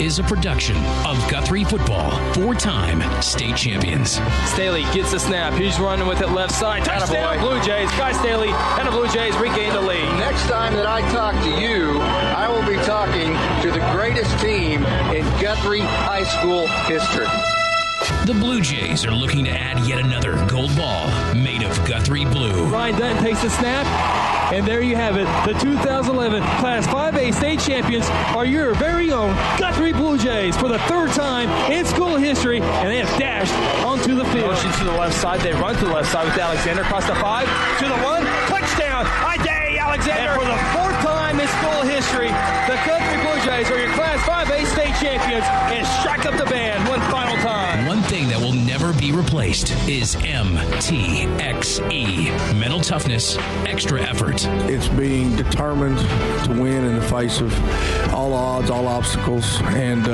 is a production of Guthrie Football, 4-time state champions. Staley gets the snap. He's running with it left side. Touchdown, Blue Jays. Guy Staley and the Blue Jays regain the lead. Next time that I talk to you, I will be talking to the greatest team in Guthrie High School history. The Blue Jays are looking to add yet another gold ball made of Guthrie blue. Ryan Dunn takes the snap, and there you have it. The 2011 Class 5A state champions are your very own Guthrie Blue Jays for the third time in school history, and they have dashed onto the field. Motion to the left side. They run to the left side with Alexander across the 5 to the 1. Touchdown! Ide Alexander! And for the fourth time in school history, the Guthrie Blue Jays are your Class 5A state champions, and strike up the band one final time. One thing that will never be replaced is MTXE. Mental toughness, extra effort. It's being determined to win in the face of all odds, all obstacles, and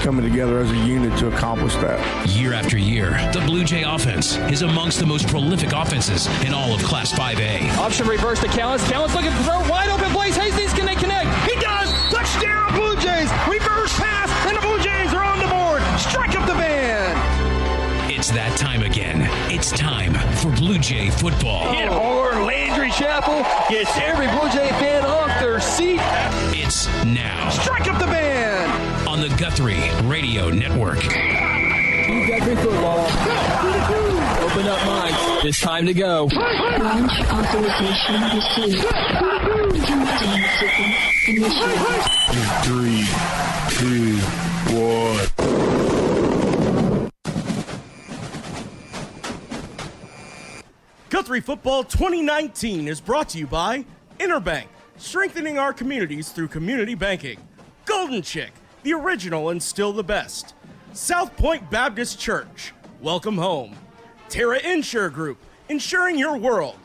coming together as a unit to accomplish that. Year after year, the Blue Jay offense is amongst the most prolific offenses in all of Class 5A. Option reverse to Callens. Callens looking to throw wide open. Blaze Hastings, can they connect? He does! Touchdown, Blue Jays! Reverse pass, and the Blue Jays are on the board. Strike up the band. It's that time again. It's time for Blue Jay football. Hit hard. Landry Chapel gets every Blue Jay fan off their seat. It's now. Strike up the band. On the Guthrie Radio Network. Guthrie football. Open up minds. It's time to go. Launch authorization received. Countdown sequence initiated. 3, 2, 1. Guthrie Football 2019 is brought to you by Interbank, strengthening our communities through community banking. Golden Chick, the original and still the best. South Point Baptist Church, welcome home. Terra Insure Group, insuring your world.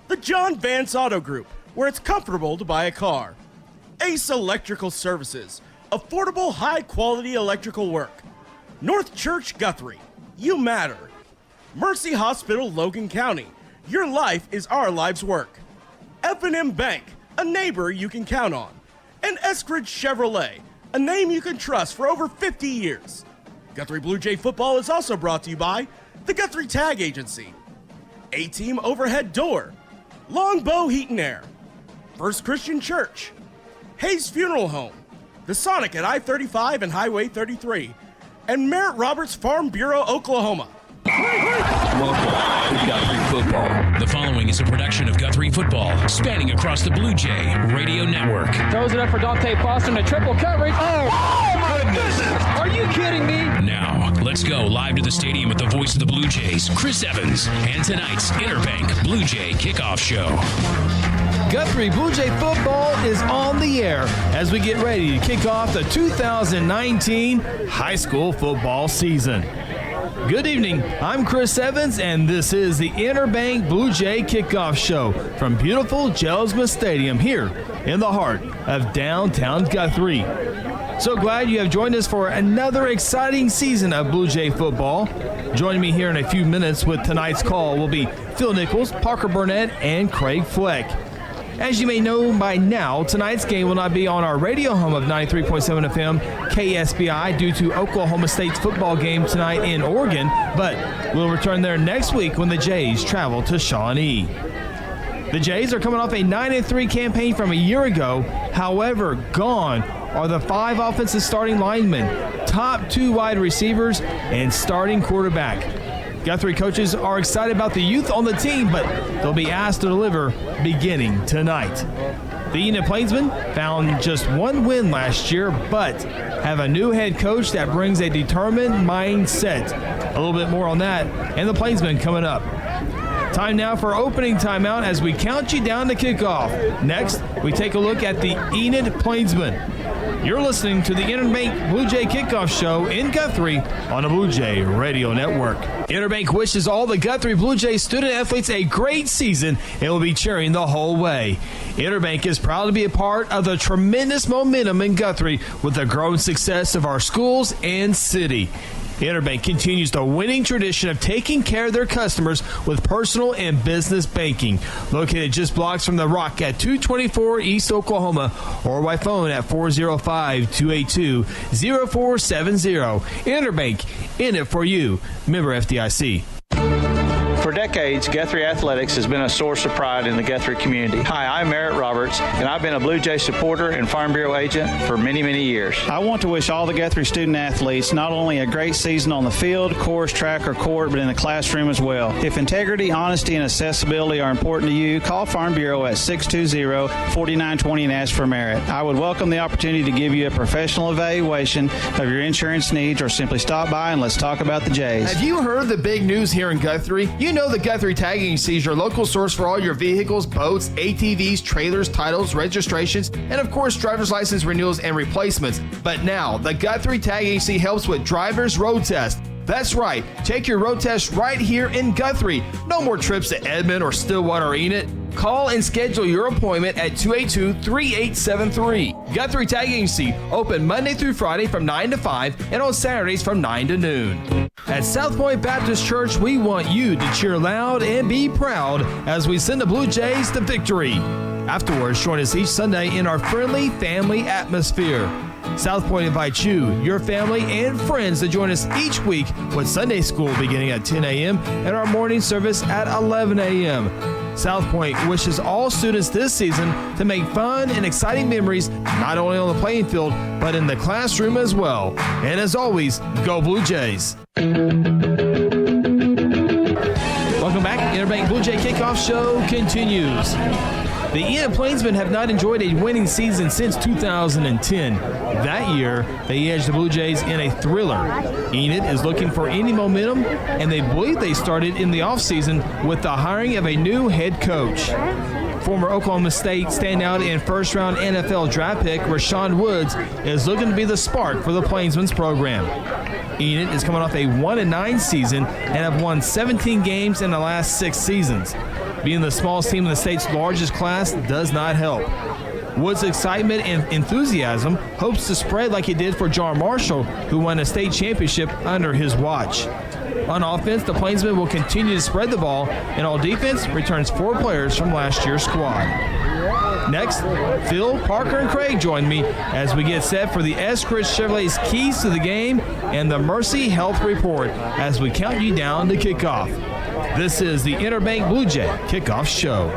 The John Vance Auto Group, where it's comfortable to buy a car. Ace Electrical Services, affordable, high-quality electrical work. North Church Guthrie, you matter. Mercy Hospital Logan County, your life is our life's work. F&M Bank, a neighbor you can count on. And Eskridge Chevrolet, a name you can trust for over 50 years. Guthrie Blue Jay Football is also brought to you by the Guthrie Tag Agency, A-Team Overhead Door, Longbow Heat and Air, First Christian Church, Hayes Funeral Home, the Sonic at I-35 and Highway 33, and Merritt Roberts Farm Bureau, Oklahoma. Welcome to Guthrie Football. The following is a production of Guthrie Football, spanning across the Blue Jay Radio Network. Throws it up for Dante Boston, a triple coverage. Oh, goodness! Are you kidding me? Now, let's go live to the stadium with the voice of the Blue Jays, Chris Evans, and tonight's Interbank Blue Jay Kickoff Show. Guthrie Blue Jay football is on the air as we get ready to kick off the 2019 high school football season. Good evening, I'm Chris Evans, and this is the Interbank Blue Jay Kickoff Show from beautiful Jelsma Stadium here in the heart of downtown Guthrie. So glad you have joined us for another exciting season of Blue Jay football. Joining me here in a few minutes with tonight's call will be Phil Nichols, Parker Burnett, and Craig Fleck. As you may know by now, tonight's game will not be on our radio home of 93.7 FM KSBI due to Oklahoma State's football game tonight in Oregon, but we'll return there next week when the Jays travel to Shawnee. The Jays are coming off a 9-3 campaign from a year ago. However, gone are the 5 offensive starting linemen, top 2 wide receivers, and starting quarterback. Guthrie coaches are excited about the youth on the team, but they'll be asked to deliver beginning tonight. The Enid Plainsmen found just 1 win last year, but have a new head coach that brings a determined mindset. A little bit more on that and the Plainsmen coming up. Time now for opening timeout as we count you down to kickoff. Next, we take a look at the Enid Plainsmen. You're listening to the Interbank Blue Jay Kickoff Show in Guthrie on the Blue Jay Radio Network. Interbank wishes all the Guthrie Blue Jay student athletes a great season and will be cheering the whole way. Interbank is proud to be a part of the tremendous momentum in Guthrie with the growing success of our schools and city. Interbank continues the winning tradition of taking care of their customers with personal and business banking. Located just blocks from the Rock at 224 East Oklahoma, or by phone at 405-282-0470. Interbank, in it for you. Member FDIC. For decades, Guthrie Athletics has been a source of pride in the Guthrie community. Hi, I'm Merritt Roberts, and I've been a Blue Jay supporter and Farm Bureau agent for many, many years. I want to wish all the Guthrie student athletes not only a great season on the field, course, track, or court, but in the classroom as well. If integrity, honesty, and accessibility are important to you, call Farm Bureau at 620-4920 and ask for Merritt. I would welcome the opportunity to give you a professional evaluation of your insurance needs, or simply stop by and let's talk about the Jays. Have you heard the big news here in Guthrie? You know the Guthrie Tagging Agency is your local source for all your vehicles, boats, ATVs, trailers, titles, registrations, and of course driver's license renewals and replacements. But now, the Guthrie Tagging Agency helps with driver's road tests. That's right, take your road test right here in Guthrie. No more trips to Edmond or Stillwater or Enid. Call and schedule your appointment at 282-3873. Guthrie Tagging Agency, open Monday through Friday from 9 to 5 and on Saturdays from 9 to noon. At South Point Baptist Church, we want you to cheer loud and be proud as we send the Blue Jays to victory. Afterwards, join us each Sunday in our friendly family atmosphere. South Point invites you, your family, and friends to join us each week with Sunday school beginning at 10 a.m. and our morning service at 11 a.m. South Point wishes all students this season to make fun and exciting memories not only on the playing field, but in the classroom as well. And as always, go Blue Jays. Welcome back. Interbank Blue Jay Kickoff Show continues. The Enid Plainsmen have not enjoyed a winning season since 2010. That year, they edged the Blue Jays in a thriller. Enid is looking for any momentum, and they believe they started in the offseason with the hiring of a new head coach. Former Oklahoma State standout and first-round NFL draft pick Rashawn Woods is looking to be the spark for the Plainsmen's program. Enid is coming off a 1-9 season and have won 17 games in the last 6 seasons. Being the smallest team in the state's largest class does not help. Woods' excitement and enthusiasm hopes to spread like it did for John Marshall, who won a state championship under his watch. On offense, the Plainsmen will continue to spread the ball, and on defense returns 4 players from last year's squad. Next, Phil, Parker, and Craig join me as we get set for the Eskridge Chevrolet's Keys to the Game and the Mercy Health Report as we count you down to kickoff. This is the Interbank Blue Jay Kickoff Show.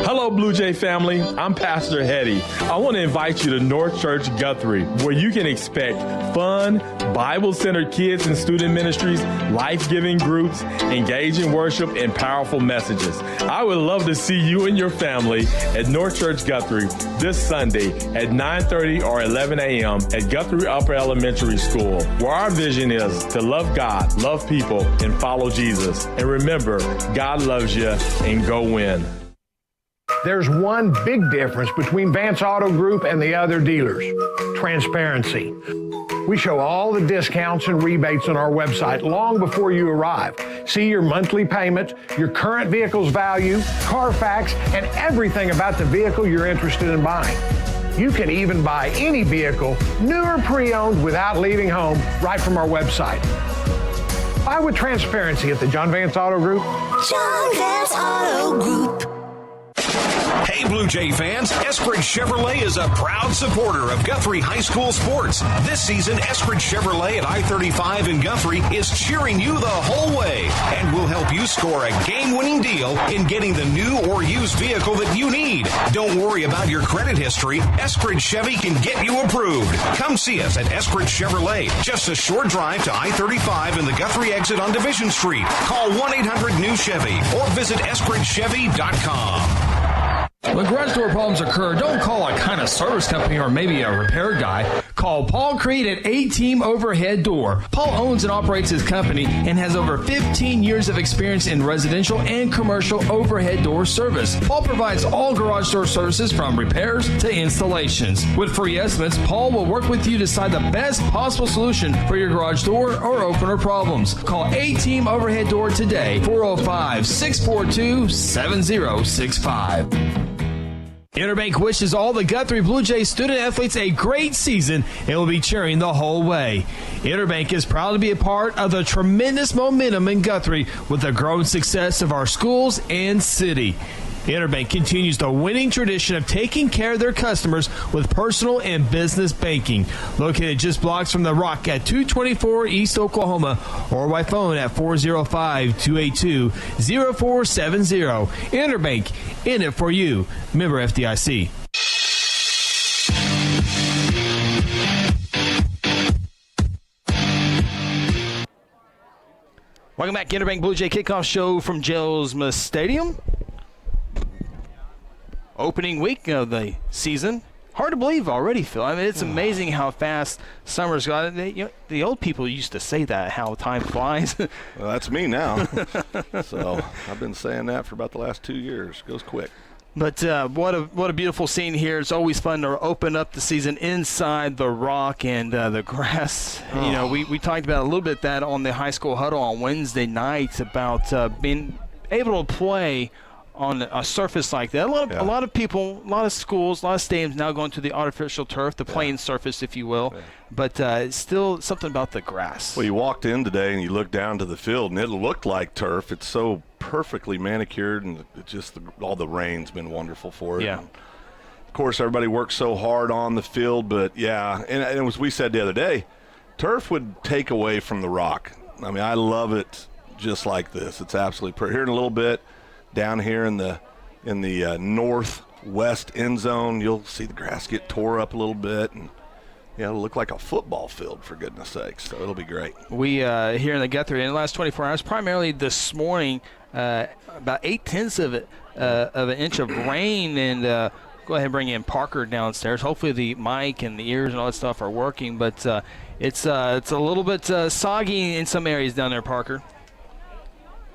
Hello, Blue Jay family. I'm Pastor Hetty. I want to invite you to North Church Guthrie, where you can expect fun, Bible-centered kids and student ministries, life-giving groups, engaging worship, and powerful messages. I would love to see you and your family at North Church Guthrie this Sunday at 9:30 or 11 a.m. at Guthrie Upper Elementary School, where our vision is to love God, love people, and follow Jesus. And remember, God loves you, and go win. There's one big difference between Vance Auto Group and the other dealers: transparency. We show all the discounts and rebates on our website long before you arrive. See your monthly payment, your current vehicle's value, Carfax, and everything about the vehicle you're interested in buying. You can even buy any vehicle, new or pre-owned, without leaving home, right from our website. Buy with transparency at the John Vance Auto Group. John Vance Auto Group. Hey, Blue Jay fans, Eskridge Chevrolet is a proud supporter of Guthrie High School sports. This season, Eskridge Chevrolet at I-35 in Guthrie is cheering you the whole way and will help you score a game-winning deal in getting the new or used vehicle that you need. Don't worry about your credit history. Eskridge Chevy can get you approved. Come see us at Eskridge Chevrolet, just a short drive to I-35 and the Guthrie exit on Division Street. Call 1-800-NEW-CHEVY or visit EskridgeChevy.com. When garage door problems occur, don't call a kind of service company or maybe a repair guy. Call Paul Creed at A-Team Overhead Door. Paul owns and operates his company and has over 15 years of experience in residential and commercial overhead door service. Paul provides all garage door services from repairs to installations. With free estimates, Paul will work with you to decide the best possible solution for your garage door or opener problems. Call A-Team Overhead Door today, 405-642-7065. Interbank wishes all the Guthrie Bluejays student athletes a great season and will be cheering the whole way. Interbank is proud to be a part of the tremendous momentum in Guthrie with the growing success of our schools and city. Interbank continues the winning tradition of taking care of their customers with personal and business banking. Located just blocks from the Rock at 224 East Oklahoma or by phone at 405-282-0470. Interbank, in it for you. Member FDIC. Welcome back, Interbank Blue Jay Kickoff Show from Jelsma Stadium. Opening week of the season. Hard to believe already, Phil. I mean, it's amazing how fast summer's gone. The old people used to say that, how time flies. Well, that's me now. So I've been saying that for about the last 2 years. Goes quick. But what a beautiful scene here. It's always fun to open up the season inside the Rock and the grass. Oh. You know, we talked about a little bit that on the high school huddle on Wednesday night about being able to play on a surface like that. A lot of people, a lot of schools, a lot of stadiums now going to the artificial turf, the playing surface, if you will. Yeah. But it's still something about the grass. Well, you walked in today and you looked down to the field, and it looked like turf. It's so perfectly manicured, and all the rain's been wonderful for it. Yeah. And of course, everybody works so hard on the field, but yeah, and as we said the other day, turf would take away from the Rock. I mean, I love it just like this. It's absolutely here in a little bit. Down here in the northwest end zone, you'll see the grass get tore up a little bit, and it'll look like a football field, for goodness sakes. So it'll be great. We here in the Guthrie in the last 24 hours, primarily this morning, about 0.8 of an inch of rain, and go ahead and bring in Parker downstairs. Hopefully the mic and the ears and all that stuff are working, but it's a little bit soggy in some areas down there, Parker.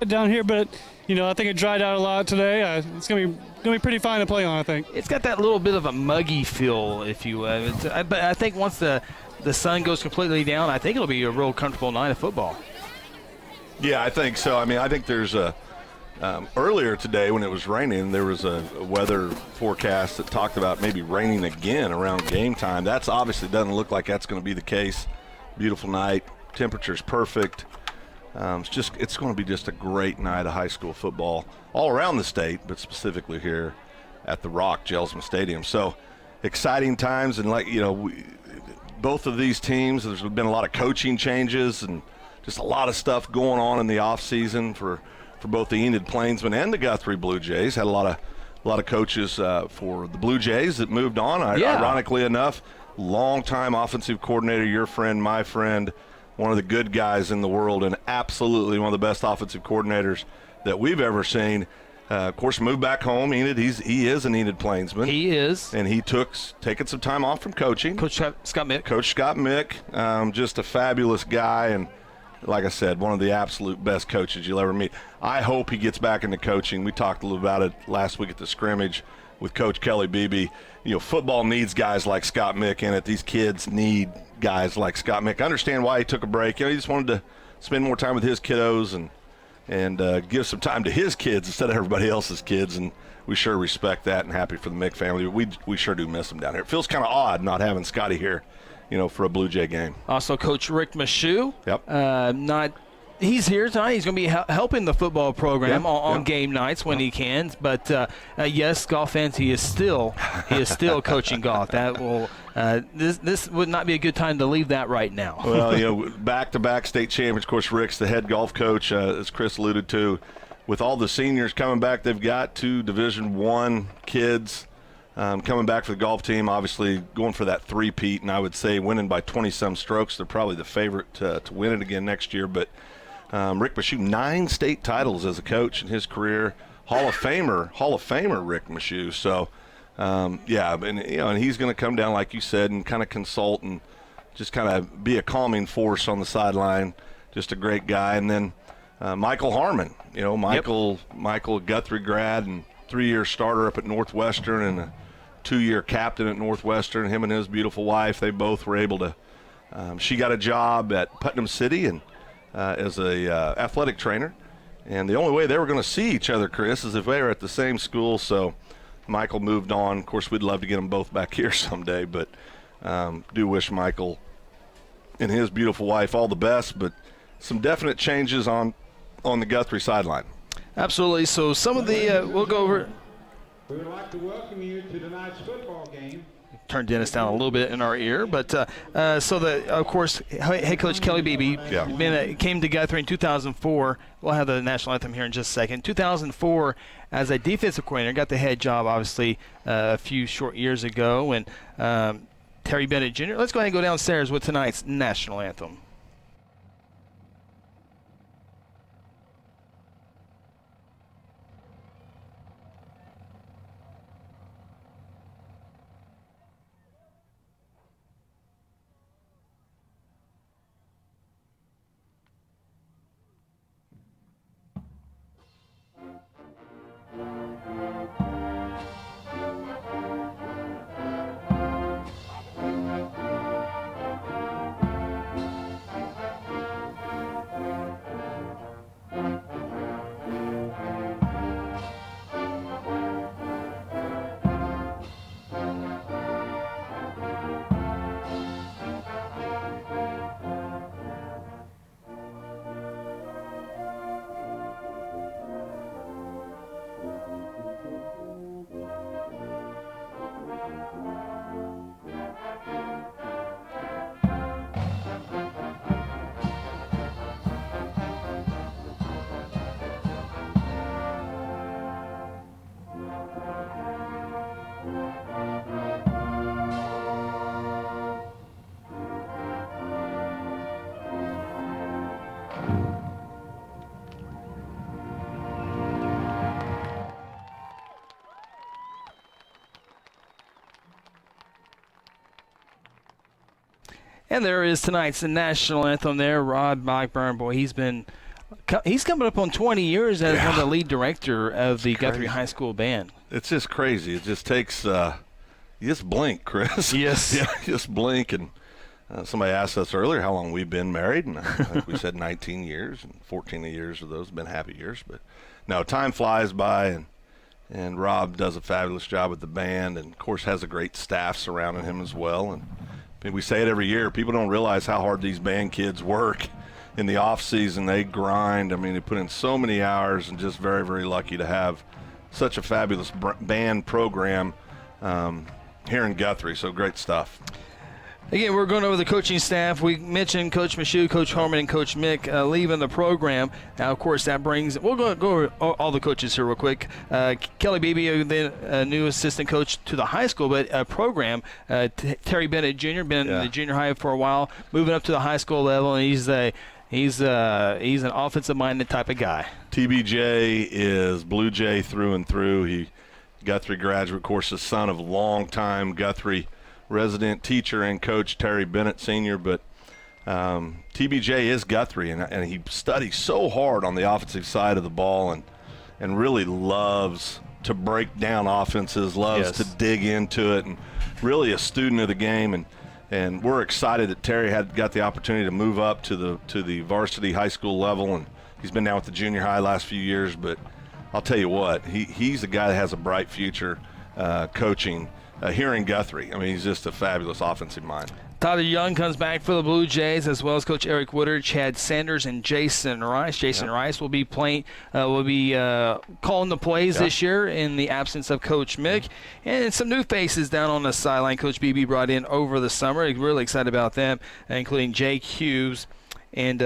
Down here, but I think it dried out a lot today. It's gonna be pretty fine to play on. I think it's got that little bit of a muggy feel, if you will. But I think once the sun goes completely down, I think it'll be a real comfortable night of football. Yeah, I think so. I mean, I think there's earlier today when it was raining, there was a weather forecast that talked about maybe raining again around game time. That's obviously doesn't look like that's going to be the case. Beautiful night, temperature's perfect. It's going to be just a great night of high school football all around the state, but specifically here at the Rock, Jelsma Stadium. So exciting times, and both of these teams, there's been a lot of coaching changes and just a lot of stuff going on in the off season for both the Enid Plainsmen and the Guthrie Bluejays. Had a lot of coaches for the Blue Jays that moved on. Ironically enough, longtime offensive coordinator, your friend, my friend, one of the good guys in the world, and absolutely one of the best offensive coordinators that we've ever seen. Of course, moved back home. Enid, he is an Enid Plainsman. He is. And he taken some time off from coaching. Coach Scott Mick. Coach Scott Mick, just a fabulous guy, and like I said, one of the absolute best coaches you'll ever meet. I hope he gets back into coaching. We talked a little about it last week at the scrimmage with Coach Kelly Beebe. Football needs guys like Scott Mick in it. These kids need guys like Scott Mick. I understand why he took a break. He just wanted to spend more time with his kiddos and give some time to his kids instead of everybody else's kids, and we sure respect that and happy for the Mick family. We sure do miss him down here. It feels kind of odd not having Scotty here, for a Blue Jay game. Also, Coach Rick Michoud. Yep. He's here tonight. He's going to be helping the football program on game nights when he can. But yes, golf fans, he is still coaching golf. That will this would not be a good time to leave that right now. Well, back-to-back state champions. Of course, Rick's the head golf coach, as Chris alluded to. With all the seniors coming back, they've got 2 Division I kids coming back for the golf team. Obviously, going for that three-peat, and I would say winning by 20-some strokes. They're probably the favorite to win it again next year, but. Rick Michoud, 9 state titles as a coach in his career. Hall of Famer Rick Michoud. So, and he's going to come down, like you said, and kind of consult and just kind of be a calming force on the sideline. Just a great guy. And then Michael Harmon, Michael Guthrie grad and 3-year starter up at Northwestern and a 2-year captain at Northwestern. Him and his beautiful wife, they both were able to. She got a job at Putnam City and. As a athletic trainer, and the only way they were going to see each other, Chris, is if they were at the same school. So Michael moved on. Of course, we'd love to get them both back here someday, but do wish Michael and his beautiful wife all the best, but some definite changes on the Guthrie sideline. Absolutely. So some of the we'll go over. We would like to welcome you to tonight's football game. Turn Dennis down a little bit in our ear, but of course, head coach Kelly Beebe came to Guthrie in 2004. We'll have the national anthem here in just a second. 2004, as a defensive coordinator, got the head job obviously a few short years ago, and Terry Bennett Jr. Let's go ahead and go downstairs with tonight's national anthem. And there is tonight's national anthem there. Rod Blackburn, boy, he's coming up on 20 years as one of the lead director of the Guthrie High School Band. It's just crazy. It just takes you just blink, Chris. Yes. Yeah, just blink. And somebody asked us earlier how long we've been married, and I think we said 19 years, and 14 years of those have been happy years. But no, time flies by, and Rob does a fabulous job with the band, and of course has a great staff surrounding him as well. And we say it every year. People don't realize how hard these band kids work in the off season. They grind. I mean, they put in so many hours, and just very, very lucky to have such a fabulous band program here in Guthrie. So great stuff. Again, we're going over the coaching staff. We mentioned Coach Michoud, Coach Harmon, and Coach Mick leaving the program. Now, of course, that brings – we'll go over all the coaches here real quick. Kelly Beebe, the new assistant coach to the high school, but program. Terry Bennett Jr., been in the junior high for a while, moving up to the high school level, and he's an offensive-minded type of guy. TBJ is Blue Jay through and through. He Guthrie graduate, of course, the son of longtime Guthrie resident teacher and coach Terry Bennett Sr., but TBJ is Guthrie, and he studies so hard on the offensive side of the ball and really loves to break down offenses, loves to dig into it, and really a student of the game. And we're excited that Terry got the opportunity to move up to the varsity high school level, and he's been down with the junior high last few years. But I'll tell you what, he's a guy that has a bright future coaching here in Guthrie. I mean, he's just a fabulous offensive mind. Tyler Young comes back for the Blue Jays, as well as Coach Eric Woodard, Chad Sanders, and Jason Rice. Jason Rice will be calling the plays this year in the absence of Coach Mick. And some new faces down on the sideline Coach Beebe brought in over the summer. Really excited about them, including Jake Hughes and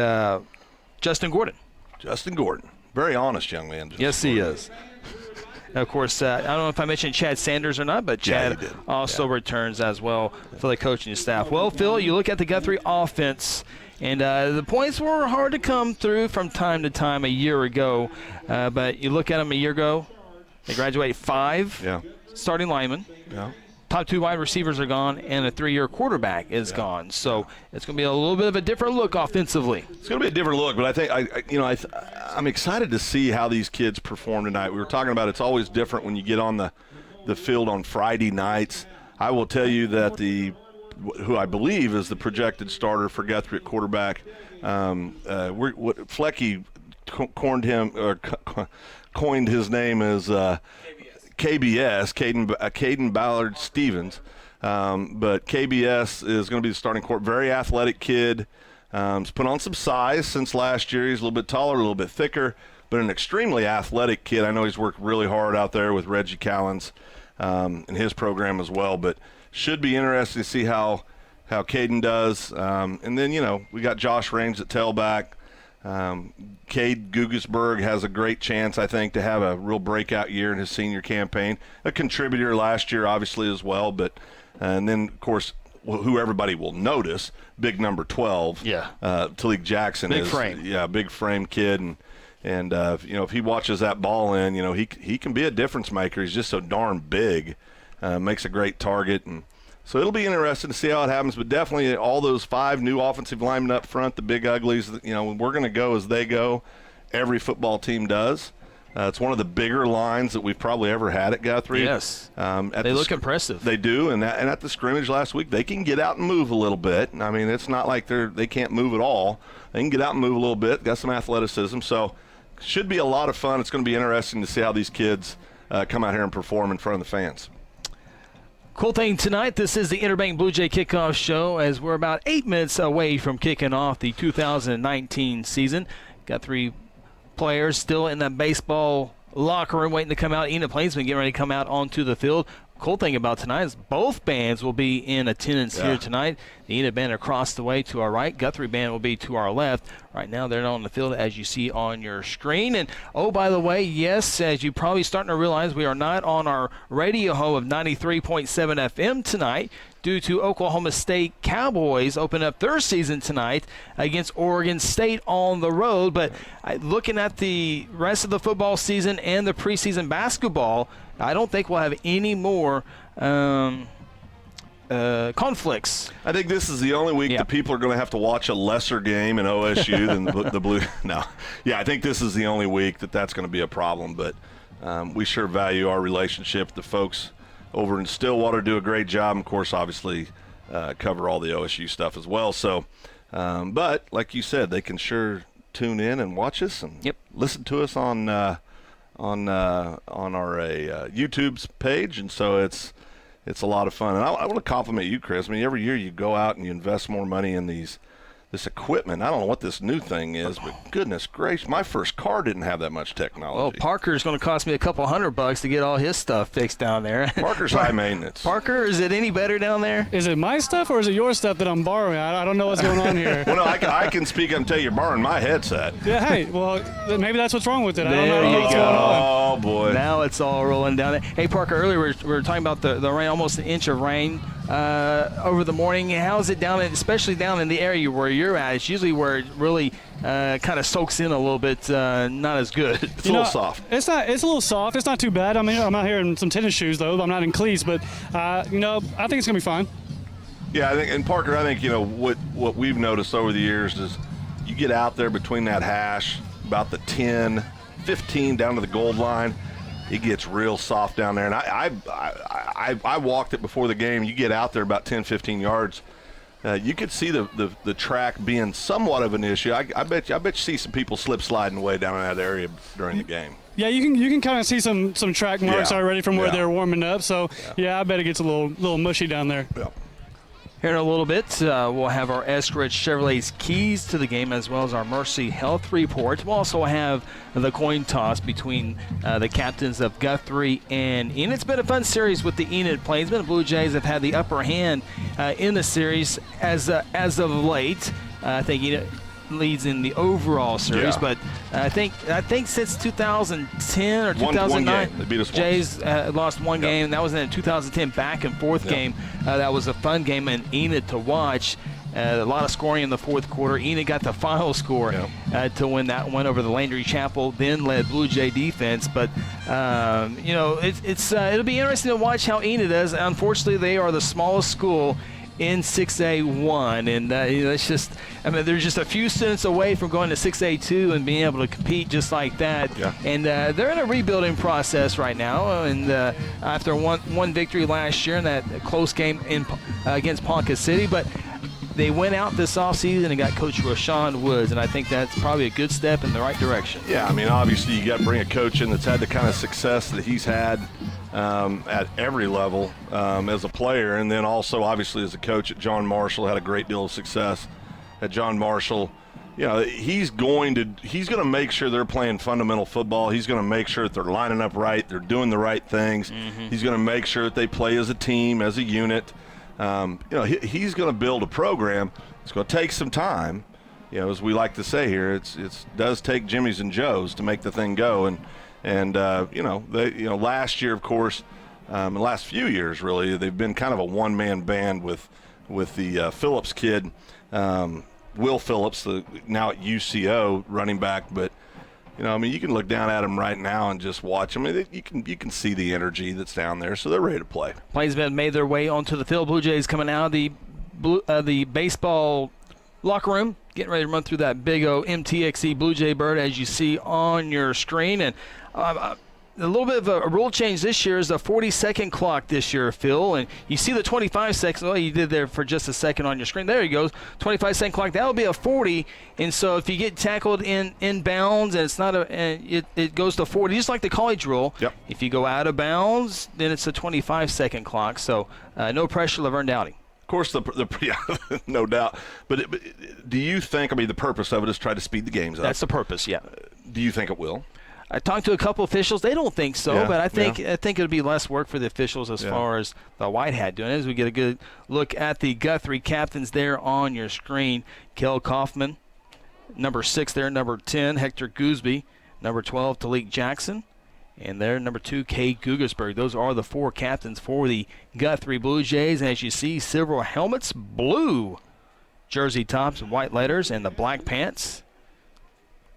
Justin Gordon. Justin Gordon. Very honest young man. Yes, he is. Of course, I don't know if I mentioned Chad Sanders or not, but Chad also returns as well for the coaching staff. Well, Phil, you look at the Guthrie offense, and the points were hard to come through from time to time a year ago. But you look at them a year ago, they graduate 5 starting linemen. Yeah. Top 2 wide receivers are gone, and a 3-year quarterback is gone. So it's going to be a little bit of a different look offensively. It's going to be a different look, but I think I'm excited to see how these kids perform tonight. We were talking about it's always different when you get on the field on Friday nights. I will tell you that who I believe is the projected starter for Guthrie at quarterback, Flecky coined his name as KBS, Caden Ballard Stevens. But KBS is going to be the starting quarterback. Very athletic kid. He's put on some size since last year. He's a little bit taller, a little bit thicker, but an extremely athletic kid. I know he's worked really hard out there with Reggie Callens in his program as well, but should be interesting to see how Caden does. And then, we got Josh Raines at tailback. Cade Gugelsberg has a great chance, I think, to have a real breakout year in his senior campaign. A contributor last year, obviously, as well. But and then, of course, who everybody will notice, big number 12. Yeah. Talik Jackson big is. Frame. Yeah, big frame kid. And if he watches that ball in, he can be a difference maker. He's just so darn big. Makes a great target. And so it'll be interesting to see how it happens, but definitely all those 5 new offensive linemen up front, the big uglies, we're going to go as they go. Every football team does. It's one of the bigger lines that we've probably ever had at Guthrie. Yes. They look impressive. They do, and at the scrimmage last week, they can get out and move a little bit. I mean, it's not like they can't move at all. They can get out and move a little bit, got some athleticism. So should be a lot of fun. It's going to be interesting to see how these kids come out here and perform in front of the fans. Cool thing tonight, this is the Enid Plainsmen Blue Jay Kickoff Show as we're about 8 minutes away from kicking off the 2019 season. Got 3 players still in that baseball locker room waiting to come out. Enid Plainsmen getting ready to come out onto the field. Cool thing about tonight is both bands will be in attendance here tonight. The Enid band across the way to our right. Guthrie band will be to our left. Right now they're not on the field as you see on your screen. And, oh, by the way, yes, as you're probably starting to realize, we are not on our radio home of 93.7 FM tonight due to Oklahoma State Cowboys open up their season tonight against Oregon State on the road. But looking at the rest of the football season and the preseason basketball, I don't think we'll have any more conflicts. I think this is the only week that people are going to have to watch a lesser game in OSU than the Blue. No. Yeah, I think this is the only week that's going to be a problem. But we sure value our relationship. The folks over in Stillwater do a great job. And, of course, obviously cover all the OSU stuff as well. So, but like you said, they can sure tune in and watch us and listen to us on our YouTube's page, and so it's a lot of fun. And I want to compliment you, Chris. I mean, every year you go out and you invest more money in this equipment. I don't know what this new thing is, but goodness gracious, my first car didn't have that much technology. Well, Parker's going to cost me a couple $100 to get all his stuff fixed down there. Parker's high maintenance. Parker, is it any better down there? Is it my stuff or is it your stuff that I'm borrowing? I don't know what's going on here. Well, no, I can speak up and tell you, you're borrowing my headset. Yeah, hey, well, maybe that's what's wrong with it. I don't There know you what's go. going on. Oh, boy. Now it's all rolling down there. Hey, Parker, earlier we were talking about the rain, almost an inch of rain over the morning. How's it down, especially down in the area where you're at? It's usually where it really kind of soaks in a little bit, not as good. It's a little soft. It's a little soft. It's not too bad. I mean, I'm out here in some tennis shoes, though. I'm not in cleats, but, I think it's going to be fine. Yeah, I think, and Parker, I think, what we've noticed over the years is you get out there between that hash, about the 10, 15 down to the gold line, it gets real soft down there. And I walked it before the game. You get out there about 10, 15 yards, you could see the track being somewhat of an issue. I bet you see some people slip sliding away down in that area during the game. Yeah, you can kind of see some track marks already from where they're warming up. So I bet it gets a little mushy down there. Yeah. Here in a little bit, we'll have our Eskridge Chevrolet's keys to the game as well as our Mercy Health report. We'll also have the coin toss between the captains of Guthrie and Enid. It's been a fun series with the Enid Plainsmen. The Blue Jays have had the upper hand in the series as of late. I think Enid leads in the overall series, but I think since 2010 or 2009, they beat us Jays lost one game, and that was in a 2010 back and forth game. That was a fun game and Enid to watch. A lot of scoring in the fourth quarter. Enid got the final score to win that one over the Landry Chapel, then led Blue Jay defense. But it'll be interesting to watch how Enid does. Unfortunately, they are the smallest school in 6A1, and it's just, they're just a few students away from going to 6A2 and being able to compete just like that. And they're in a rebuilding process right now, and after one victory last year in that close game against Ponca City, but they went out this offseason and got Coach Rashawn Woods, and I think that's probably a good step in the right direction. Yeah, obviously you got to bring a coach in that's had the kind of success that he's had at every level as a player, and then also obviously as a coach at John Marshall. Had a great deal of success at John Marshall. He's going to make sure they're playing fundamental football. He's going to make sure that they're lining up right, they're doing the right things. He's going to make sure that they play as a team, as a unit. He's going to build a program. It's going to take some time. As we like to say here, it does take Jimmys and Joes to make the thing go. And last year, of course, the last few years really, they've been kind of a one-man band with the Phillips kid, Will Phillips, now at UCO running back. But you can look down at them right now and just watch them. You can see the energy that's down there, so they're ready to play. Plainsmen made their way onto the field. Blue Jays coming out of the baseball locker room, getting ready to run through that big O MTXE Blue Jay bird as you see on your screen. And a little bit of a rule change this year is the 40-second clock this year, Phil. And you see the 25 seconds. Oh, you did there for just a second on your screen. There you go. 25-second clock. That'll be a 40. And so if you get tackled in bounds and it's not it goes to 40, just like the college rule. Yep. If you go out of bounds, then it's a 25-second clock. So no pressure, Laverne Dowdy. Of course, no doubt. But do you think, the purpose of it is try to speed the games up? That's the purpose, yeah. Do you think it will? I talked to a couple officials. They don't think so, but I think it would be less work for the officials as far as the white hat doing it. As we get a good look at the Guthrie captains there on your screen. Kel Kaufman, number 6 there, number 10, Hector Gooseby, number 12, Talik Jackson. And there, number 2, Kay Gugersberg. Those are the 4 captains for the Guthrie Blue Jays. And as you see, silver helmets, blue jersey tops, white letters, and the black pants.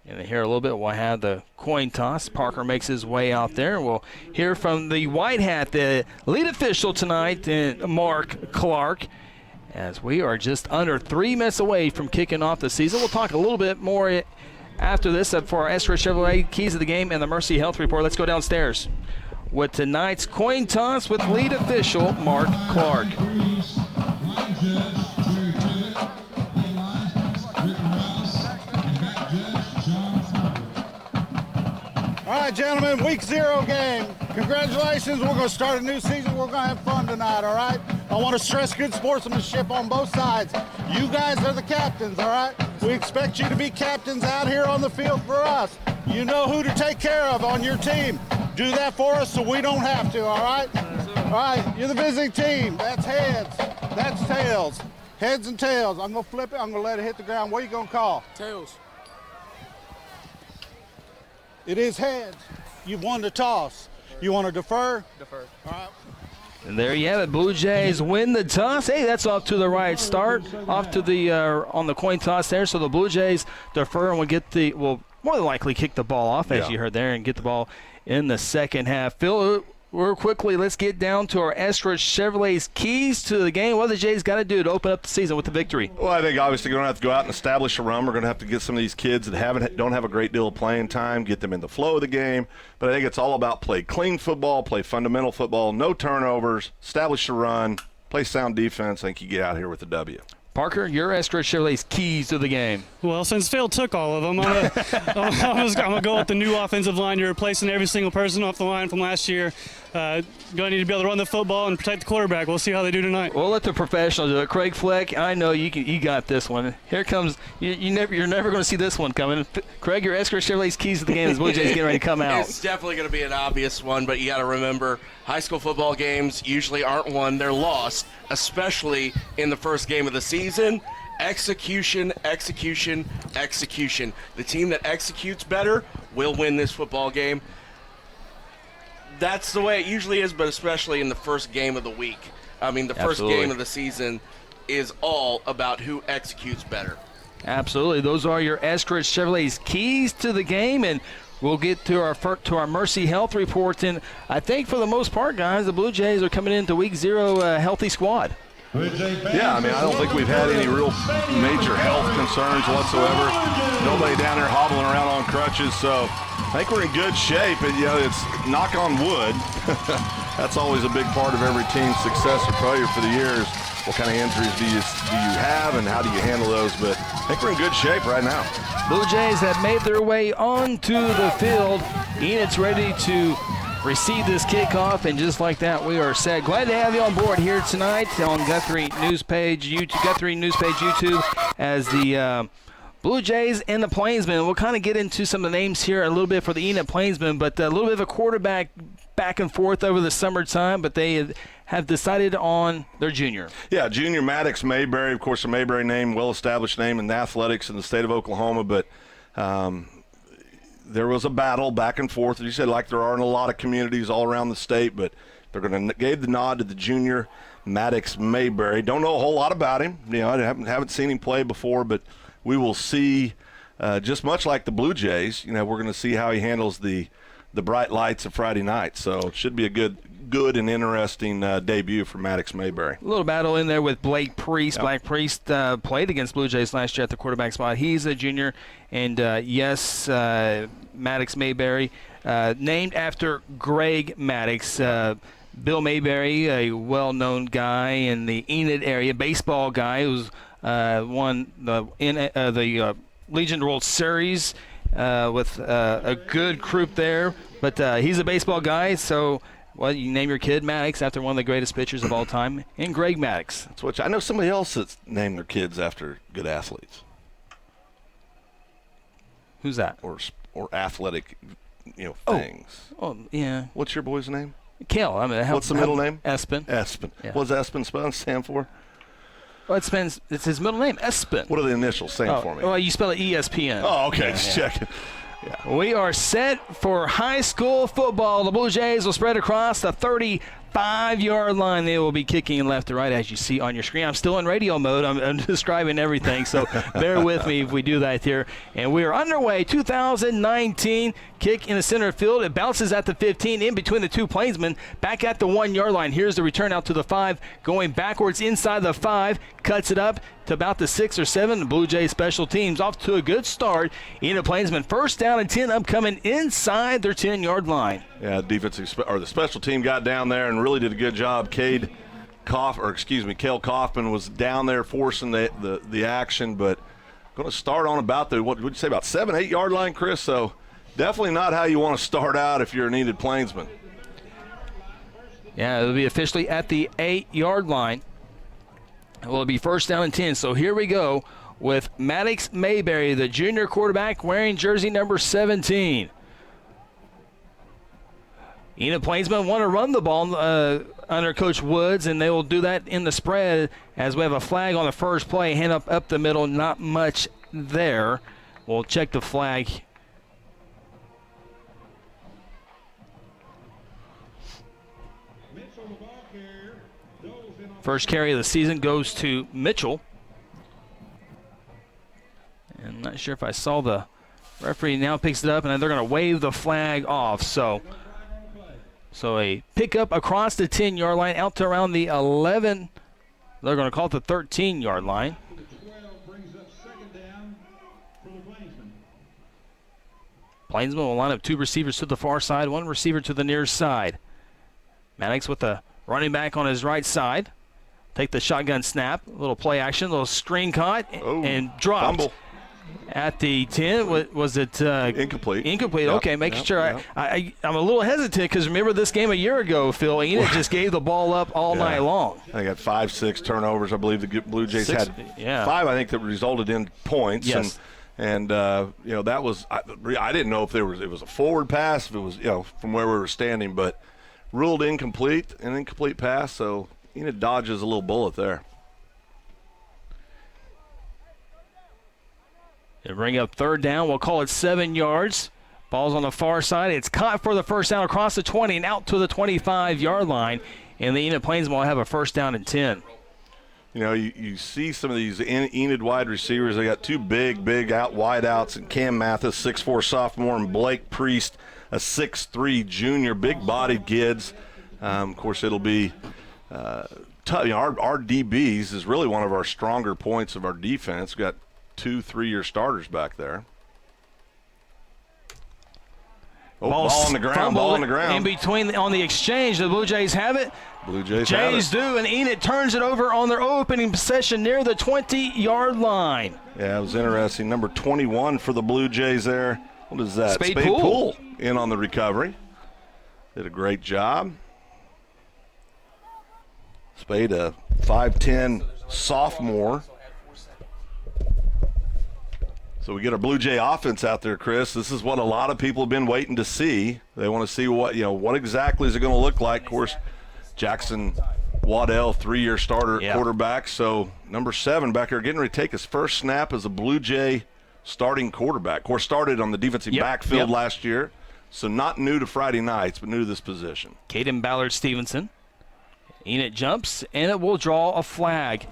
And here a little bit, we'll have the coin toss. Parker makes his way out there. We'll hear from the white hat, the lead official tonight, Mark Clark, as we are just under 3 minutes away from kicking off the season. We'll talk a little bit more after this for our Eskridge Chevrolet Keys of the Game and the Mercy Health Report. Let's go downstairs with tonight's coin toss with lead official Mark Clark. All right, gentlemen, week 0 game. Congratulations. We're going to start a new season. We're going to have fun tonight, all right? I want to stress good sportsmanship on both sides. You guys are the captains, all right? We expect you to be captains out here on the field for us. You know who to take care of on your team. Do that for us so we don't have to, all right? All right, you're the visiting team. That's heads. That's tails. Heads and tails. I'm going to flip it. I'm going to let it hit the ground. What are you going to call? Tails. It is heads. You've won the toss. You want to defer? Defer. All right. And there you have it. Blue Jays win the toss. Hey, that's off to the right start. Off to the on the coin toss there. So the Blue Jays defer and will more than likely kick the ball off, as you heard there, and get the ball in the second half. Phil, real quickly, let's get down to our Eskridge Chevrolet's keys to the game. What the Jays got to do to open up the season with the victory? Well, I think obviously we're going to have to go out and establish a run. We're going to have to get some of these kids that don't have a great deal of playing time, get them in the flow of the game. But I think it's all about play clean football, play fundamental football, no turnovers, establish a run, play sound defense. I think you get out here with the W. Parker, your Eskridge Chevrolet's keys to the game. Well, since Phil took all of them, I'm going to go with the new offensive line. You're replacing every single person off the line from last year. Going to need to be able to run the football and protect the quarterback. We'll see how they do tonight. We'll let the professional do it. Craig Fleck, I know you got this one. Here comes, you're never going to see this one coming. Craig, your Eskridge Chevrolet's keys to the game as Blue Jays getting ready to come out. It's definitely going to be an obvious one, but you got to remember, high school football games usually aren't won, they're lost, especially in the first game of the season. Execution, execution, execution. The team that executes better will win this football game. That's the way it usually is, but especially in the first game of the week. The first game of the season is all about who executes better. Absolutely. Those are your Eskridge Chevrolet's keys to the game, and we'll get to our Mercy Health Report. And I think for the most part, guys, the Blue Jays are coming into week 0 a healthy squad. Yeah, I don't think we've had any real major health concerns whatsoever. Nobody down there hobbling around on crutches, so I think we're in good shape. And it's knock on wood. That's always a big part of every team's success or failure for the years. What kind of injuries do you have, and how do you handle those? But I think we're in good shape right now. Blue Jays have made their way onto the field. Enid's ready to receive this kickoff, and just like that, we are set. Glad to have you on board here tonight on Guthrie News Page YouTube, as the Blue Jays and the Plainsmen. We'll kind of get into some of the names here a little bit for the Enid Plainsmen, but a little bit of a quarterback back and forth over the summertime, but they have decided on their junior. Yeah, junior Maddox Mayberry, of course, a Mayberry name, well-established name in athletics in the state of Oklahoma, but there was a battle back and forth, as you said, like there are in a lot of communities all around the state, but they're going to give the nod to the junior Maddox Mayberry. Don't know a whole lot about him. I haven't seen him play before, but we will see, just much like the Blue Jays, we're going to see how he handles the bright lights of Friday night. So it should be a good and interesting debut for Maddox Mayberry. A little battle in there with Blake Priest. Yep. Blake Priest played against Blue Jays last year at the quarterback spot. He's a junior. And, Maddox Mayberry, named after Greg Maddox. Bill Mayberry, a well-known guy in the Enid area, baseball guy who's won the Legion World Series with a good group there. But he's a baseball guy, so you name your kid Maddox after one of the greatest pitchers of all time, and Greg Maddox. That's what I know. Somebody else that's named their kids after good athletes. Who's that? Or athletic, things. Oh, yeah. What's your boy's name? Kel. What's the middle name? Espen. Yeah. What does Espen stand for? Well, it's his middle name, Espen. What are the initials? Say for me. Well, you spell it ESPN. Oh, okay. Just checking. Yeah. We are set for high school football. The Blue Jays will spread across the 35-yard line. They will be kicking left to right, as you see on your screen. I'm still in radio mode. I'm describing everything, so bear with me if we do that here. And we are underway. 2019 kick in the center field. It bounces at the 15, in between the two Plainsmen, back at the 1-yard line. Here's the return out to the 5, going backwards inside the 5, cuts it up to about the 6 or 7. The Blue Jays special teams off to a good start. Enid Plainsmen first down and 10, upcoming inside their 10-yard line. Yeah, the special team got down there and really did a good job. Cale Kaufman was down there forcing the action, but going to start on about the, what would you say, about 7-8 yard line, Chris? So definitely not how you want to start out if you're an Enid Plainsman. Yeah, it'll be officially at the 8-yard line. Will be first down and 10. So here we go with Maddox Mayberry, the junior quarterback, wearing jersey number 17. Enid Plainsmen want to run the ball under Coach Woods, and they will do that in the spread as we have a flag on the first play. Hand up the middle, not much there. We'll check the flag. First carry of the season goes to Mitchell. And I'm not sure if I saw the referee now picks it up, and they're going to wave the flag off. So a pickup across the 10-yard line out to around the 11. They're going to call it the 13-yard line. Plainsmen will line up 2 receivers to the far side, 1 receiver to the near side. Maddox with the running back on his right side. Take the shotgun snap, a little play action, a little screen caught, and dropped. Fumble. At the 10, was it? Incomplete. Incomplete, Yep. okay, making sure. Yep. I'm a little hesitant because remember this game a year ago, Phil. Enid just gave the ball up all night long. They got 5-6 turnovers. I believe the Blue Jays had 5, I think, that resulted in points. Yes. And that was, I didn't know if it was a forward pass, if it was, from where we were standing, but ruled incomplete, an incomplete pass, so Enid dodges a little bullet there. They bring up third down. We'll call it 7 yards. Ball's on the far side. It's caught for the first down across the 20 and out to the 25-yard line. And the Enid Plainsmen will have a first down and 10. You see some of these Enid wide receivers. They got 2 big out wide outs, and Cam Mathis, 6'4" sophomore, and Blake Priest, a 6'3" junior, big-bodied kids. Of course, it'll be tough. Our DBs is really one of our stronger points of our defense. We've got 2 3-year starters back there. Ball on the ground. In between on the exchange, the Blue Jays have it. Blue Jays have it. do, and Enid turns it over on their opening possession near the 20-yard line. Yeah, it was interesting. Number 21 for the Blue Jays there. What is that? Spade Poole in on the recovery. Did a great job. Spade, a 5'10" sophomore. So we get our Blue Jay offense out there, Chris. This is what a lot of people have been waiting to see. They want to see what exactly is it going to look like. Of course, Jackson Waddell, 3-year starter at quarterback. So number 7 back there getting ready to take his first snap as a Blue Jay starting quarterback. Of course, started on the defensive backfield last year. So not new to Friday nights, but new to this position. Caden Ballard-Stevenson. Enid jumps, and it will draw a flag.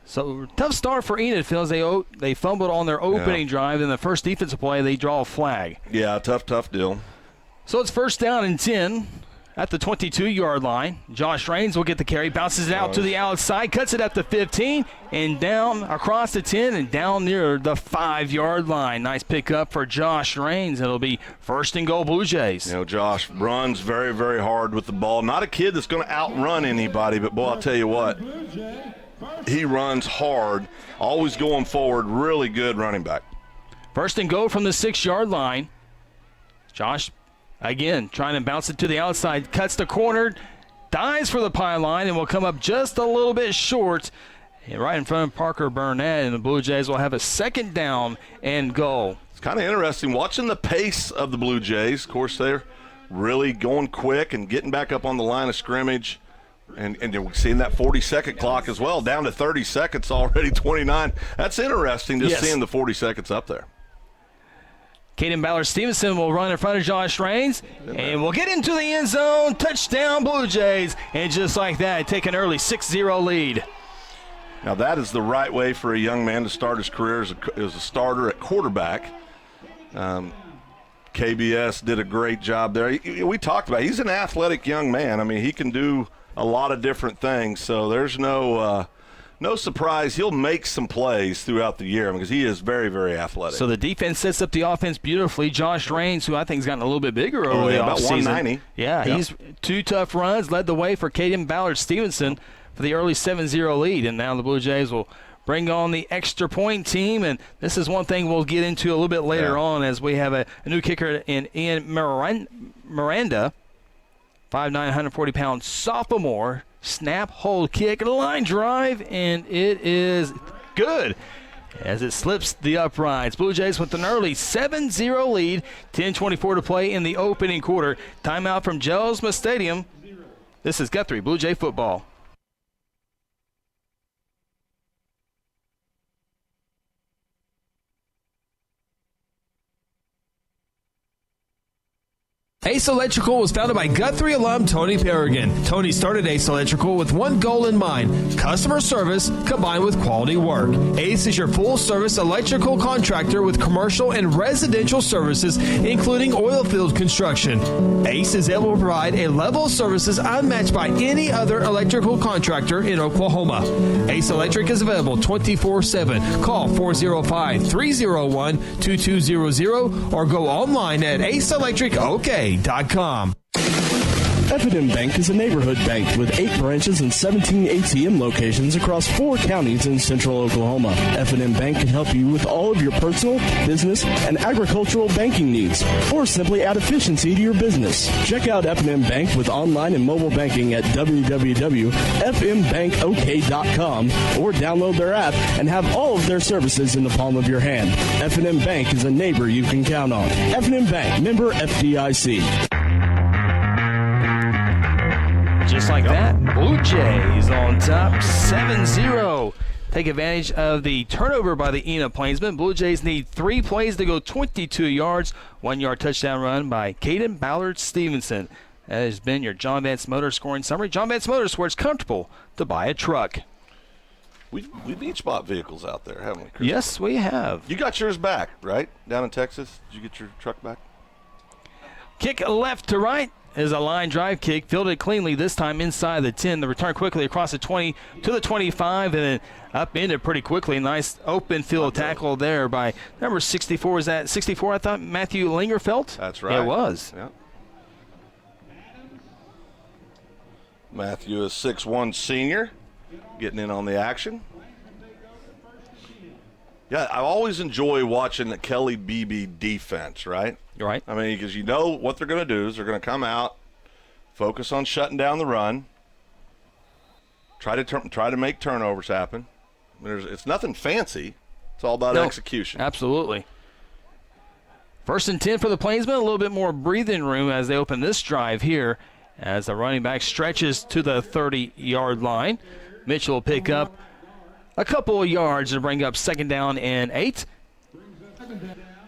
So tough start for Enid. Feels they fumbled on their opening drive. In the first defensive play, they draw a flag. Yeah, tough deal. So it's first down and 10 at the 22-yard line. Josh Raines will get the carry, bounces it out to the outside, cuts it at the 15, and down across the 10 and down near the 5-yard line. Nice pickup for Josh Raines. It'll be first and goal Blue Jays. Josh runs very, very hard with the ball. Not a kid that's going to outrun anybody, but boy, I'll tell you what, he runs hard, always going forward, really good running back. First and goal from the 6-yard line. Josh again, trying to bounce it to the outside, cuts the corner, dives for the pylon, and will come up just a little bit short, right in front of Parker Burnett, and the Blue Jays will have a second down and goal. It's kind of interesting watching the pace of the Blue Jays. Of course, they're really going quick and getting back up on the line of scrimmage, and we're seeing that 40-second clock as well, down to 30 seconds already, 29. That's interesting, just seeing the 40 seconds up there. Caden Ballard-Stevenson will run in front of Josh Raines, and we'll get into the end zone. Touchdown, Blue Jays. And just like that, take an early 6-0 lead. Now that is the right way for a young man to start his career as a starter at quarterback. KBS did a great job there. We talked about it. He's an athletic young man. I mean, he can do a lot of different things, so there's no surprise. He'll make some plays throughout the year because he is very, very athletic. So the defense sets up the offense beautifully. Josh Raines, who I think has gotten a little bit bigger over the about offseason. 190. Yeah, he's 2 tough runs, led the way for Caden Ballard-Stevenson for the early 7-0 lead. And now the Blue Jays will bring on the extra point team. And this is one thing we'll get into a little bit later on as we have a new kicker in Ian Miranda, 5'9", 140-pound sophomore. Snap, hold, kick, line drive, and it is good as it slips the uprights. Blue Jays with an early 7-0 lead, 10:24 to play in the opening quarter. Timeout from Jelsma Stadium. This is Guthrie Blue Jay football. Ace Electrical was founded by Guthrie alum Tony Perrigan. Tony started Ace Electrical with one goal in mind: customer service combined with quality work. Ace is your full-service electrical contractor with commercial and residential services, including oil field construction. Ace is able to provide a level of services unmatched by any other electrical contractor in Oklahoma. Ace Electric is available 24/7. Call 405-301-2200 or go online at aceelectricok.com. F&M Bank is a neighborhood bank with 8 branches and 17 ATM locations across 4 counties in central Oklahoma. F&M Bank can help you with all of your personal, business, and agricultural banking needs, or simply add efficiency to your business. Check out F&M Bank with online and mobile banking at www.fmbankok.com or download their app and have all of their services in the palm of your hand. F&M Bank is a neighbor you can count on. F&M Bank, member FDIC. Just like that, Blue Jays on top, 7-0. Take advantage of the turnover by the Enid Plainsmen. Blue Jays need 3 plays to go 22 yards. 1-yard touchdown run by Caden Ballard-Stevenson. That has been your John Vance Motors scoring summary. John Vance Motors, where it's comfortable to buy a truck. We've each bought vehicles out there, haven't we, Chris? Yes, we have. You got yours back, right? Down in Texas? Did you get your truck back? Kick left to right is a line drive kick, fielded cleanly, this time inside the 10. The return quickly across the 20 to the 25, and then upended pretty quickly. Nice open field tackle there by number 64. Is that 64? I thought Matthew Lingerfelt. That's right. It was. Yeah. Matthew is 6'1" senior. getting in on the action. Yeah, I always enjoy watching the Kelly Beebe defense, right? Right. I mean, because you know what they're going to do is they're going to come out, focus on shutting down the run, try to make turnovers happen. It's nothing fancy. It's all about execution. Absolutely. 1st and 10 for the Plainsmen. A little bit more breathing room as they open this drive here as the running back stretches to the 30-yard line. Mitchell will pick up a couple of yards to bring up 2nd down and 8.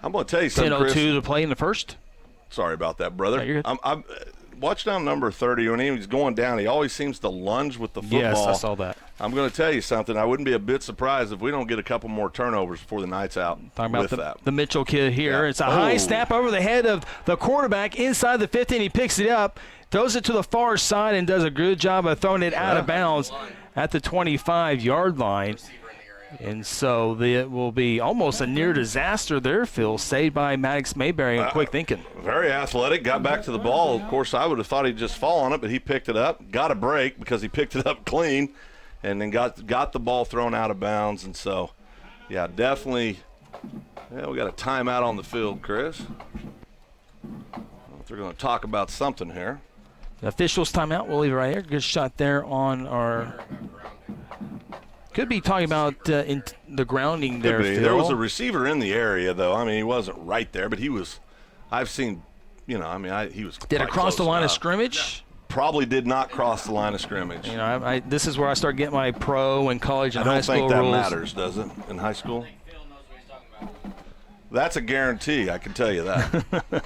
I'm going to tell you something, Chris. 10:02 to play in the first. Sorry about that, brother. No, you're good. I'm watch down number 30. When he's going down, he always seems to lunge with the football. Yes, I saw that. I'm going to tell you something. I wouldn't be a bit surprised if we don't get a couple more turnovers before the night's out. Talking about that. The Mitchell kid here. Yeah. It's a high snap over the head of the quarterback inside the 50, and he picks it up, throws it to the far side, and does a good job of throwing it out of bounds at the 25-yard line. And so it will be almost a near disaster there, Phil, saved by Maddox Mayberry and quick thinking. Very athletic, got back to the ball. Of course, I would have thought he'd just fall on it, but he picked it up, got a break because he picked it up clean, and then got the ball thrown out of bounds. And so, yeah, definitely, we got a timeout on the field, Chris. I don't know if they're going to talk about something here. The officials timeout. We'll leave it right here. Good shot there on our – could be talking about in the grounding there, Phil. There was a receiver in the area, though. I mean, he wasn't right there, but he was – I've seen – he was – Did it cross the line of scrimmage? Probably did not cross the line of scrimmage. This is where I start getting my pro and college and high school rules. I don't think that matters, does it, in high school? That's a guarantee, I can tell you that.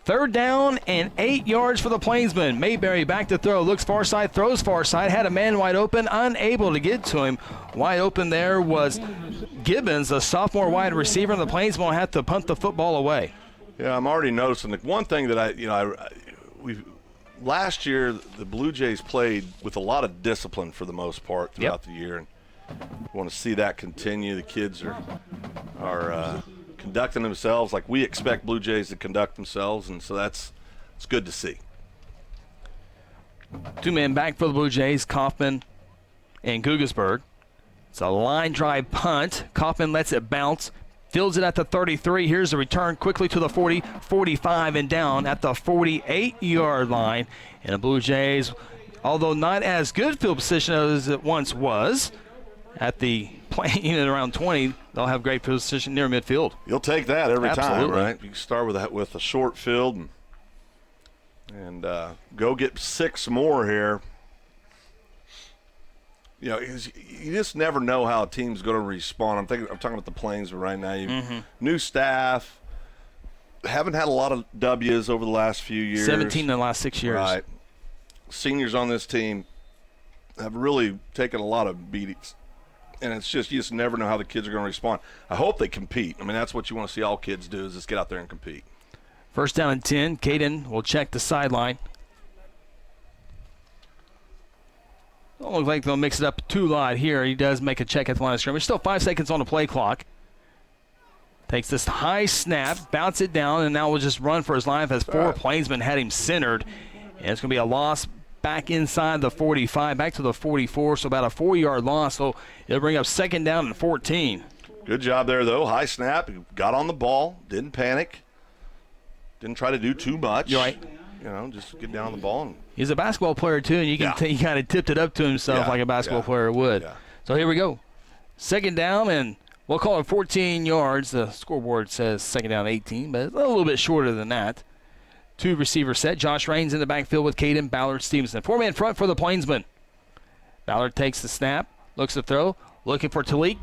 3rd down and 8 yards for the Plainsmen. Mayberry back to throw, looks far side, throws far side, had a man wide open, unable to get to him. Wide open there was Gibbons, a sophomore wide receiver, and the Plainsmen had to punt the football away. Yeah, I'm already noticing. The one thing that last year the Blue Jays played with a lot of discipline for the most part throughout the year, and we want to see that continue. The kids are conducting themselves like we expect Blue Jays to conduct themselves, and so it's good to see. 2 men back for the Blue Jays, Kaufman and Gugasberg. It's a line drive punt. Kaufman lets it bounce, fields it at the 33. Here's the return quickly to the 40, 45, and down at the 48-yard line. And the Blue Jays, although not as good field position as it once was, at the playing at around 20, they'll have great position near midfield. You'll take that every Absolutely. time, right? You can start with a short field and go get 6 more here. You just never know how a team's going to respond. I'm talking about the Plainsmen right now. New staff, haven't had a lot of W's over the last few years. 17 in the last 6 years. Right. Seniors on this team have really taken a lot of beatings. And it's just, you just never know how the kids are going to respond. I hope they compete. I mean, that's what you want to see all kids do, is just get out there and compete. 1st down and 10. Caden will check the sideline. Don't look like they'll mix it up too lot here. He does make a check at the line of scrimmage. Still 5 seconds on the play clock. Takes this high snap, bounce it down, and now will just run for his life as 4 Plainsmen had him centered. And it's going to be a loss back inside the 45, back to the 44, so about a 4-yard loss. So it'll bring up 2nd down and 14. Good job there, though. High snap. Got on the ball. Didn't panic. Didn't try to do too much. You're right. Just get down on the ball. He's a basketball player, too, and you can he kind of tipped it up to himself like a basketball player would. Yeah. So here we go. 2nd down, and we'll call it 14 yards. The scoreboard says 2nd down 18, but it's a little bit shorter than that. 2 receiver set. Josh Raines in the backfield with Caden, Ballard, Stevenson. 4-man front for the Plainsmen. Ballard takes the snap, looks to throw, looking for Talik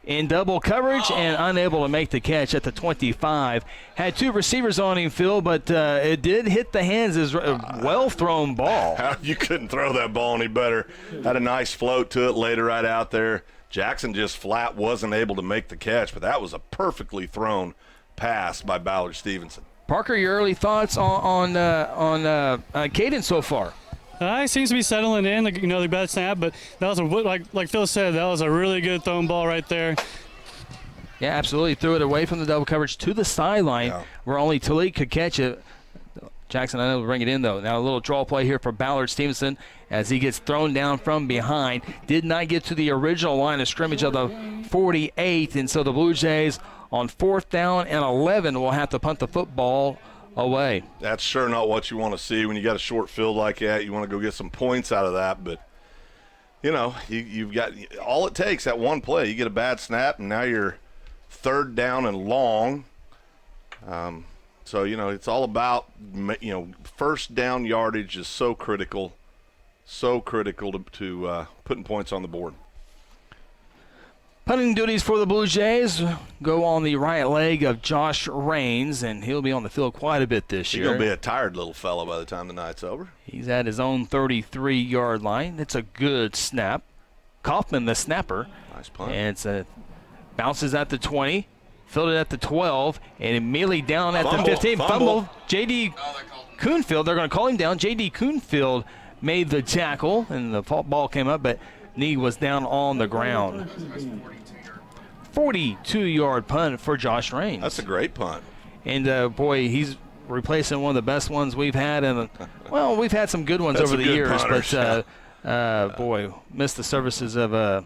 in double coverage and unable to make the catch at the 25. Had 2 receivers on him, Phil, but it did hit the hands as a well-thrown ball. You couldn't throw that ball any better. Had a nice float to it, laid it right out there. Jackson just flat wasn't able to make the catch, but that was a perfectly thrown pass by Ballard Stevenson. Parker, your early thoughts on Caden so far? He seems to be settling in, the bad snap, but that was like Phil said, that was a really good thrown ball right there. Yeah, absolutely. Threw it away from the double coverage to the sideline where only Talik could catch it. Jackson unable to bring it in, though. Now a little draw play here for Ballard Stevenson as he gets thrown down from behind. Did not get to the original line of scrimmage of the 48, and so the Blue Jays on 4th down and 11 will have to punt the football away. That's sure not what you want to see when you got a short field like that. You want to go get some points out of that, but you know, you've got all it takes that one play. You get a bad snap, and now you're 3rd down and long. So, you know, it's all about, you know, 1st down yardage is so critical to putting points on the board. Punting duties for the Blue Jays go on the right leg of Josh Raines, and he'll be on the field quite a bit this year. He's going to be a tired little fellow by the time the night's over. He's at his own 33-yard line. It's a good snap. Kaufman, the snapper. Nice punt. And it's bounces at the 20, fielded at the 12, and immediately down at the 15. Fumble. J.D. Kuhnfield, they're going to call him down. J.D. Kuhnfield made the tackle, and the ball came up, but knee was down on the ground. 42-yard punt for Josh Raines. That's a great punt. And, boy, he's replacing one of the best ones we've had. Well, we've had some good ones over the years, punters, but, boy, missed the services of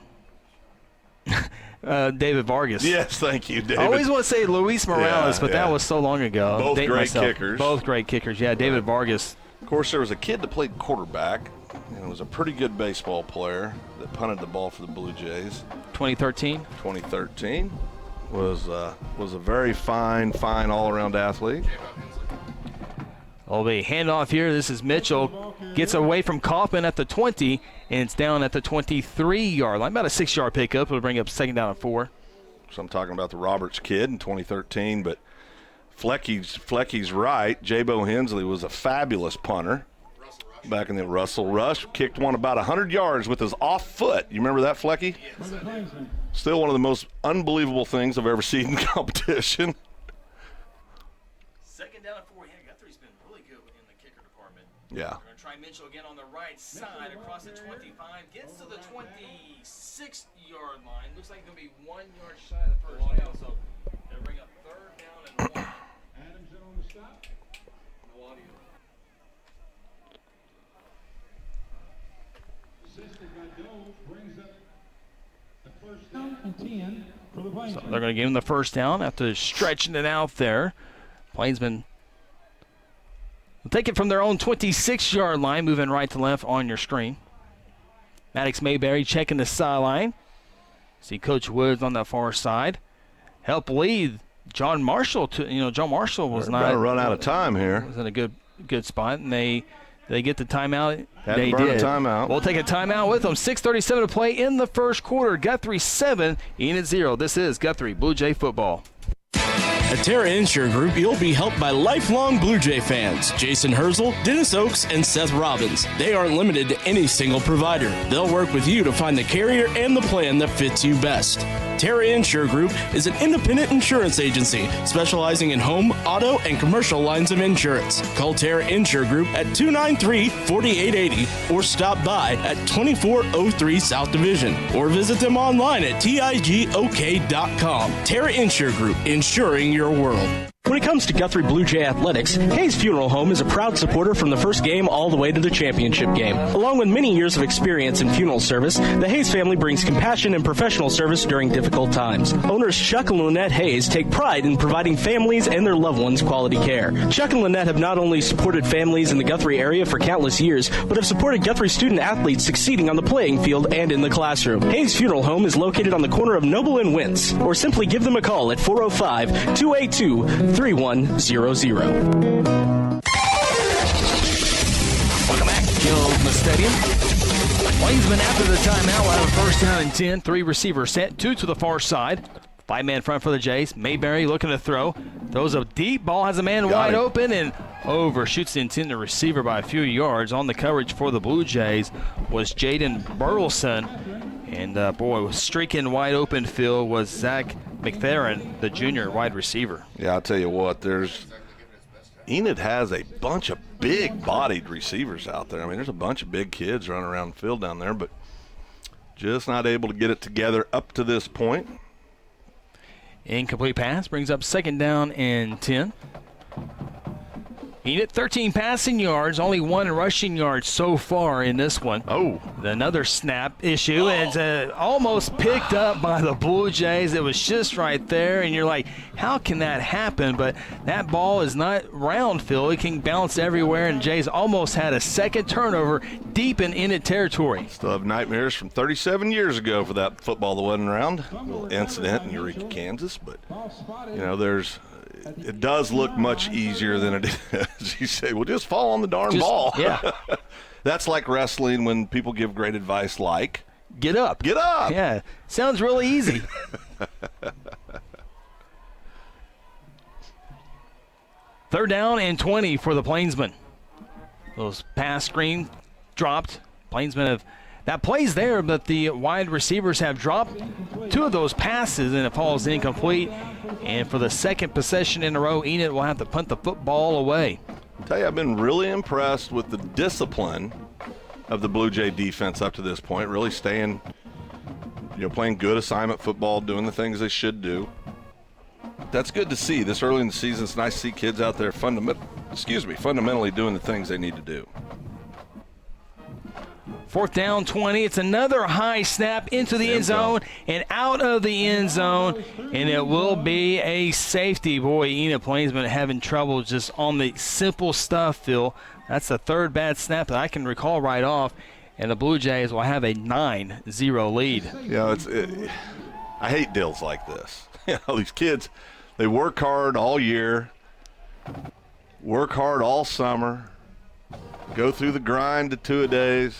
David Vargas. Yes, thank you, David. I always want to say Luis Morales, but that was so long ago. Both great kickers. Both great kickers, yeah, David Vargas. Of course, there was a kid that played quarterback, and was a pretty good baseball player that punted the ball for the Blue Jays. 2013? 2013 was a very fine all-around athlete. Will be handoff here. This is Mitchell. Gets away from Kaufman at the 20, and it's down at the 23-yard line. About a 6-yard pickup. It'll bring up 2nd down and 4. So I'm talking about the Roberts kid in 2013, but Flecky's right. Jabo Hensley was a fabulous punter. Back in the Russell Rush, kicked one about 100 yards with his off foot. You remember that, Flecky? Still one of the most unbelievable things I've ever seen in competition. 2nd down and 4. Guthrie's been really good in the kicker department. Yeah. We're going to try Mitchell again on the right side across the 25. Gets to the 26-yard line. Looks like he'll be 1 yard shy of the first down. So they'll bring up 3rd down and 1. Adams on the stop. No audio. So they're going to give him the 1st down after stretching it out there. Plainsmen will take it from their own 26-yard line, moving right to left on your screen. Maddox Mayberry checking the sideline. See Coach Woods on that far side. Help lead John Marshall. John Marshall was not going to run out of time here. Was in a good spot, and they get the timeout. They did. A timeout. We'll take a timeout with them. 6:37 to play in the first quarter. Guthrie 7, Enid 0. This is Guthrie Blue Jay football. At Terra Insure Group, you'll be helped by lifelong Blue Jay fans, Jason Herzl, Dennis Oakes, and Seth Robbins. They aren't limited to any single provider. They'll work with you to find the carrier and the plan that fits you best. Terra Insure Group is an independent insurance agency specializing in home, auto, and commercial lines of insurance. Call Terra Insure Group at 293-4880 or stop by at 2403 South Division or visit them online at tigok.com. Terra Insure Group, insuring your world. When it comes to Guthrie Blue Jay athletics, Hayes Funeral Home is a proud supporter from the first game all the way to the championship game. Along with many years of experience in funeral service, the Hayes family brings compassion and professional service during difficult times. Owners Chuck and Lynette Hayes take pride in providing families and their loved ones quality care. Chuck and Lynette have not only supported families in the Guthrie area for countless years, but have supported Guthrie student athletes succeeding on the playing field and in the classroom. Hayes Funeral Home is located on the corner of Noble and Wentz, or simply give them a call at 405-282-3100. Welcome back to Jelsma Stadium. Plainsmen after the timeout will have a 1st down and 10. 3 receivers set, 2 to the far side. 5-man front for the Jays. Mayberry looking to throw. Throws a deep ball, has a man wide open, and overshoots the intended receiver by a few yards. On the coverage for the Blue Jays was Jaden Burleson. And, boy, streaking wide open field was Zach McFerrin, the junior wide receiver. Yeah, I'll tell you what, Enid has a bunch of big-bodied receivers out there. I mean, there's a bunch of big kids running around the field down there, but just not able to get it together up to this point. Incomplete pass brings up 2nd down and 10. Enid, 13 passing yards, only 1 rushing yard so far in this one. Oh. Another snap issue, and it's almost picked up by the Blue Jays. It was just right there, and you're like, how can that happen? But that ball is not round, Phil. It can bounce everywhere, and Jays almost had a second turnover deep in Enid territory. Still have nightmares from 37 years ago for that football that wasn't around. A little incident in Eureka, Kansas, but, it does look much easier than it is. You say, well, just fall on the darn ball. Yeah. That's like wrestling when people give great advice like, get up. Get up. Yeah, sounds really easy. Third down and 20 for the Plainsmen. Those pass screen dropped. Plainsmen have that play's there, but the wide receivers have dropped 2 of those passes, and it falls incomplete. And for the second possession in a row, Enid will have to punt the football away. I'll tell you, I've been really impressed with the discipline of the Blue Jay defense up to this point, really staying, playing good assignment football, doing the things they should do. That's good to see. This early in the season, it's nice to see kids out there fundamentally doing the things they need to do. Fourth down, 20. It's another high snap into the end zone and out of the end zone, and it will be a safety. Boy, Enid Plainsmen having trouble just on the simple stuff, Phil. That's the third bad snap that I can recall right off, and the Blue Jays will have a 9-0 lead. I hate deals like this. These kids, they work hard all year, work hard all summer, go through the grind of 2-a-days,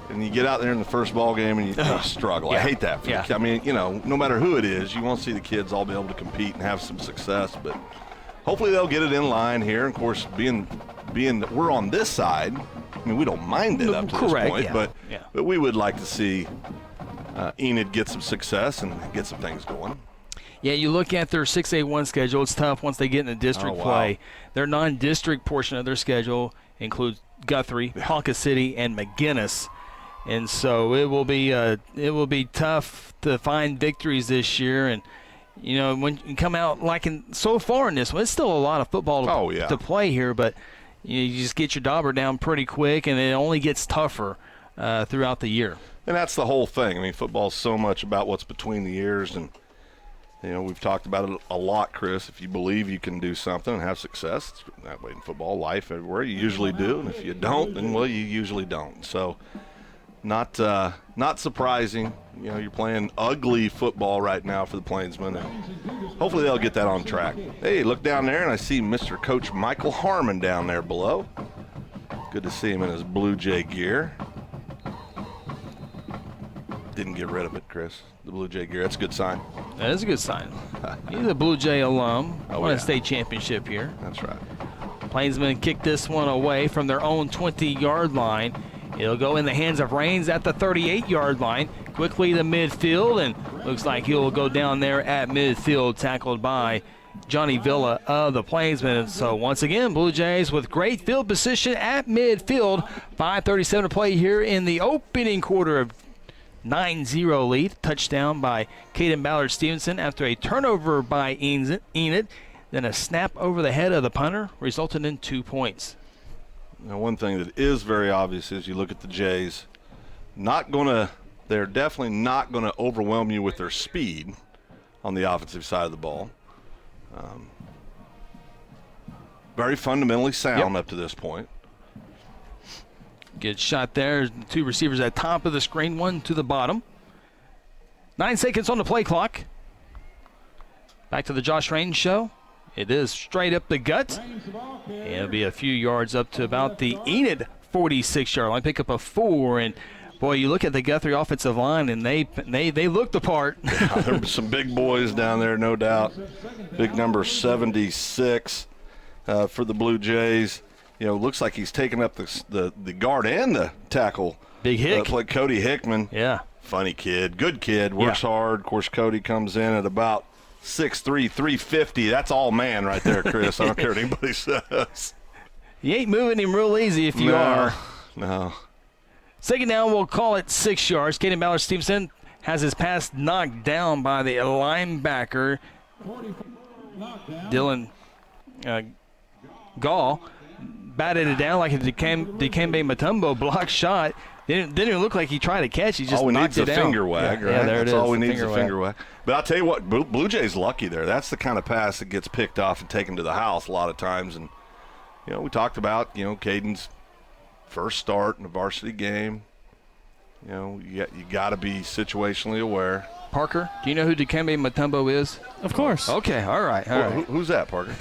and you get out there in the first ball game and you struggle. Yeah. I hate that. I mean, no matter who it is, you want to see the kids all be able to compete and have some success. But hopefully they'll get it in line here. And of course, being that we're on this side, I mean, we don't mind it up to this point. But we would like to see Enid get some success and get some things going. Yeah, you look at their 6A1 schedule. It's tough once they get into district play. Their non-district portion of their schedule includes Guthrie, Ponca City, and McGinnis. And so it will be tough to find victories this year. And when you come out so far in this one, it's still a lot of football to play here. But you just get your dauber down pretty quick, and it only gets tougher throughout the year. And that's the whole thing. I mean, football's so much about what's between the ears, and we've talked about it a lot, Chris. If you believe you can do something and have success, it's that way in football, life, everywhere. You usually do, and if you don't, then you usually don't. So. Not surprising. You're playing ugly football right now for the Plainsmen, and hopefully they'll get that on track. Hey, look down there, and I see Mr. Coach Michael Harmon down there below. Good to see him in his Blue Jay gear. Didn't get rid of it, Chris. The Blue Jay gear. That's a good sign. That is a good sign. He's a Blue Jay alum. Won a state championship here. That's right. Plainsmen kick this one away from their own 20-yard line. It'll go in the hands of Raines at the 38-yard line. Quickly to midfield, and looks like he'll go down there at midfield, tackled by Johnny Villa of the Plainsmen. So once again, Blue Jays with great field position at midfield. 5:37 to play here in the opening quarter of 9-0 lead. Touchdown by Caden Ballard-Stevenson after a turnover by Enid. Then a snap over the head of the punter resulted in 2 points. Now, one thing that is very obvious is you look at the Jays, they're definitely not going to overwhelm you with their speed on the offensive side of the ball. Very fundamentally sound up to this point. Good shot there. 2 receivers at top of the screen, 1 to the bottom. 9 seconds on the play clock. Back to the Josh Raines show. It is straight up the gut. It'll be a few yards up to about the Enid 46-yard line. Pick up a 4, and boy, you look at the Guthrie offensive line, and they look the part. Yeah, there were some big boys down there, no doubt. Big number 76 for the Blue Jays. Looks like he's taking up the guard and the tackle. Big Hick. Like Cody Hickman. Yeah. Funny kid, good kid, works hard. Of course, Cody comes in at about 6'3", 350. That's all man right there, Chris. I don't care what anybody says. You ain't moving him real easy if you are. No. Second down, we'll call it 6 yards. Caden Ballard-Stevenson has his pass knocked down by the linebacker, Dylan Gall batted it down like a Dikembe Mutombo block shot. Didn't even look like he tried to catch. He just knocked it down. All we need is a finger wag, right? Yeah, there it is. That's all we need is a finger wag. But I'll tell you what, Blue Jays lucky there. That's the kind of pass that gets picked off and taken to the house a lot of times. And, we talked about, Caden's first start in a varsity game. You got to be situationally aware. Parker, do you know who Dikembe Mutombo is? Of course. Okay, all right. Who's that, Parker?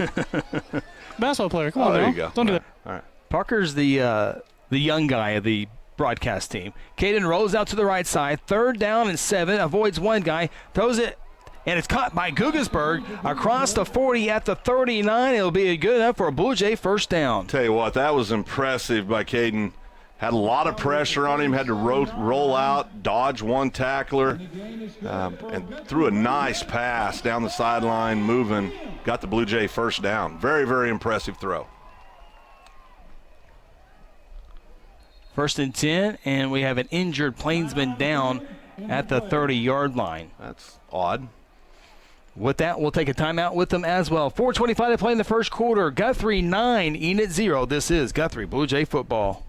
Basketball player. Come on, there now. you go. Don't do that. All right. Parker's the young guy of the broadcast team. Caden rolls out to the right side. 3rd down and 7. Avoids one guy. Throws it, and it's caught by Guggesberg across the 40 at the 39. It'll be good enough for a Blue Jay first down. Tell you what, that was impressive by Caden. Had a lot of pressure on him, had to roll out, dodge one tackler, and threw a nice pass down the sideline, moving, got the Blue Jay first down. Very, very impressive throw. 1st and 10, and we have an injured Plainsman down at the 30-yard line. That's odd. With that, we'll take a timeout with them as well. 4:25 to play in the first quarter. Guthrie 9, Enid 0. This is Guthrie Blue Jay football.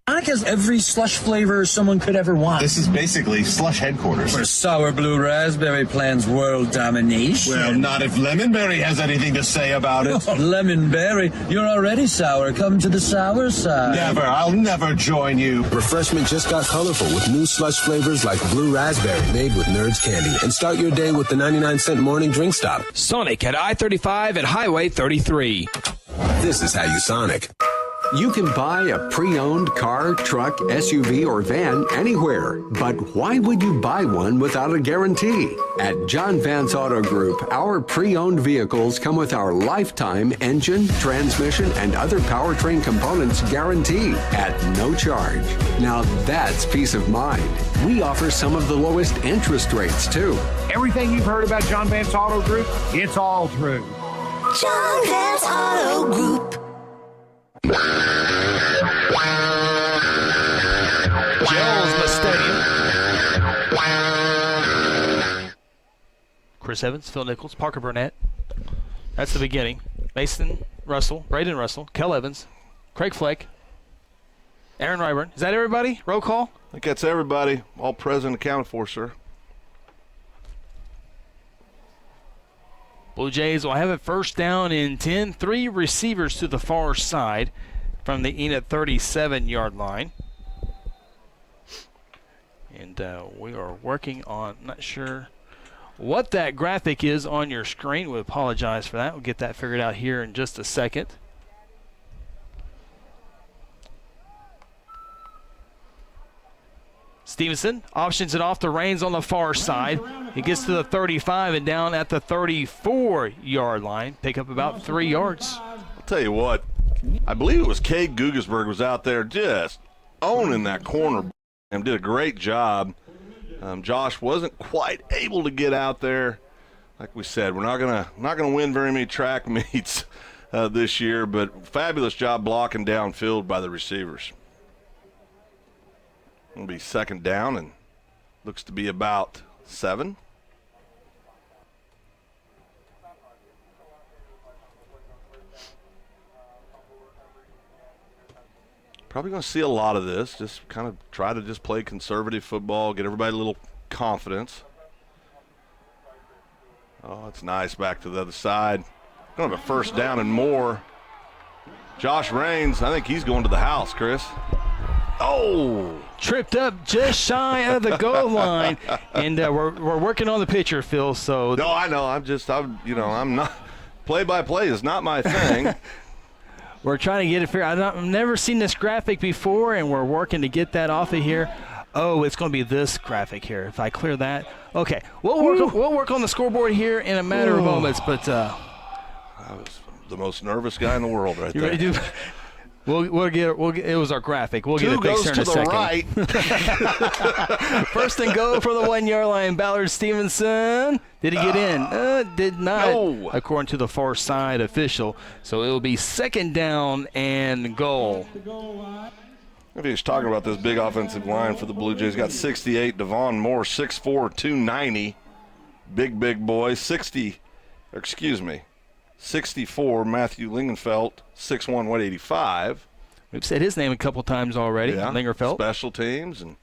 Sonic has every slush flavor someone could ever want. This is basically slush headquarters. Where sour blue raspberry plans world domination. Well, not if Lemonberry has anything to say about it. Lemonberry, you're already sour. Come to the sour side. Never. I'll never join you. Refreshment just got colorful with new slush flavors like blue raspberry made with Nerds candy. And start your day with the 99-cent morning drink stop. Sonic at I-35 and Highway 33. This is how you Sonic. You can buy a pre-owned car, truck, SUV, or van anywhere. But why would you buy one without a guarantee? At John Vance Auto Group, our pre-owned vehicles come with our lifetime engine, transmission, and other powertrain components guarantee at no charge. Now that's peace of mind. We offer some of the lowest interest rates, too. Everything you've heard about John Vance Auto Group, it's all true. John Vance Auto Group. Jelsma Stadium. Chris Evans, Phil Nichols, Parker Burnett. That's the beginning. Mason Russell, Braden Russell, Kel Evans, Craig Fleck, Aaron Ryburn. Is that everybody? Roll call? I think that's everybody. All present accounted for, sir. Blue Jays will have it first down in 10. 3 receivers to the far side from the Enid 37-yard line. And we are working on, not sure what that graphic is on your screen. We apologize for that. We'll get that figured out here in just a second. Stevenson options it off the reins on the far side. He gets to the 35 and down at the 34-yard line. Pick up about 3 yards. I'll tell you what, I believe it was Cade Guggesberg was out there just owning that corner and did a great job. Josh wasn't quite able to get out there. Like we said, we're not gonna win very many track meets this year, but fabulous job blocking downfield by the receivers. It'll be 2nd down and looks to be about 7. Probably going to see a lot of this. Just kind of try to just play conservative football, get everybody a little confidence. Oh, it's nice back to the other side. Going to have a 1st down and more. Josh Raines, I think he's going to the house, Chris. Oh! Tripped up just shy of the goal line, and we're working on the picture, Phil. So no, I know. I'm not. Play-by-play is not my thing. We're trying to get it figured out. I've never seen this graphic before, and we're working to get that off of here. Oh, it's going to be this graphic here. If I clear that, okay. We'll work on the scoreboard here in a matter of moments. But I was the most nervous guy in the world right there. You ready to? We'll get it was our graphic. We'll get it fixed here in a second. Right. 1st and goal for the 1-yard line. Ballard Stevenson. Did he get in? Did not, no. According to the far side official. So it will be 2nd down and goal. If he's talking about this big offensive line for the Blue Jays, got 68. Devon Moore, 6'4", 290. Big boy. 60. Excuse me. 6'4", Matthew Lingenfeld, 6'1", 185. We've said his name a couple times already, Lingerfeld. Special teams. And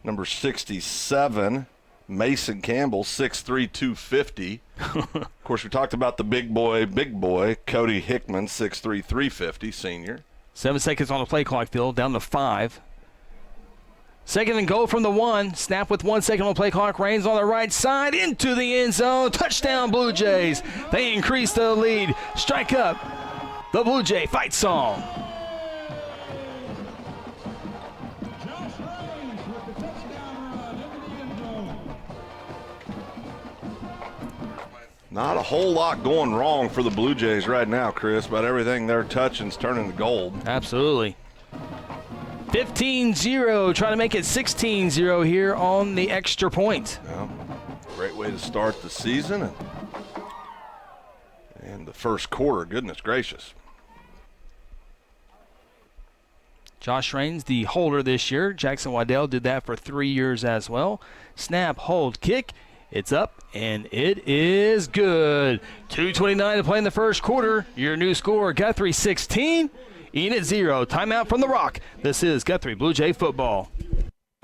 number 67, Mason Campbell, 6'3", 250. Of course, we talked about the big boy, Cody Hickman, 6'3", 350, senior. 7 seconds on the play clock, Phil, down to 5. Second and goal from the 1. Snap with 1 second on the play clock. Reigns on the right side into the end zone. Touchdown, Blue Jays. They increase the lead. Strike up the Blue Jay fight song. Not a whole lot going wrong for the Blue Jays right now, Chris, but everything they're touching is turning to gold. Absolutely. 15-0, trying to make it 16-0 here on the extra point. Well, great way to start the season and the first quarter, goodness gracious. Josh Reigns, the holder this year. Jackson Waddell did that for 3 years as well. Snap, hold, kick. It's up, and it is good. 2:29 to play in the first quarter. Your new score, Guthrie 16, Enid 0. Timeout from the Rock. This is Guthrie Blue Jay football.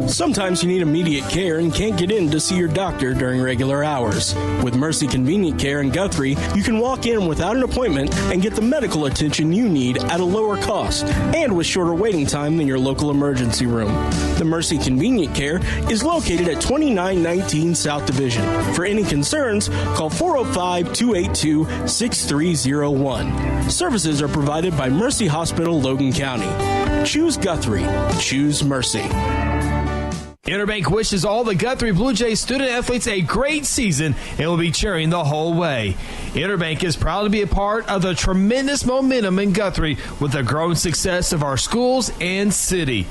Sometimes you need immediate care and can't get in to see your doctor during regular hours. With Mercy Convenient Care in Guthrie, you can walk in without an appointment and get the medical attention you need at a lower cost and with shorter waiting time than your local emergency room. The Mercy Convenient Care is located at 2919 South Division. For any concerns, call 405-282-6301. Services are provided by Mercy Hospital, Logan County. Choose Guthrie. Choose Mercy. Interbank wishes all the Guthrie Blue Jays student athletes a great season and will be cheering the whole way. Interbank is proud to be a part of the tremendous momentum in Guthrie with the growing success of our schools and city.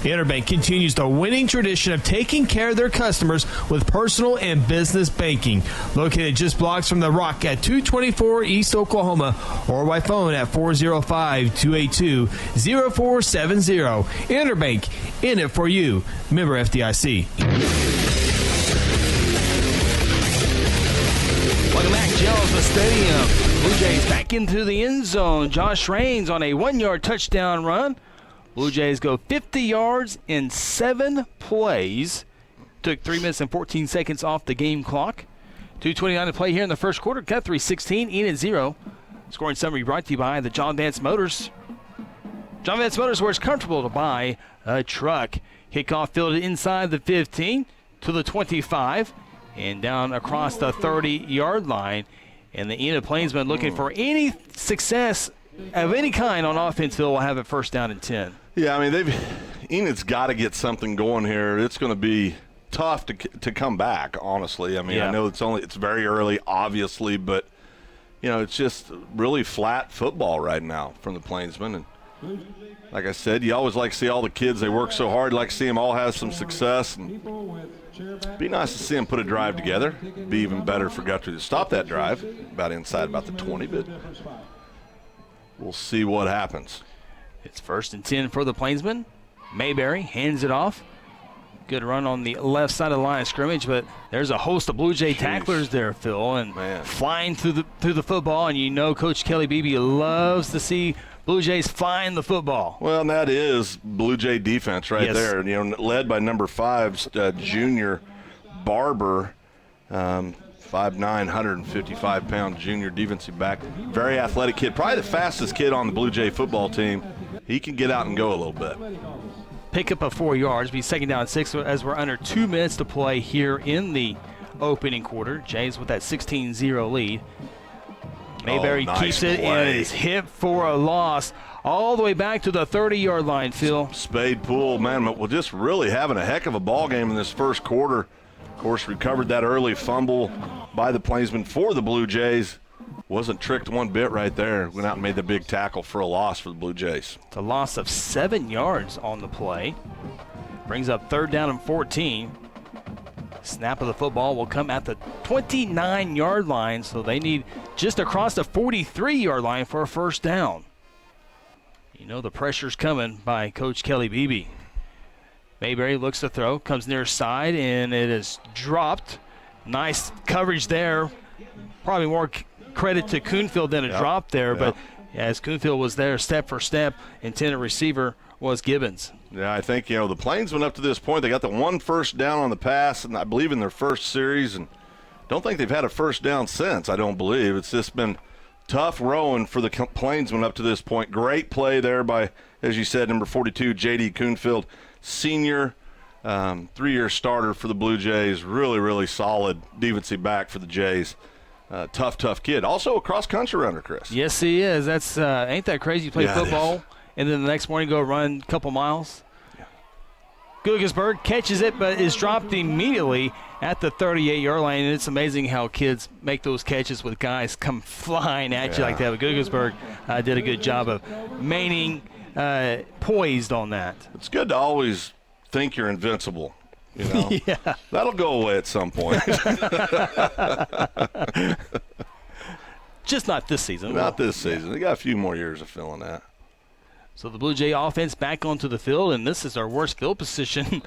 Interbank continues the winning tradition of taking care of their customers with personal and business banking. Located just blocks from the Rock at 224 East Oklahoma or by phone at 405-282-0470. Interbank, in it for you. Member FDIC. Welcome back, Jelsma Stadium. Blue Jays back into the end zone. Josh Reigns on a 1-yard touchdown run. Blue Jays go 50 yards in 7 plays. Took 3 minutes and 14 seconds off the game clock. 2:29 to play here in the first quarter. Guthrie 16, Enid 0. Scoring summary brought to you by the John Vance Motors. John Vance Motors, where it's comfortable to buy a truck. Kickoff fielded inside the 15 to the 25 and down across the 30-yard line. And the Enid Plainsmen looking for any success of any kind on offense, Phil, will have it first down and 10. Yeah, I mean, Enid's got to get something going here. It's going to be tough to come back, honestly. I mean, I know it's very early, obviously, but, you know, it's just really flat football right now from the Plainsmen. And like I said, you always like to see all the kids, they work so hard, like to see them all have some success. And it'd be nice to see them put a drive together. It'd be even better for Guthrie to stop that drive about the 20, but we'll see what happens. It's first and 10 for the Plainsmen. Mayberry hands it off. Good run on the left side of the line of scrimmage, but there's a host of Blue Jay tacklers there, Phil, and flying through the football. And you know Coach Kelly Beebe loves to see Blue Jays flying the football. Well, and that is Blue Jay defense right there. You know, led by number 5, junior Barber, 5'9", 155-pound junior defensive back. Very athletic kid, probably the fastest kid on the Blue Jay football team. He can get out and go a little bit. Pick up of 4 yards, be second down and 6 as we're under 2 minutes to play here in the opening quarter. Jays with that 16-0 lead. Mayberry keeps it and is hit for a loss all the way back to the 30-yard line, Phil. Spade Pool, man, we're just really having a heck of a ball game in this first quarter. Of course, recovered that early fumble by the Plainsmen for the Blue Jays. Wasn't tricked one bit right there. Went out and made the big tackle for a loss for the Blue Jays. It's a loss of 7 yards on the play. Brings up third down and 14. Snap of the football will come at the 29-yard line, so they need just across the 43-yard line for a first down. You know the pressure's coming by Coach Kelly Beebe. Mayberry looks to throw, comes near side, and it is dropped. Nice coverage there. Probably more credit to Coonfield than a drop there, but as Coonfield was there step for step, intended receiver was Gibbons. Yeah, I think, the Plainsmen up to this point, they got the one first down on the pass, and I believe in their first series, and don't think they've had a first down since, I don't believe. It's just been tough rowing for the Plainsmen up to this point. Great play there by, as you said, number 42, J.D. Coonfield, senior, 3-year starter for the Blue Jays. Really, really solid defensive back for the Jays. Tough kid. Also a cross-country runner, Chris. Yes, he is. That's ain't that crazy? You play football, and then the next morning go run a couple miles. Guggesberg catches it, but is dropped immediately at the 38-yard line. And it's amazing how kids make those catches with guys come flying at you like that. But Guggesberg did a good job of remaining poised on that. It's good to always think you're invincible. Yeah. That'll go away at some point. Just not this season. Not this season. They got a few more years of feeling that. So the Blue Jay offense back onto the field, and this is our worst field position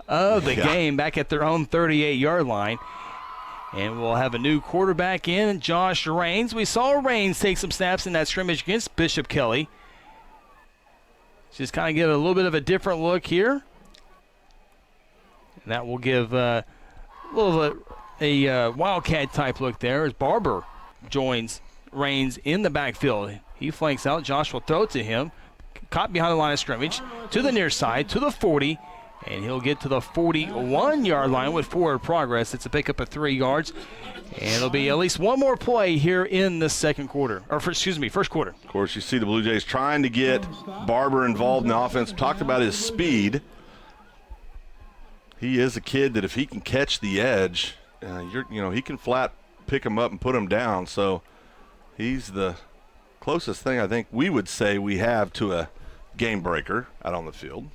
of the game, back at their own 38-yard line. And we'll have a new quarterback in, Josh Raines. We saw Raines take some snaps in that scrimmage against Bishop Kelly. Just kind of get a little bit of a different look here. And that will give a little of a Wildcat-type look there as Barber joins Raines in the backfield. He flanks out. Josh will throw it to him. Caught behind the line of scrimmage to the near side, to the 40, and he'll get to the 41-yard line with forward progress. It's a pickup of 3 yards, and it'll be at least one more play here in the first quarter. Of course, you see the Blue Jays trying to get Barber involved in the offense. Talked about his speed. He is a kid that if he can catch the edge, he can flat pick him up and put him down. So he's the closest thing I think we would say we have to a game breaker out on the field.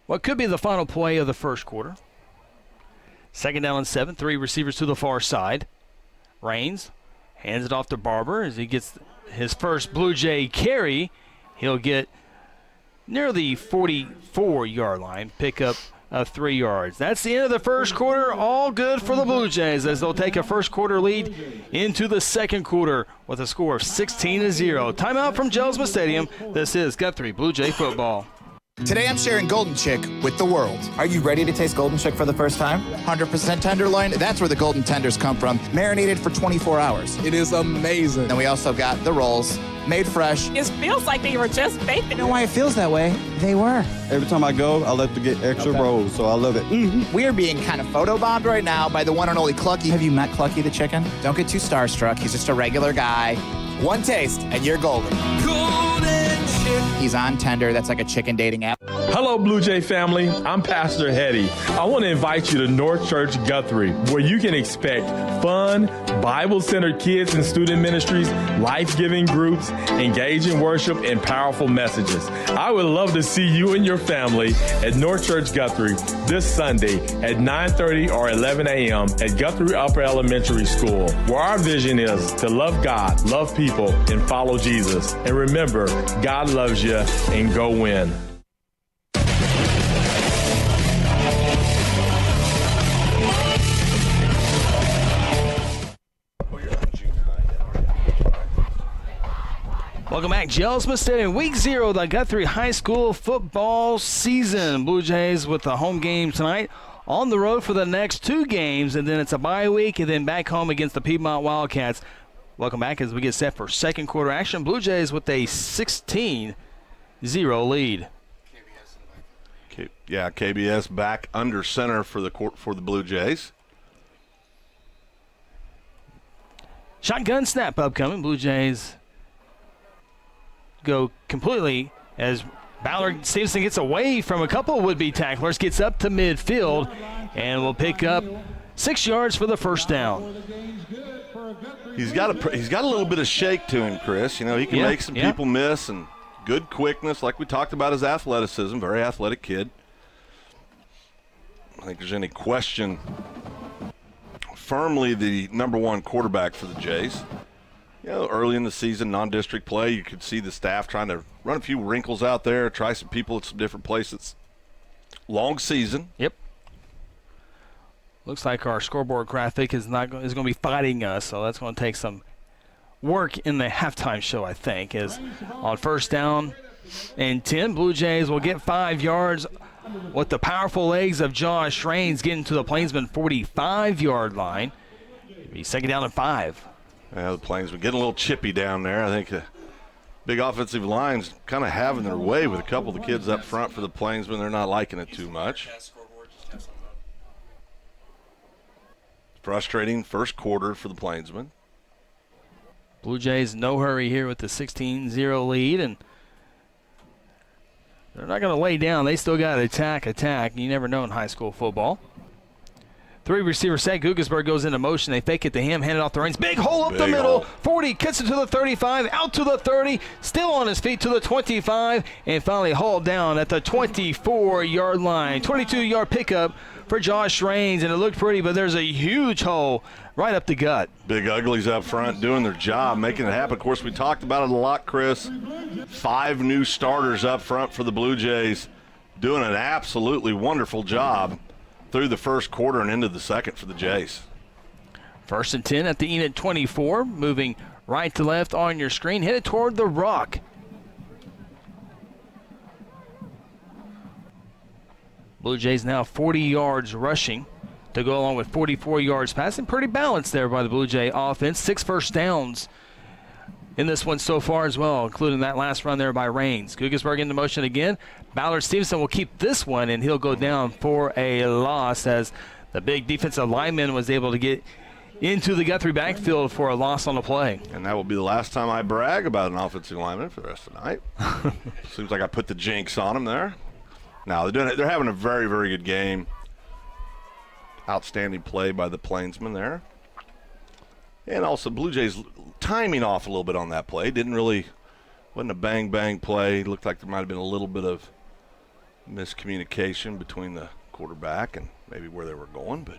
What could be the final play of the first quarter. 2nd down and 7, 3 receivers to the far side. Raines hands it off to Barber as he gets his first Blue Jay carry. He'll get near the 44-yard line, pick up 3 yards. That's the end of the first quarter. All good for the Blue Jays as they'll take a first quarter lead into the second quarter with a score of 16-0. Timeout from Jelsma Stadium. This is Guthrie Blue Jay football. Today I'm sharing Golden Chick with the world. Are you ready to taste Golden Chick for the first time? 100% tenderloin, that's where the golden tenders come from, marinated for 24 hours. It is amazing. And we also got the rolls, made fresh. It feels like they were just baked. You know why it feels that way? They were. Every time I go, I like to get extra rolls, so I love it. Mm-hmm. We are being kind of photobombed right now by the one and only Clucky. Have you met Clucky the chicken? Don't get too starstruck. He's just a regular guy. One taste, and you're golden. Golden Chick. He's on Tender. That's like a chicken dating app. Hello, Blue Jay family. I'm Pastor Hetty. I want to invite you to North Church Guthrie, where you can expect fun, Bible-centered kids and student ministries, life-giving groups, engaging worship, and powerful messages. I would love to see you and your family at North Church Guthrie this Sunday at 9:30 or 11 a.m. at Guthrie Upper Elementary School, where our vision is to love God, love people, and follow Jesus. And remember, God loves you, and go win. Welcome back, Jelsma Stadium, Week 0 of the Guthrie High School football season. Blue Jays with the home game tonight, on the road for the next 2 games, and then it's a bye week, and then back home against the Piedmont Wildcats. Welcome back as we get set for second quarter action. Blue Jays with a 16-0 lead. KBS back under center for the Blue Jays. Shotgun snap upcoming. Blue Jays go completely as Ballard Stevenson gets away from a couple would-be tacklers, gets up to midfield, and will pick up 6 yards for the first down. He's got a little bit of shake to him, Chris. He can make some people miss, and good quickness, like we talked about his athleticism. Very athletic kid. I don't think there's any question. Firmly the number 1 quarterback for the Jays. Early in the season, non-district play, you could see the staff trying to run a few wrinkles out there, try some people at some different places. Long season. Yep. Looks like our scoreboard graphic is going to be fighting us, so that's going to take some work in the halftime show, I think. As on first down and 10, Blue Jays will get 5 yards with the powerful legs of Josh Raines getting to the Plainsman 45-yard line. It'll be second down and 5. Yeah, the Plainsmen getting a little chippy down there. I think the big offensive line's kind of having their way with a couple of the kids up front for the Plainsmen. They're not liking it too much. Frustrating first quarter for the Plainsmen. Blue Jays no hurry here with the 16-0 lead, and they're not going to lay down. They still got to attack. You never know in high school football. 3 receiver set. Guggesberg goes into motion. They fake it to him, hand it off the reins. Big hole up the middle. 40, gets it to the 35, out to the 30, still on his feet to the 25, and finally hauled down at the 24-yard line. 22-yard pickup for Josh Raines, and it looked pretty, but there's a huge hole right up the gut. Big Uglies up front doing their job, making it happen. Of course, we talked about it a lot, Chris. 5 new starters up front for the Blue Jays, doing an absolutely wonderful job through the first quarter and into the second for the Jays. First and 10 at the Enid 24, moving right to left on your screen, headed toward the rock. Blue Jays now 40 yards rushing to go along with 44 yards passing. Pretty balanced there by the Blue Jay offense. 6 first downs in this one so far as well, including that last run there by Raines. Guggesberg into motion again. Ballard Stevenson will keep this one, and he'll go down for a loss as the big defensive lineman was able to get into the Guthrie backfield for a loss on the play. And that will be the last time I brag about an offensive lineman for the rest of the night. Seems like I put the jinx on him there. Now, they're having a very, very good game. Outstanding play by the Plainsmen there. And also Blue Jays timing off a little bit on that play. Wasn't a bang-bang play. Looked like there might have been a little bit of miscommunication between the quarterback and maybe where they were going. But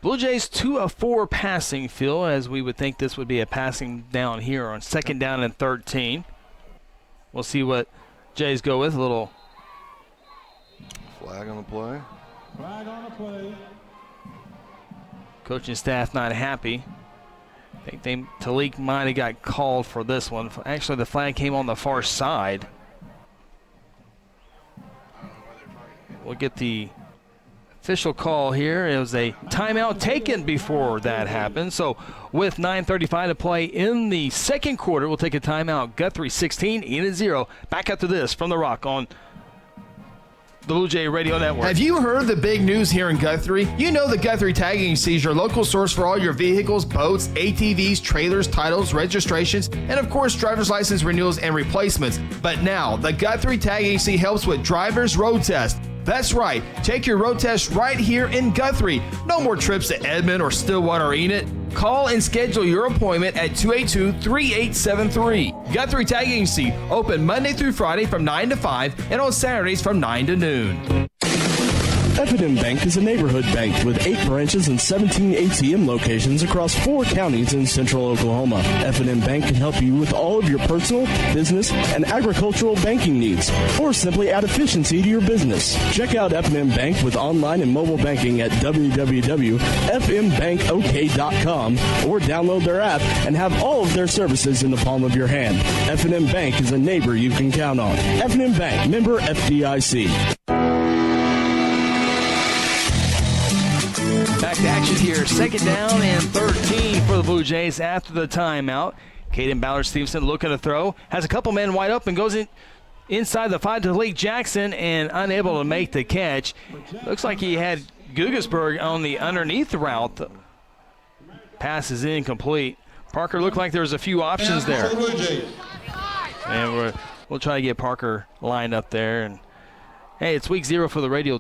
Blue Jays 2 of 4 passing, Phil, as we would think this would be a passing down here on second down and 13. We'll see what Jays go with. A little flag on the play. Flag on the play. Coaching staff not happy. I think Talik might have got called for this one. Actually, the flag came on the far side. We'll get the official call here. It was a timeout taken before that happened. So with 9:35 to play in the second quarter, we'll take a timeout. Guthrie 16, Enid 0. Back after this from the Rock on the Blue Jay Radio Network. Have you heard the big news here in Guthrie? You know the Guthrie Tagging Agency is your local source for all your vehicles, boats, ATVs, trailers, titles, registrations, and of course driver's license renewals and replacements. But now, the Guthrie Tagging Agency helps with driver's road tests. That's right, take your road test right here in Guthrie. No more trips to Edmond or Stillwater or Enid. Call and schedule your appointment at 282-3873. Guthrie Tagging Agency, open Monday through Friday from 9 to 5 and on Saturdays from 9 to noon. F&M Bank is a neighborhood bank with 8 branches and 17 ATM locations across 4 counties in central Oklahoma. F&M Bank can help you with all of your personal, business, and agricultural banking needs, or simply add efficiency to your business. Check out F&M Bank with online and mobile banking at www.fmbankok.com or download their app and have all of their services in the palm of your hand. F&M Bank is a neighbor you can count on. F&M Bank, member FDIC. Back to action here. Second down and 13 for the Blue Jays after the timeout. Caden Ballard-Stevenson looking to throw. Has a couple men wide open. Goes inside the 5 to Lake Jackson and unable to make the catch. Looks like he had Guggesberg on the underneath route. Pass is incomplete. Parker looked like there was a few options there. And we'll try to get Parker lined up there. And hey, it's week 0 for the radio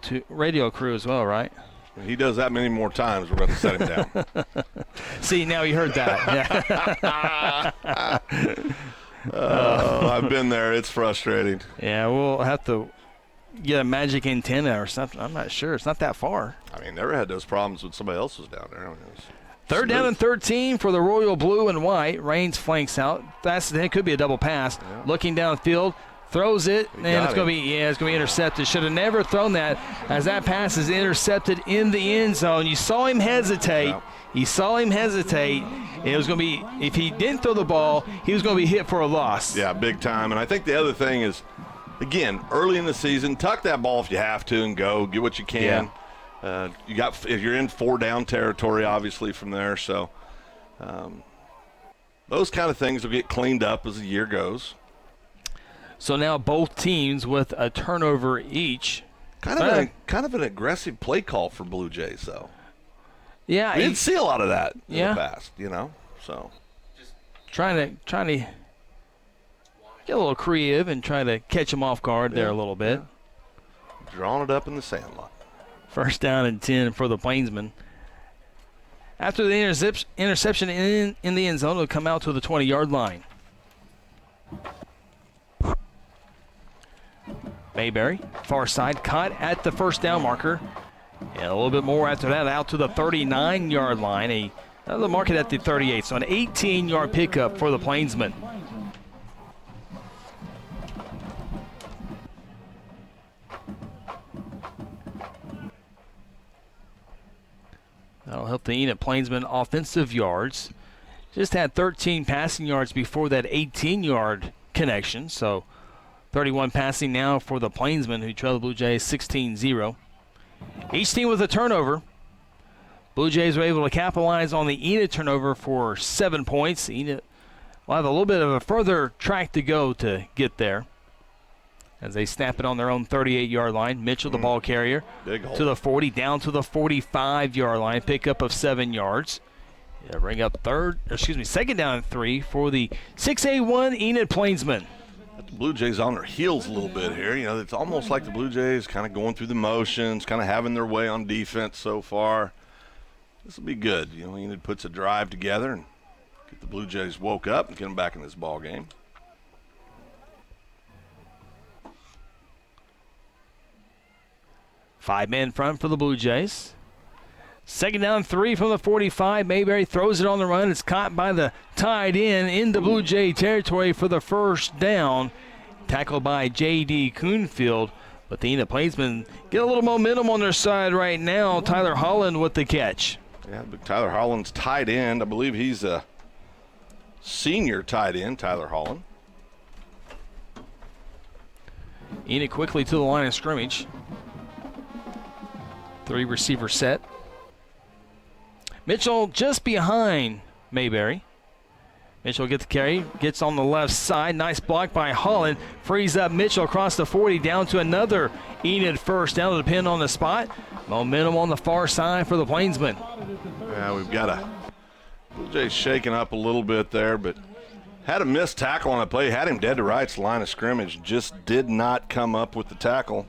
crew as well, right? When he does that many more times, we're going to set him down. See, now you heard that. I've been there. It's frustrating. Yeah, we'll have to get a magic antenna or something. I'm not sure. It's not that far. I mean, never had those problems when somebody else was down there. I mean, third down and 13 for the Royal Blue and White. Raines flanks out. It could be a double pass. Yeah. Looking downfield, Throws it, and it's going to be intercepted. Should have never thrown that, as that pass is intercepted in the end zone. You saw him hesitate. Yeah. You saw him hesitate. It was going to be, if he didn't throw the ball, he was going to be hit for a loss. Yeah, big time. And I think the other thing is, again, early in the season, tuck that ball if you have to and go. Get what you can. If you're in 4-down territory, obviously, from there. So those kind of things will get cleaned up as the year goes. So now both teams with a turnover each. Kind of an aggressive play call for Blue Jays, though. Yeah, we didn't see a lot of that in the past, So trying to get a little creative and try to catch them off guard there a little bit. Yeah. Drawing it up in the sandlot. First down and 10 for the Plainsmen. After the interception in the end zone, it'll come out to the 20-yard line. Mayberry, far side, caught at the first down marker. And a little bit more after that, out to the 39-yard line. Another market at the 38, so an 18-yard pickup for the Plainsmen. That'll help the Enid Plainsmen offensive yards. Just had 13 passing yards before that 18-yard connection, so 31 passing now for the Plainsmen, who trail the Blue Jays 16-0. Each team with a turnover. Blue Jays were able to capitalize on the Enid turnover for 7 points. Enid will have a little bit of a further track to go to get there, as they snap it on their own 38-yard line. Mitchell, the ball carrier, to the 40, down to the 45-yard line, pickup of 7 yards. Bring up second down and 3 for the 6A1 Enid Plainsmen. The Blue Jays on their heels a little bit here. It's almost like the Blue Jays kind of going through the motions, kind of having their way on defense so far. This will be good. Enid puts a drive together and get the Blue Jays woke up and get them back in this ball game. Five men front for the Blue Jays. Second down, 3 from the 45. Mayberry throws it on the run. It's caught by the tight end into Blue Jay territory for the first down. Tackled by J.D. Coonfield. But the Enid Plainsmen get a little momentum on their side right now. Tyler Holland with the catch. Yeah, but Tyler Holland's tight end. I believe he's a senior tight end, Tyler Holland. Enid quickly to the line of scrimmage. 3 receiver set. Mitchell just behind Mayberry. Mitchell gets the carry, gets on the left side. Nice block by Holland. Frees up Mitchell across the 40, down to another Enid first down to depend on the spot. Momentum on the far side for the Plainsmen. Yeah, we've got Blue Jays shaking up a little bit there, but had a missed tackle on the play. Had him dead to rights line of scrimmage. Just did not come up with the tackle.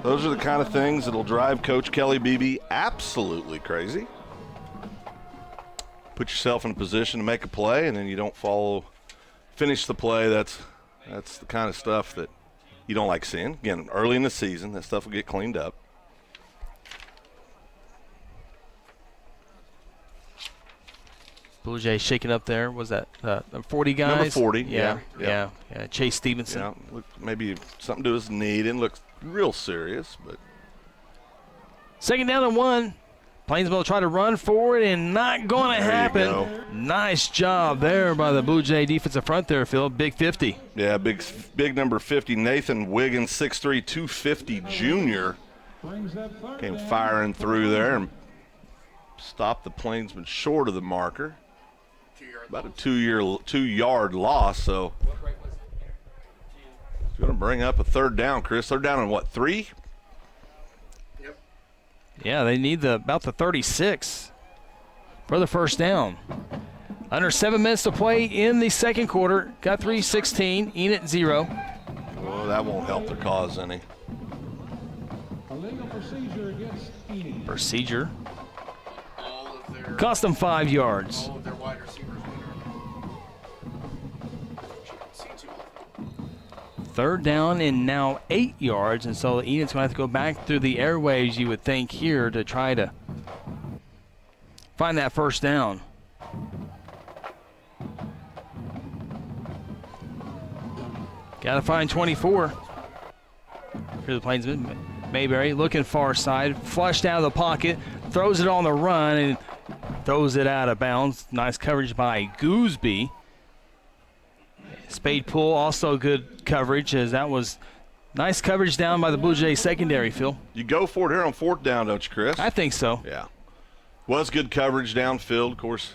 Those are the kind of things that'll drive Coach Kelly Beebe absolutely crazy. Put yourself in a position to make a play, and then you don't finish the play. That's the kind of stuff that you don't like seeing. Again, early in the season, that stuff will get cleaned up. Blue Jays shaking up there. Was that 40 guys? Number 40, yeah. Chase Stevenson. Yeah, maybe something to his knee. Didn't look real serious, but. Second down and 1. Plainsville will try to run forward and not going to happen. Nice job there by the Blue Jay defensive front there, Phil. Big 50. Yeah, big number 50. Nathan Wiggins, 6'3", 250 junior. Came firing through there and stopped the Plainsmen short of the marker. About a 2-yard loss, so it's going to bring up a third down, Chris. They're down in what, 3? Yeah, they need about the 36 for the first down. Under 7 minutes to play in the second quarter. Guthrie 16, Enid 0. Well, that won't help their cause any. Procedure. Cost them 5 yards. Third down and now 8 yards, and so Enid's going to have to go back through the airwaves, you would think, here to try to find that first down. Got to find 24. For the Plainsmen, Mayberry looking far side, flushed out of the pocket, throws it on the run, and throws it out of bounds. Nice coverage by Gooseby. Spade pull, also good coverage, as that was nice coverage down by the Blue Jays secondary, Phil. You go for it here on 4th down, don't you, Chris? I think so. Yeah. Was good coverage downfield. Of course,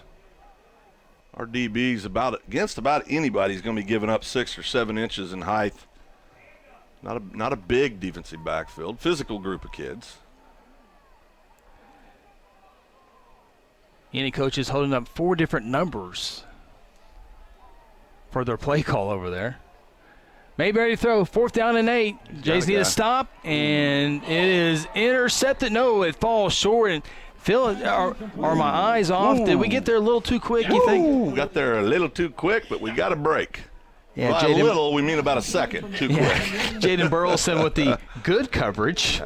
our DB's against about anybody is going to be giving up 6 or 7 inches in height. Not a big defensive backfield. Physical group of kids. Any coaches holding up 4 different numbers for their play call over there. Mayberry to throw, 4th down and 8. Jays need a stop, and it is intercepted. No, it falls short. And Phil, are my eyes off? Ooh. Did we get there a little too quick, you think? Got there a little too quick, but we got a break. Yeah, by a little, we mean about a second too quick. Jaden Burleson with the good coverage.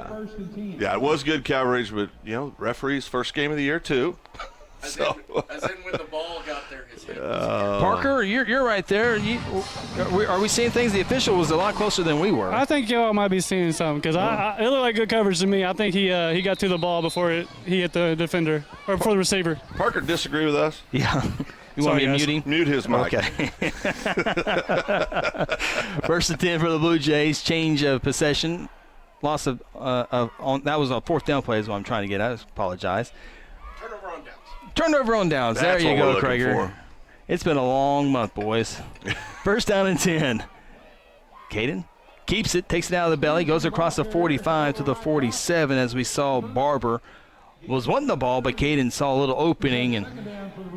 Yeah, it was good coverage, but, referee's first game of the year, too. As in when the ball got there, his head. Parker, you're right there. Are we seeing things? The official was a lot closer than we were. I think y'all might be seeing something because it looked like good coverage to me. I think he got to the ball before he hit the defender or before the receiver. Parker, disagree with us? Yeah. You want me to mute him? Mute his mic. Okay. First and 10 for the Blue Jays. Change of possession. Loss of that was a 4th down play is what I'm trying to get at. I apologize. Turnover on downs. That's there you what go, Krager. It's been a long month, boys. First down and 10. Caden keeps it, takes it out of the belly, goes across the 45 to the 47 as we saw Barber was wanting the ball, but Caden saw a little opening and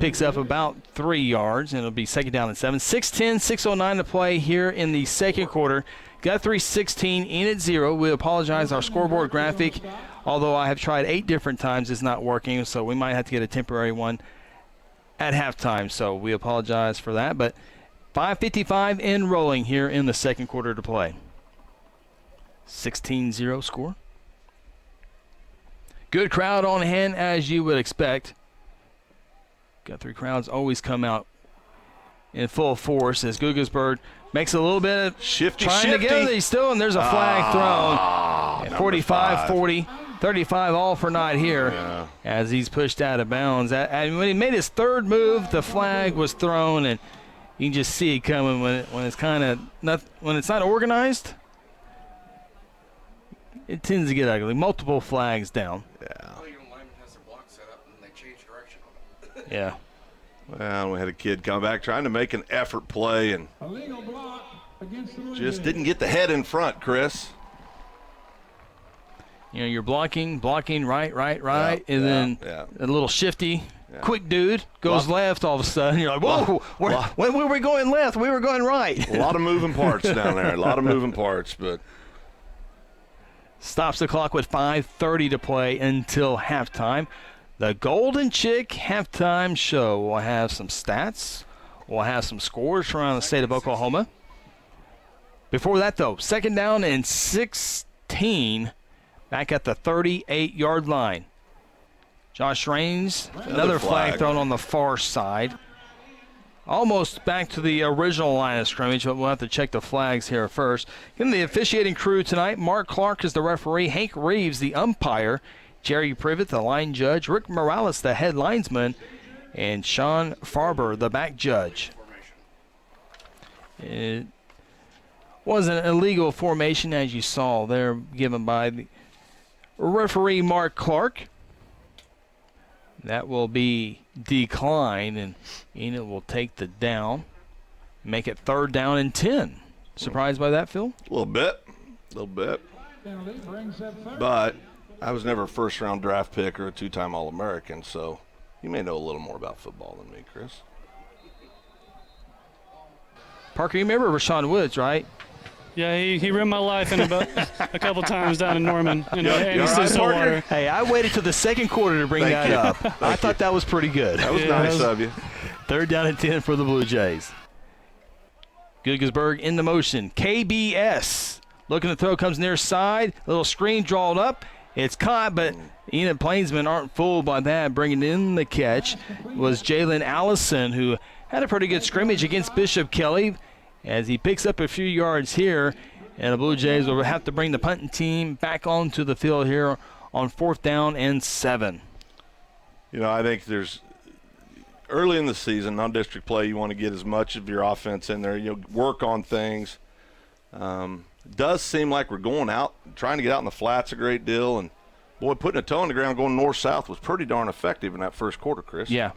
picks up about 3 yards, and it'll be 2nd down and 7. 6:10, 6:09 to play here in the second quarter. Guthrie 16, Enid 0. We apologize, our scoreboard graphic, although I have tried 8 different times, is not working, so we might have to get a temporary one at halftime, so we apologize for that. But 5:55 in rolling here in the second quarter to play. 16-0 score. Good crowd on hand, as you would expect. Guthrie crowds always come out in full force as Gugelsberg makes a little bit of shifty. To get it still, and there's a flag thrown. 45-40, 35 all for not here as he's pushed out of bounds. And when he made his 3rd move, the flag was thrown, and you can just see it coming when it's kind of when it's not organized. It tends to get ugly. Multiple flags down. Yeah. Yeah. Well, we had a kid come back trying to make an effort play and just didn't get the head in front, Chris. You're blocking, right, and then a little shifty, quick dude goes left all of a sudden. You're like, whoa, when were we going left? We were going right. A lot of moving parts down there, but stops the clock with 5:30 to play until halftime. The Golden Chick halftime show will have some stats. We'll have some scores from around the state of Oklahoma. Before that, though, 2nd down and 16, back at the 38-yard line. Josh Raines, another flag thrown on the far side. Almost back to the original line of scrimmage, but we'll have to check the flags here first. In the officiating crew tonight, Mark Clark is the referee, Hank Reeves, the umpire, Jerry Privet, the line judge, Rick Morales, the head linesman, and Sean Farber, the back judge. It was an illegal formation, as you saw there, given by the referee Mark Clark. That will be declined, and Enid will take the down, make it 3rd down and 10. Surprised by that, Phil? A little bit. But I was never a first-round draft pick or a 2-time All-American, so you may know a little more about football than me, Chris. Parker, you remember Rashawn Woods, right? Yeah, he rimmed my life in about a couple times down in Norman. Stillwater. Hey, I waited till the second quarter to bring that up. I thought that was pretty good. That was nice of you. 3rd down and 10 for the Blue Jays. Gugelsberg in the motion. KBS looking to throw, comes near side. A little screen drawn up. It's caught, but Enid Plainsmen aren't fooled by that. Bringing in the catch was Jalen Allison, who had a pretty good scrimmage against Bishop Kelly. as he picks up a few yards here, and the Blue Jays will have to bring the punting team back onto the field here on 4th down and 7. I think there's early in the season, non-district play, you want to get as much of your offense in there. Work on things. Does seem like we're going out, trying to get out in the flats a great deal, and boy, putting a toe in the ground going north-south was pretty darn effective in that first quarter, Chris. Yeah.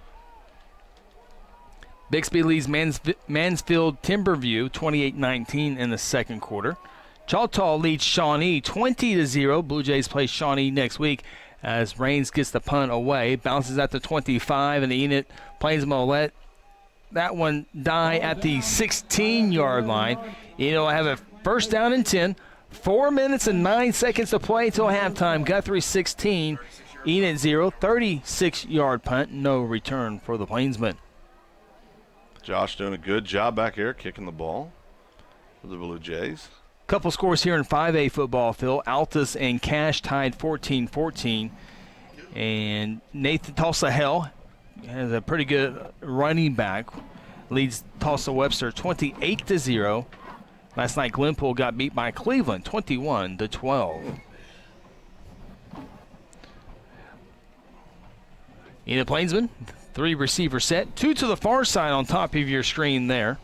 Bixby leads Mansfield Timberview 28-19 in the second quarter. Choctaw leads Shawnee 20-0. Blue Jays play Shawnee next week as Raines gets the punt away. Bounces at the 25, and the Enid Plainsmen will let that one die at the 16-yard line. Will have a first down and 10. 4 minutes and 9 seconds to play until halftime. Guthrie 16, Enid 0. 36-yard punt. No return for the Plainsmen. Josh doing a good job back here kicking the ball for the Blue Jays. Couple scores here in 5A football, Phil. Altus and Cash tied 14-14. And Nathan Tulsa Hell has a pretty good running back. Leads Tulsa Webster 28-0. Last night, Glenpool got beat by Cleveland 21-12. Enid Plainsmen, 3 receiver set. 2 to the far side on top of your screen there.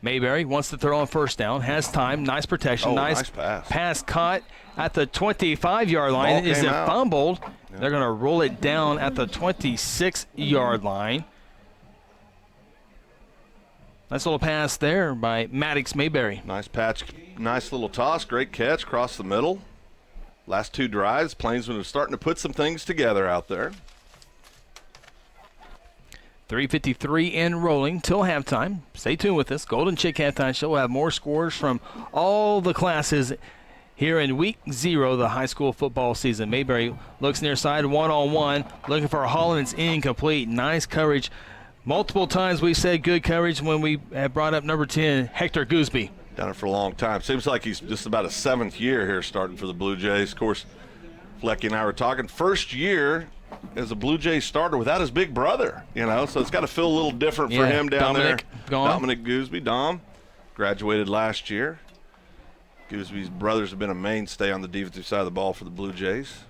Mayberry wants to throw on first down, has time, nice protection, nice pass caught at the 25-yard line. Is it fumbled? Yeah. They're going to roll it down at the 26-yard line. Nice little pass there by Maddox Mayberry. Nice patch, nice little toss, great catch across the middle. Last 2 drives, Plainsmen are starting to put some things together out there. 3:53 and rolling till halftime. Stay tuned with us. Golden Chick Halftime Show will have more scores from all the classes here in Week 0 of the high school football season. Mayberry looks near side, one-on-one, looking for Holland. It's incomplete. Nice coverage. Multiple times we said good coverage when we have brought up number 10, Hector Gooseby. Done it for a long time. Seems like he's just about a 7th year here starting for the Blue Jays. Of course, Flecky and I were talking. First year as a Blue Jays starter without his big brother, so it's got to feel a little different for him down Dominic, there. Gone. Dominic Gooseby, Dom, graduated last year. Gooseby's brothers have been a mainstay on the defensive side of the ball for the Blue Jays.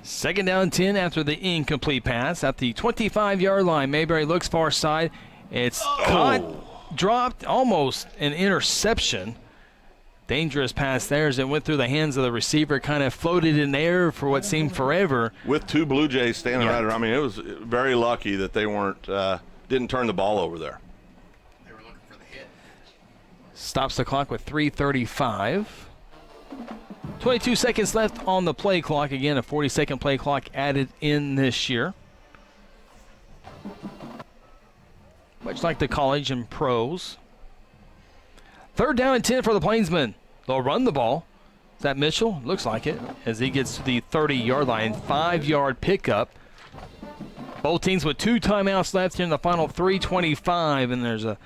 2nd down 10 after the incomplete pass at the 25-yard line. Mayberry looks far side. It's caught, dropped, almost an interception. Dangerous pass there as it went through the hands of the receiver, kind of floated in the air for what seemed forever. With 2 Blue Jays standing right around. I mean, it was very lucky that they didn't turn the ball over there. They were looking for the hit. Stops the clock with 3:35. 22 seconds left on the play clock. Again, a 40-second play clock added in this year. Much like the college and pros. 3rd down and 10 for the Plainsmen. They'll run the ball. Is that Mitchell? Looks like it as he gets to the 30-yard line. 5-yard pickup. Both teams with 2 timeouts left here in the final 3:25, and there's a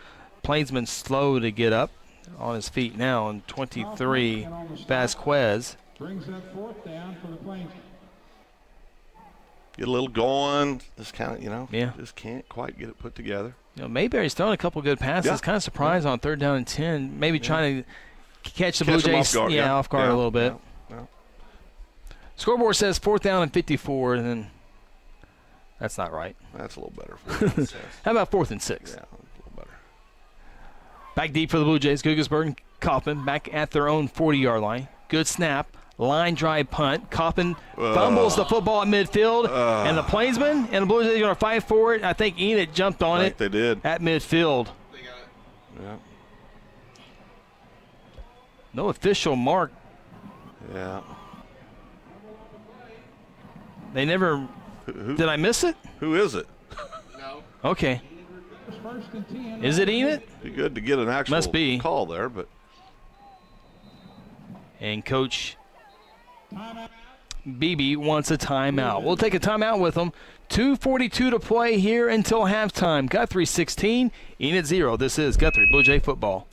Plainsman slow to get up on his feet now, and 23, Vasquez. Brings that 4th down for the Plainsmen. Get a little going. Just kind of, just can't quite get it put together. Mayberry's thrown a couple good passes. Kind of surprised on 3rd down and 10. Maybe trying to catch the Blue Jays off guard a little bit. Scoreboard says 4th down and 54, and then that's not right. That's a little better. How about 4th and 6? Yeah, a little better. Back deep for the Blue Jays. Gugelsberg and Coppin back at their own 40-yard line. Good snap. Line drive punt. Coppin fumbles the football at midfield, and the Plainsmen and the Blue Jays are going to fight for it. I think Enid jumped on it. They did. At midfield. They got it. Yeah. No official mark. Yeah. They never. Did I miss it? Who is it? No. Okay. Is it Enid? Be good to get an actual call there, but. And Coach Beebe wants a timeout. We'll take a timeout with them. 2:42 to play here until halftime. Guthrie 16, Enid 0. This is Guthrie Blue Jay football.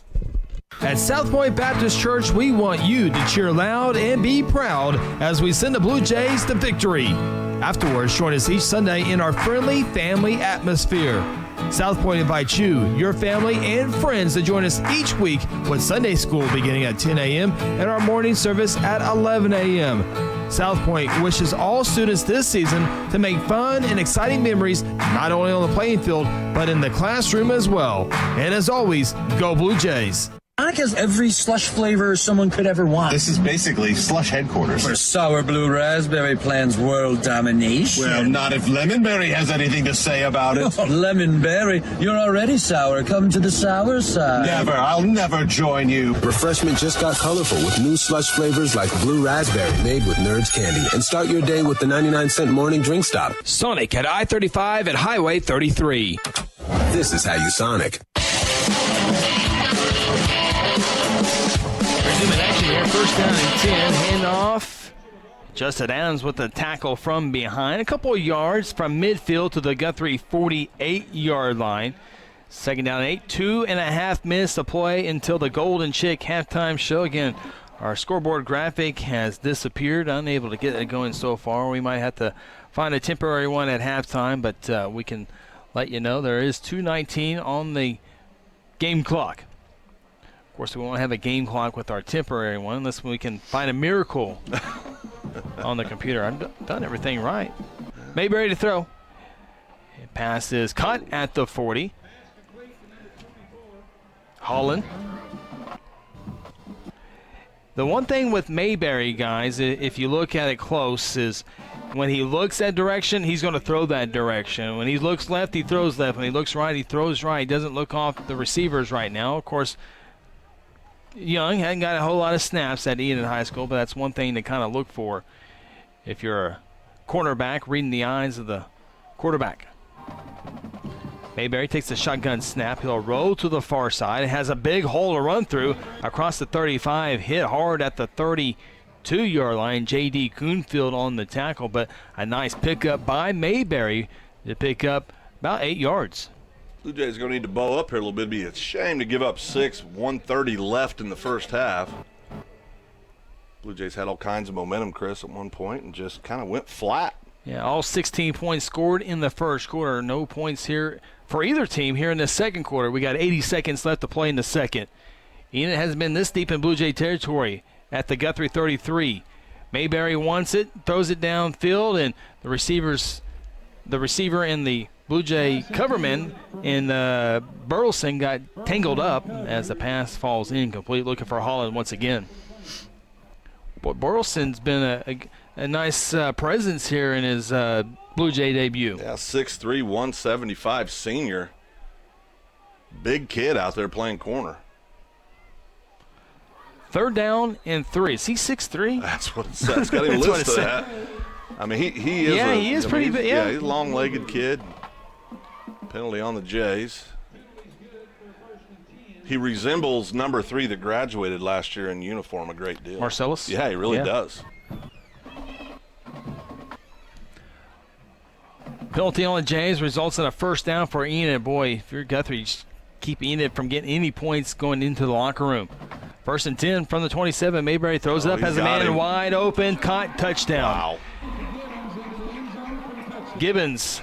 At South Point Baptist Church, we want you to cheer loud and be proud as we send the Blue Jays to victory. Afterwards, join us each Sunday in our friendly family atmosphere. South Point invites you, your family, and friends to join us each week with Sunday school beginning at 10 a.m. and our morning service at 11 a.m. South Point wishes all students this season to make fun and exciting memories not only on the playing field, but in the classroom as well. And as always, go Blue Jays. Sonic has every slush flavor someone could ever want. This is basically slush headquarters. For sour blue raspberry plans world domination. Well, not if Lemonberry has anything to say about it. Oh, Lemonberry, you're already sour. Come to the sour side. Never. I'll never join you. Refreshment just got colorful with new slush flavors like blue raspberry made with Nerds candy. And start your day with the 99-cent morning drink stop. Sonic at I-35 and Highway 33. This is how you Sonic. Resuming action here, first down and 10, handoff. Justin Adams with the tackle from behind. A couple of yards from midfield to the Guthrie 48-yard line. Second down and 8, 2.5 minutes to play until the Golden Chick halftime show. Again, our scoreboard graphic has disappeared, unable to get it going so far. We might have to find a temporary one at halftime, but we can let you know there is 2:19 on the game clock. Of course, we won't have a game clock with our temporary one unless we can find a miracle on the computer. I've done everything right. Mayberry to throw. Pass is caught at the 40. Holland. The one thing with Mayberry, guys, if you look at it close, is when he looks that direction, he's going to throw that direction. When he looks left, he throws left. When he looks right, he throws right. He doesn't look off the receivers right now. Of course, Young hadn't got a whole lot of snaps at Enid High School, but that's one thing to kind of look for if you're a cornerback, reading the eyes of the quarterback. Mayberry takes the shotgun snap. He'll roll to the far side. It has a big hole to run through across the 35. Hit hard at the 32-yard line. J.D. Coonfield on the tackle, but a nice pickup by Mayberry to pick up about 8 yards. Blue Jays are going to need to bow up here a little bit. It'd be a shame to give up 6, 1:30 left in the first half. Blue Jays had all kinds of momentum, Chris, at one point and just kind of went flat. Yeah, all 16 points scored in the first quarter. No points here for either team here in the second quarter. We got 80 seconds left to play in the second. Enid hasn't been this deep in Blue Jay territory at the Guthrie 33. Mayberry wants it, throws it downfield, and the receiver and the Blue Jay coverman in Burleson got tangled up as the pass falls incomplete. Looking for Holland once again. But Burleson's been a nice presence here in his Blue Jay debut. Yeah, 6'3", 175 senior. Big kid out there playing corner. Third down and 3. Is he 6'3"? That's what it says. It's got him listed that. I mean, he is. Yeah, he is pretty big. Yeah, he's a long-legged kid. Penalty on the Jays. He resembles number 3 that graduated last year in uniform a great deal. Marcellus? Yeah, he really does. Penalty on the Jays results in a first down for Enid. Boy, if you're Guthrie, just keep Enid from getting any points going into the locker room. First and 10 from the 27. Mayberry throws it up, has a man wide open, caught, touchdown. Wow. Gibbons,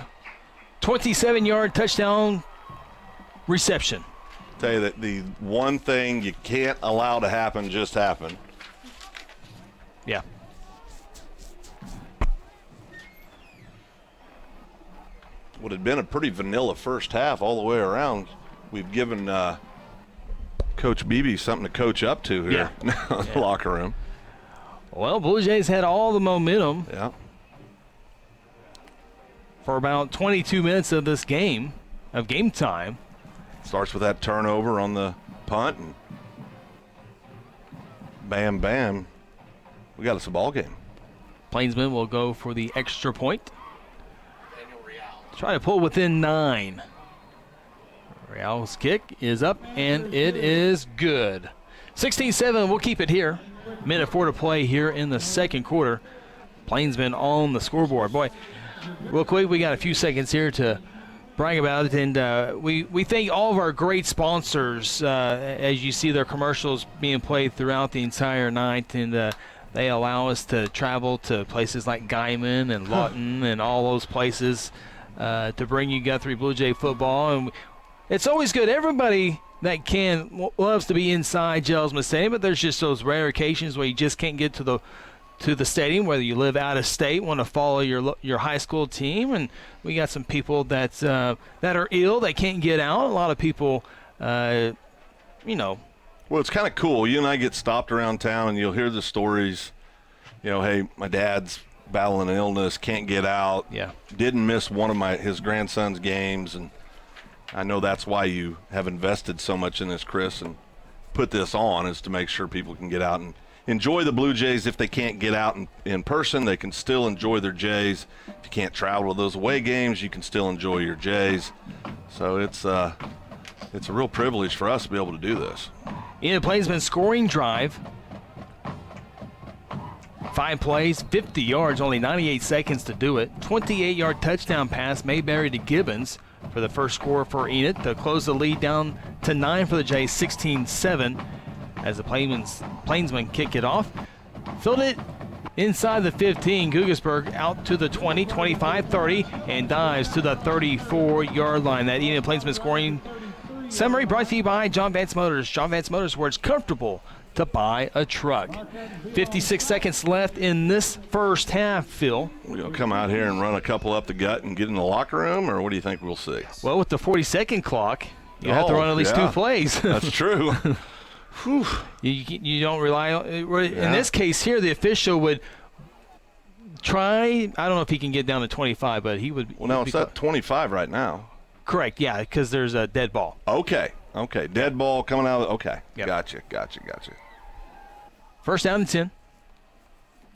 27-yard touchdown reception. Tell you that the one thing you can't allow to happen just happened. Yeah. What had been a pretty vanilla first half all the way around. We've given Coach Beebe something to coach up to here in the locker room. Well, Blue Jays had all the momentum. Yeah. For about 22 minutes of this game, of game time. Starts with that turnover on the punt, and bam, bam, we got us a ball game. Plainsmen will go for the extra point. Try to pull within 9. Real's kick is up, and it is good. 16-7, we'll keep it here. Minute 4 to play here in the second quarter. Plainsmen on the scoreboard. Boy, real quick, we got a few seconds here to brag about it, and we thank all of our great sponsors as you see their commercials being played throughout the entire night, and they allow us to travel to places like Guyman and Lawton and all those places to bring you Guthrie Blue Jay football. And it's always good. Everybody that can loves to be inside Jelsma Stadium, but there's just those rare occasions where you just can't get to the stadium, whether you live out of state, want to follow your high school team. And we got some people that are ill, they can't get out. A lot of people, Well, it's kind of cool. You and I get stopped around town, and you'll hear the stories. Hey, my dad's battling an illness, can't get out. Yeah. Didn't miss one of his grandson's games, and I know that's why you have invested so much in this, Chris, and put this on, is to make sure people can get out and enjoy the Blue Jays. If they can't get out in person, they can still enjoy their Jays. If you can't travel to those away games, you can still enjoy your Jays. So it's a real privilege for us to be able to do this. Enid Plainsmen scoring drive. 5 plays, 50 yards, only 98 seconds to do it. 28-yard touchdown pass, Mayberry to Gibbons for the first score for Enid to close the lead down to 9 for the Jays, 16-7 as the Plainsmen kick it off. Filled it inside the 15. Guggesberg out to the 20, 25, 30, and dives to the 34-yard line. That Enid Plainsmen scoring summary brought to you by John Vance Motors. John Vance Motors, where it's comfortable to buy a truck. 56 seconds left in this first half, Phil. We're going to come out here and run a couple up the gut and get in the locker room, or what do you think we'll see? Well, with the 40-second clock, you have to run at least 2 plays. That's true. You don't rely on – in this case here, the official would try – I don't know if he can get down to 25, but he would – Well, no, it's at 25 right now. Correct, yeah, because there's a dead ball. Okay, dead ball coming out. Okay, yep. Gotcha. First down and 10.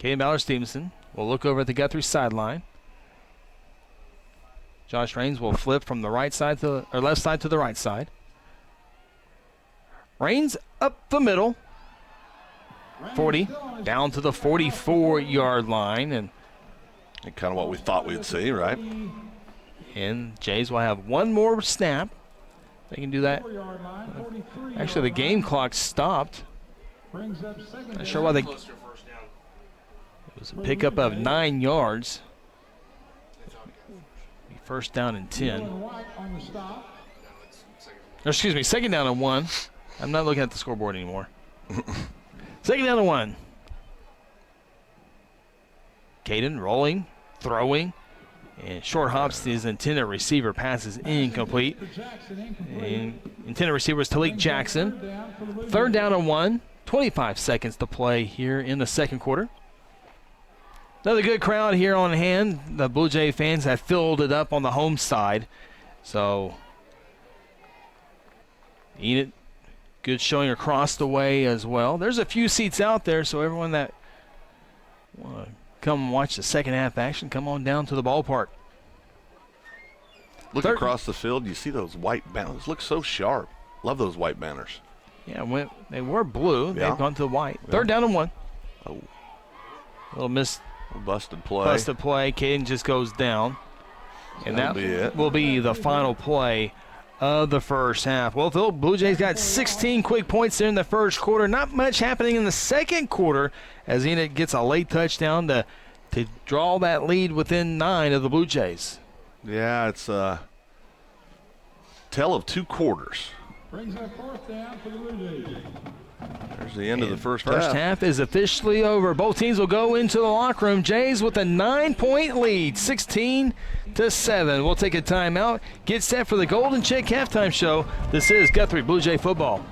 Caden Ballard-Stevenson will look over at the Guthrie sideline. Josh Raines will flip from the left side to the right side. Raines up the middle. 40, down to the 44-yard line. And kind of what we thought we'd see, right? And Jays will have one more snap. They can do that. Actually, the game clock stopped. Not sure why it was a pickup of 9 yards. First down and 10. Excuse me, second down and 1. I'm not looking at the scoreboard anymore. Second down and 1. Caden rolling, throwing, and short hops his intended receiver. Passes incomplete. And intended receiver is Talik Jackson. Third down and 1. 25 seconds to play here in the second quarter. Another good crowd here on hand. The Blue Jay fans have filled it up on the home side. So, Enid, good showing across the way as well. There's a few seats out there, so everyone that want to come watch the second half action, come on down to the ballpark. Look across the field. You see those white banners. Look so sharp. Love those white banners. Yeah, they were blue. Yeah. They've gone to the white. Third down and 1. Oh. Little busted play. Caden just goes down. And that will be the final play of the first half. Well, Phil, Blue Jays got 16 quick points there in the first quarter. Not much happening in the second quarter as Enid gets a late touchdown to draw that lead within 9 of the Blue Jays. Yeah, it's a tale of 2 quarters. Brings up fourth down for the Blue Jays. There's the end of the first half. First half is officially over. Both teams will go into the locker room. Jays with a 9-point lead, 16-7. We'll take a timeout. Get set for the Golden Chick halftime show. This is Guthrie Blue Jay football.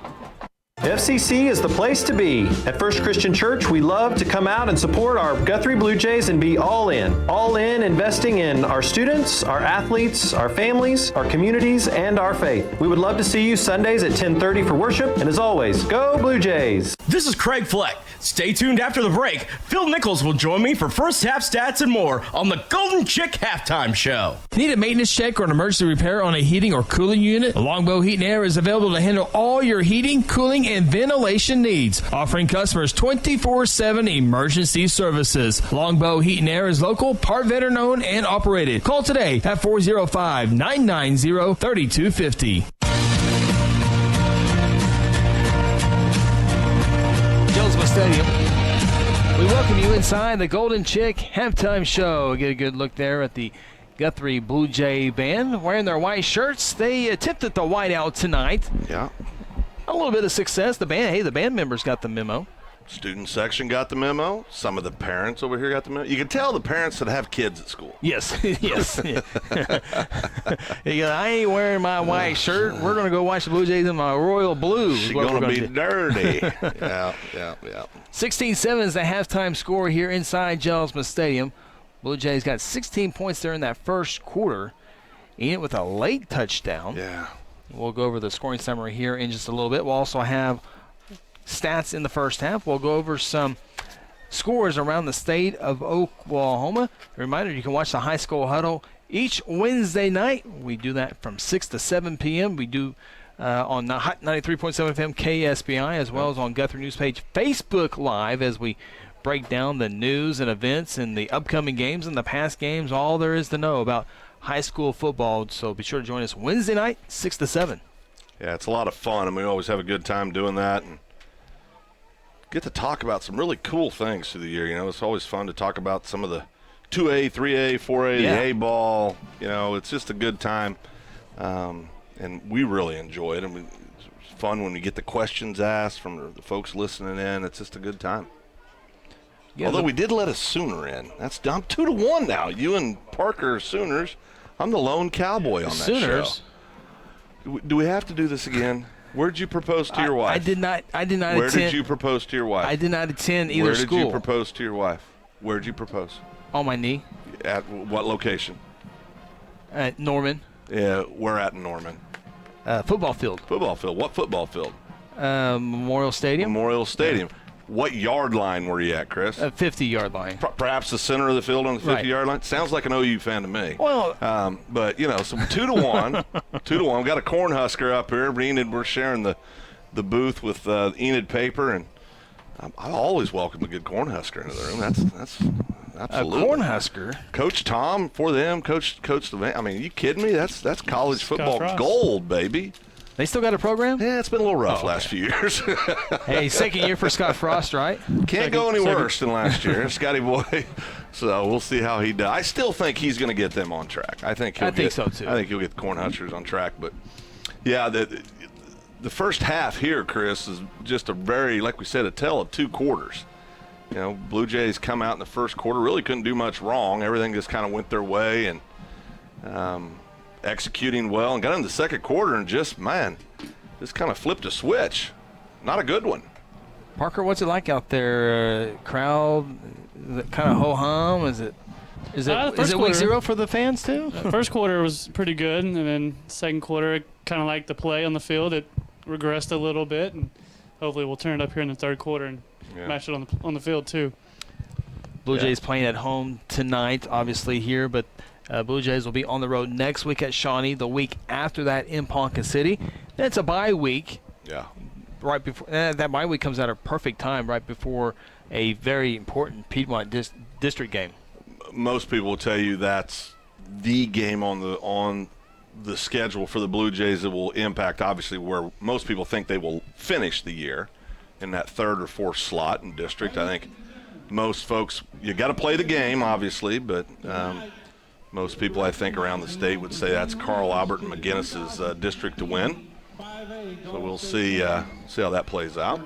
FCC is the place to be. At First Christian Church, we love to come out and support our Guthrie Blue Jays and be all in. All in investing in our students, our athletes, our families, our communities, and our faith. We would love to see you Sundays at 10:30 for worship. And as always, go Blue Jays. This is Craig Fleck. Stay tuned after the break. Phil Nichols will join me for first half stats and more on the Golden Chick Halftime Show. Need a maintenance check or an emergency repair on a heating or cooling unit? Longbow Heat and Air is available to handle all your heating, cooling, and ventilation needs, offering customers 24/7 emergency services. Longbow Heat and Air is local, part veteran owned and operated. Call today at 405-990-3250. Jelsma Stadium. We welcome you inside the Golden Chick halftime show. Get a good look there at the Guthrie Bluejay band wearing their white shirts. They attempted the whiteout tonight. Yeah. A little bit of success. The band members got the memo. Student section got the memo. Some of the parents over here got the memo. You can tell the parents that have kids at school. Yes, yes. I ain't wearing my white shirt. We're going to go watch the Blue Jays in my royal blue. She's going to be dirty. Yeah. 16-7 is the halftime score here inside Jelsma Stadium. Blue Jays got 16 points there in that first quarter. Enid with a late touchdown. Yeah. We'll go over the scoring summary here in just a little bit. We'll also have stats in the first half. We'll go over some scores around the state of Oklahoma. A reminder, you can watch the high school huddle each Wednesday night. We do that from 6 to 7 p.m. We do on the Hot 93.7 FM KSBI, as well as on Guthrie News Page Facebook Live, as we break down the news and events and the upcoming games and the past games, all there is to know about high school football. So be sure to join us Wednesday night, 6 to 7. Yeah, it's a lot of fun, and we always have a good time doing that. And get to talk about some really cool things through the year. You know, it's always fun to talk about some of the 2A, 3A, 4A, the A ball. You know, it's just a good time, and we really enjoy it. And it's fun when we get the questions asked from the folks listening in. It's just a good time. Yeah, although we did let a Sooner in. I'm 2-1 now. You and Parker are Sooners. I'm the lone cowboy on that Sooners. show. Do we have to do this again? Where'd you propose to your wife? I did not Where attend. did you propose to your wife? I did not attend either school. Where did you propose to your wife? Where'd you propose? On my knee. At what location? At Norman. Yeah, where at Norman? Football field. Football field. What football field? Memorial Stadium. Memorial Stadium. Yeah. What yard line were you at, Chris? 50-yard line. Perhaps the center of the field on the 50-yard line? Sounds like an OU fan to me. Well, but, you know, so 2-1. 2-1. We've got a Cornhusker up here. Enid, we're sharing the booth with Enid Paper, and I always welcome a good Cornhusker into the room. That's absolutely. A Cornhusker? Coach Tom for them. Coach the. I mean, are you kidding me? That's college football gold, baby. They still got a program? Yeah, it's been a little rough last few years. Hey, second year for Scott Frost, right? Can't go any worse than last year, Scotty boy. So we'll see how he does. I still think he's going to get them on track. I think so, too. I think he'll get the Cornhuskers on track. But, yeah, the first half here, Chris, is just a very, like we said, a tale of two quarters. You know, Blue Jays come out in the first quarter, really couldn't do much wrong. Everything just kind of went their way, and executing well, and got in the second quarter and just kind of flipped a switch. Not a good one. Parker, what's it like out there? Crowd, is it kind of ho-hum? Is it week zero for the fans too? First quarter was pretty good, and then second quarter, kind of like the play on the field. It regressed a little bit, and hopefully we'll turn it up here in the third quarter and match it on the field too. Blue Jays playing at home tonight, obviously here, but Blue Jays will be on the road next week at Shawnee, the week after that in Ponca City. Then it's a bye week. Yeah. Right before that bye week comes at a perfect time, right before a very important Piedmont district game. Most people will tell you that's the game on the schedule for the Blue Jays that will impact, obviously, where most people think they will finish the year in that third or fourth slot in district. I think most folks, you got to play the game, obviously, but most people, I think, around the state would say that's Carl Albert and McGinnis's district to win. So we'll see how that plays out.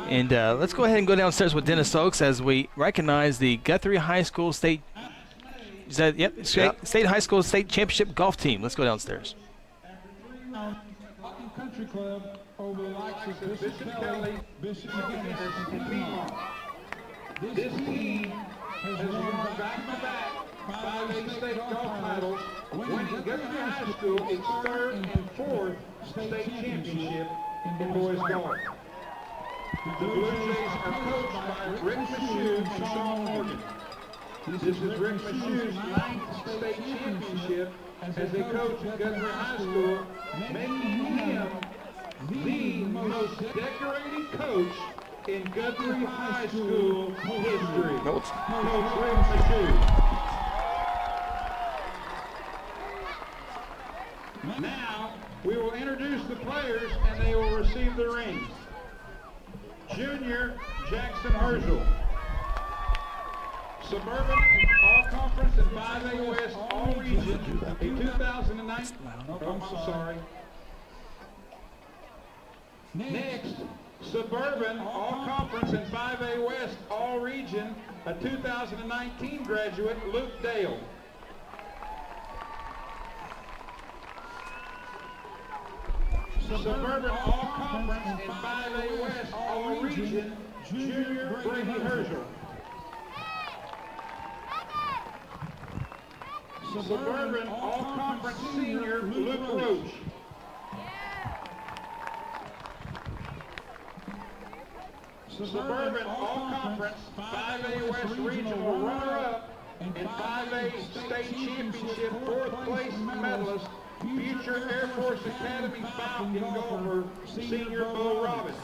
And let's go ahead and go downstairs with Dennis Oaks as we recognize the Guthrie High School State. Is that State High School State Championship golf team? Let's go downstairs. Country Club over the likes of Bishop Kelly, Bishop McGinnis, and Piedmont. This team has won back-to-back 5A state golf titles, winning Guthrie High School its third and fourth state championship in boys golf. The Blue Jays are coached by Rick Mashew and Sean Morgan. This is Rick Mashew's ninth state championship as a coach at Guthrie High School, making him the most decorated coach in Guthrie High School history. Coach Rick Mashew. Now, we will introduce the players and they will receive the rings. Junior Jackson Herschel. Suburban All-Conference and 5A West All-Region, a 2009. I'm sorry. Next, Suburban All-Conference and 5A West All-Region, a 2019 graduate, Luke Dale. Suburban All-Conference and 5A West All-Region, Junior Brady Herschel. Suburban All-Conference Senior, Luke Roach. Suburban All-Conference 5A West Regional runner-up and 5A State Championship fourth-place medalist, future Air Force Academy Falcon golfer, Senior Bo Robbins.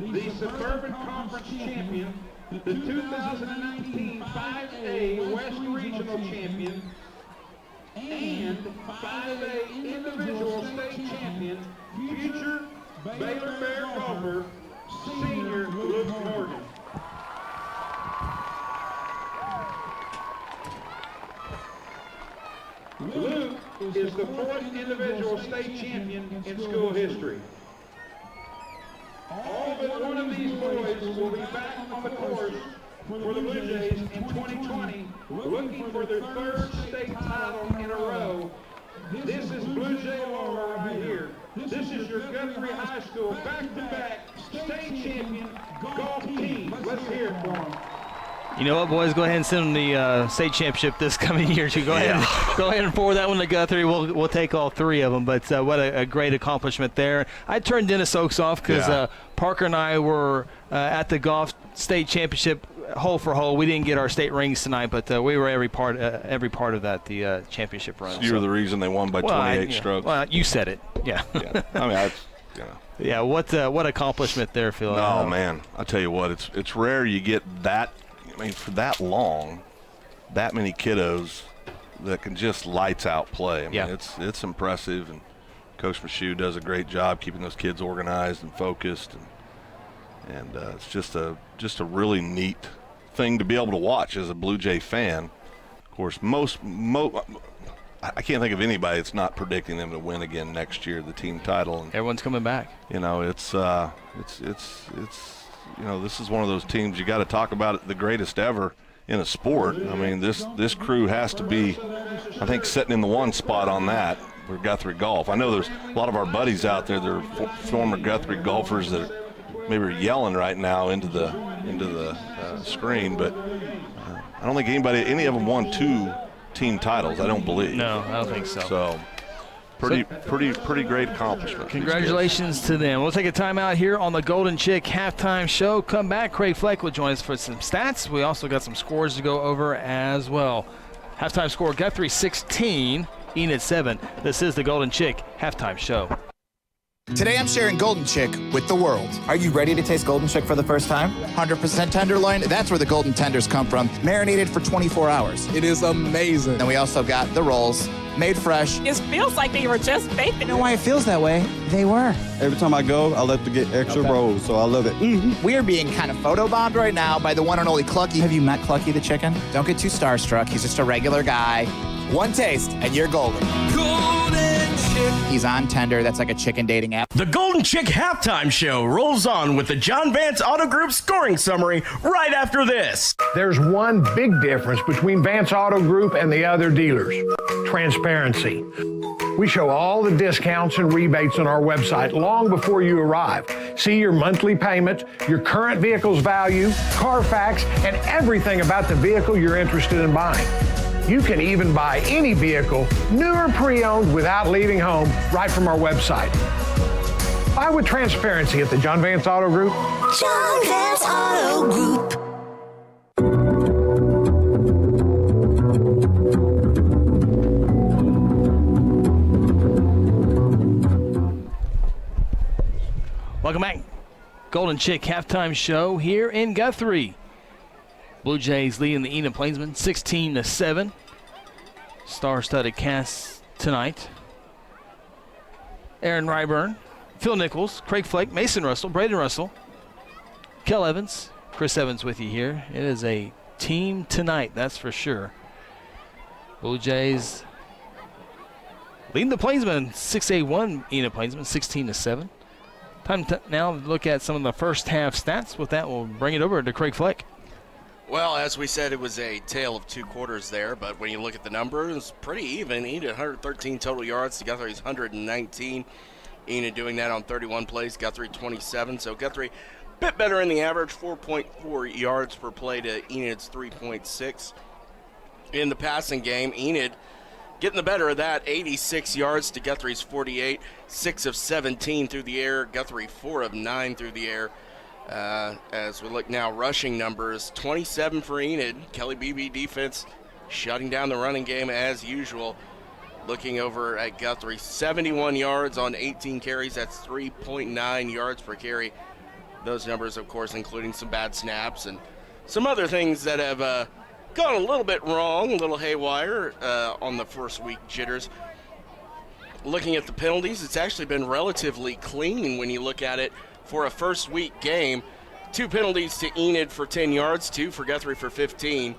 The Suburban Conference champion, the 2019 5A West Regional champion, and 5A individual state champion, future Baylor Bear golfer, Senior Luke Morgan. Luke is the fourth individual state champion in school history. All but one of these boys will be back on the course for the Blue Jays in 2020, looking for their third state title in a row. This is Blue Jay lore right here. This is your Guthrie High School back-to-back state champion golf team. Let's hear it for them. You know what, boys? Go ahead and send them the state championship this coming year. Too. Go ahead and forward that one to Guthrie. We'll take all three of them. But what a great accomplishment there. I turned Dennis Oaks off because Parker and I were at the golf state championship hole for hole. We didn't get our state rings tonight, but we were every part of that the championship run. So you were the reason they won by 28 strokes. Well, you said it. Yeah. I mean, Yeah. What accomplishment there, Phil? Oh man, I tell you what, it's rare you get that. I mean, for that long, that many kiddos that can just lights out play. I mean, it's impressive, and Coach Michoud does a great job keeping those kids organized and focused, and it's just a really neat thing to be able to watch as a Blue Jay fan. Of course, I can't think of anybody that's not predicting them to win again next year, the team title. And, everyone's coming back. You know, it's you know, this is one of those teams you got to talk about it, the greatest ever in a sport. I mean, this crew has to be, I think, sitting in the one spot on that for Guthrie golf. I know there's a lot of our buddies out there that are former Guthrie golfers that maybe are yelling right now into the screen, but I don't think any of them won two team titles. I don't believe. No, I don't think so. So. Pretty great accomplishment. Congratulations to them. We'll take a timeout here on the Golden Chick halftime show. Come back. Craig Fleck will join us for some stats. We also got some scores to go over as well. Halftime score, Guthrie 16, Enid 7. This is the Golden Chick halftime show. Today I'm sharing Golden Chick with the world. Are you ready to taste Golden Chick for the first time? 100% tenderloin, that's where the golden tenders come from. Marinated for 24 hours. It is amazing. And we also got the rolls, made fresh. It feels like they were just baked. You know why it feels that way? They were. Every time I go, I like to get extra rolls, so I love it. We are being kind of photobombed right now by the one and only Clucky. Have you met Clucky the chicken? Don't get too starstruck. He's just a regular guy. One taste, and you're golden. Golden Chick. He's on Tender. That's like a chicken dating app. The Golden Chick halftime show rolls on with the John Vance Auto Group scoring summary right after this. There's one big difference between Vance Auto Group and the other dealers: transparency. We show all the discounts and rebates on our website long before you arrive. See your monthly payment, your current vehicle's value, Carfax, and everything about the vehicle you're interested in buying. You can even buy any vehicle, new or pre-owned, without leaving home, right from our website. Buy with transparency at the John Vance Auto Group. John Vance Auto Group. Welcome back. Golden Chick halftime show here in Guthrie. Blue Jays leading the Enid Plainsmen 16-7. Star-studded cast tonight. Aaron Ryburn, Phil Nichols, Craig Flake, Mason Russell, Braden Russell, Kel Evans, Chris Evans with you here. It is a team tonight, that's for sure. Blue Jays leading the Plainsmen, 6-1 Enid Plainsmen, 16-7. Time now to look at some of the first half stats. With that, we'll bring it over to Craig Flake. Well, as we said, it was a tale of two quarters there, but when you look at the numbers, it's pretty even. Enid 113 total yards to Guthrie's 119. Enid doing that on 31 plays, Guthrie 27. So Guthrie a bit better in the average, 4.4 yards per play to Enid's 3.6. In the passing game, Enid getting the better of that, 86 yards to Guthrie's 48, 6 of 17 through the air, Guthrie 4 of 9 through the air. As we look now, rushing numbers, 27 for Enid. Kelly Beebe defense shutting down the running game as usual. Looking over at Guthrie, 71 yards on 18 carries. That's 3.9 yards per carry. Those numbers, of course, including some bad snaps and some other things that have gone a little bit wrong, a little haywire on the first week jitters. Looking at the penalties, it's actually been relatively clean when you look at it for a first week game. 2 penalties to Enid for 10 yards, 2 for Guthrie for 15.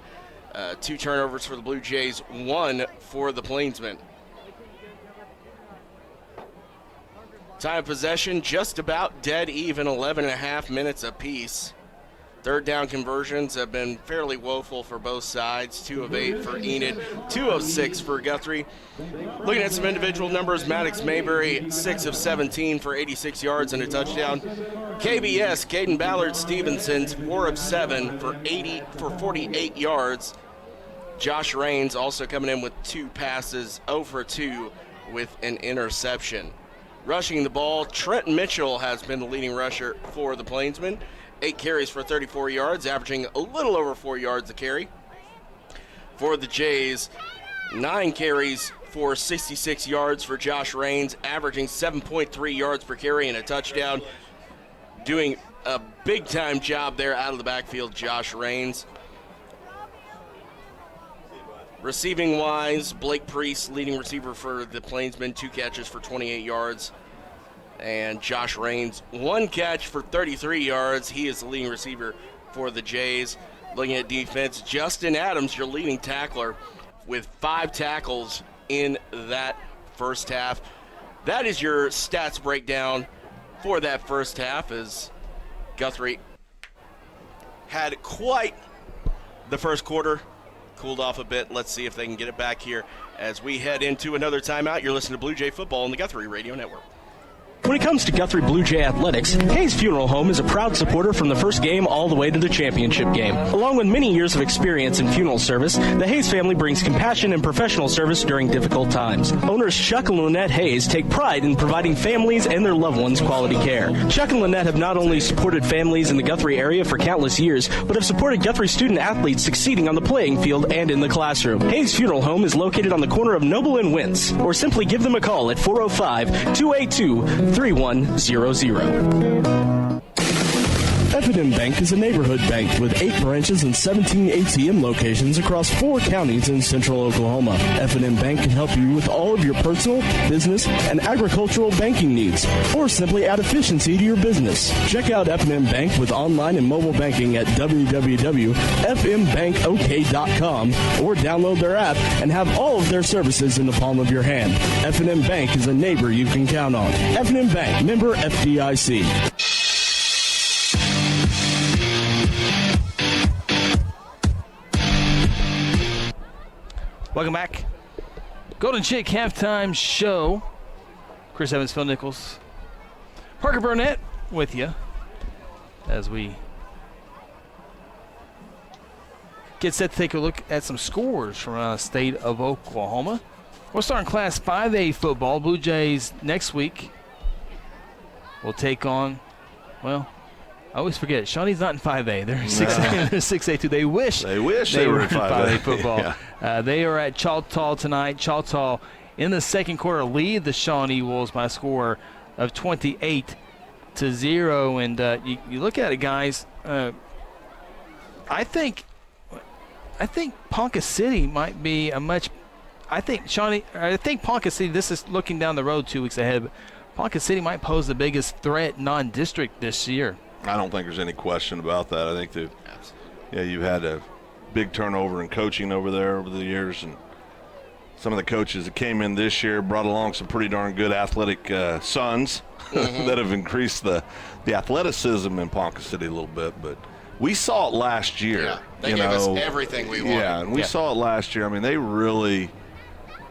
2 turnovers for the Blue Jays, 1 for the Plainsmen. Time of possession just about dead even, 11.5 minutes apiece. Third down conversions have been fairly woeful for both sides. 2 of 8 for Enid, 2 of 6 for Guthrie. Looking at some individual numbers, Maddox Mayberry, 6 of 17 for 86 yards and a touchdown. KBS, Caden Ballard Stevenson, 4 of 7 for 48 yards. Josh Raines also coming in with 2 passes, 0 for 2 with an interception. Rushing the ball, Trent Mitchell has been the leading rusher for the Plainsmen. 8 carries for 34 yards, averaging a little over 4 yards a carry. For the Jays, 9 carries for 66 yards for Josh Raines, averaging 7.3 yards per carry and a touchdown. Doing a big-time job there out of the backfield, Josh Raines. Receiving-wise, Blake Priest, leading receiver for the Plainsmen, 2 catches for 28 yards. And Josh Raines, 1 catch for 33 yards. He is the leading receiver for the Jays. Looking at defense, Justin Adams, your leading tackler, with 5 tackles in that first half. That is your stats breakdown for that first half, as Guthrie had quite the first quarter. Cooled off a bit. Let's see if they can get it back here as we head into another timeout. You're listening to Blue Jay Football on the Guthrie Radio Network. When it comes to Guthrie Bluejay Athletics, Hayes Funeral Home is a proud supporter from the first game all the way to the championship game. Along with many years of experience in funeral service, the Hayes family brings compassion and professional service during difficult times. Owners Chuck and Lynette Hayes take pride in providing families and their loved ones quality care. Chuck and Lynette have not only supported families in the Guthrie area for countless years, but have supported Guthrie student athletes succeeding on the playing field and in the classroom. Hayes Funeral Home is located on the corner of Noble and Wentz, or simply give them a call at 405-282-3100. F&M Bank is a neighborhood bank with 8 branches and 17 ATM locations across 4 counties in central Oklahoma. F&M Bank can help you with all of your personal, business, and agricultural banking needs, or simply add efficiency to your business. Check out F&M Bank with online and mobile banking at www.fmbankok.com or download their app and have all of their services in the palm of your hand. F&M Bank is a neighbor you can count on. F&M Bank, member FDIC. Welcome back. Golden Chick halftime show. Chris Evans, Phil Nichols, Parker Burnett with you as we get set to take a look at some scores from around the state of Oklahoma. We'll start in Class 5A football. Blue Jays next week will take on, well, I always forget it. Shawnee's not in 5A. They're in 6A too. They wish they were in 5A football. Yeah. They are at Choctaw tonight. Choctaw in the second quarter lead the Shawnee Wolves by a score of 28-0. And you look at it, guys. I think Ponca City might be a much. I think Ponca City. This is looking down the road 2 weeks ahead. Ponca City might pose the biggest threat non-district this year. I don't think there's any question about that. I think that, you've had a big turnover in coaching over there over the years, and some of the coaches that came in this year brought along some pretty darn good athletic sons that have increased the athleticism in Ponca City a little bit. But we saw it last year. Yeah, they gave us everything we wanted. Yeah, and we saw it last year. I mean, they really –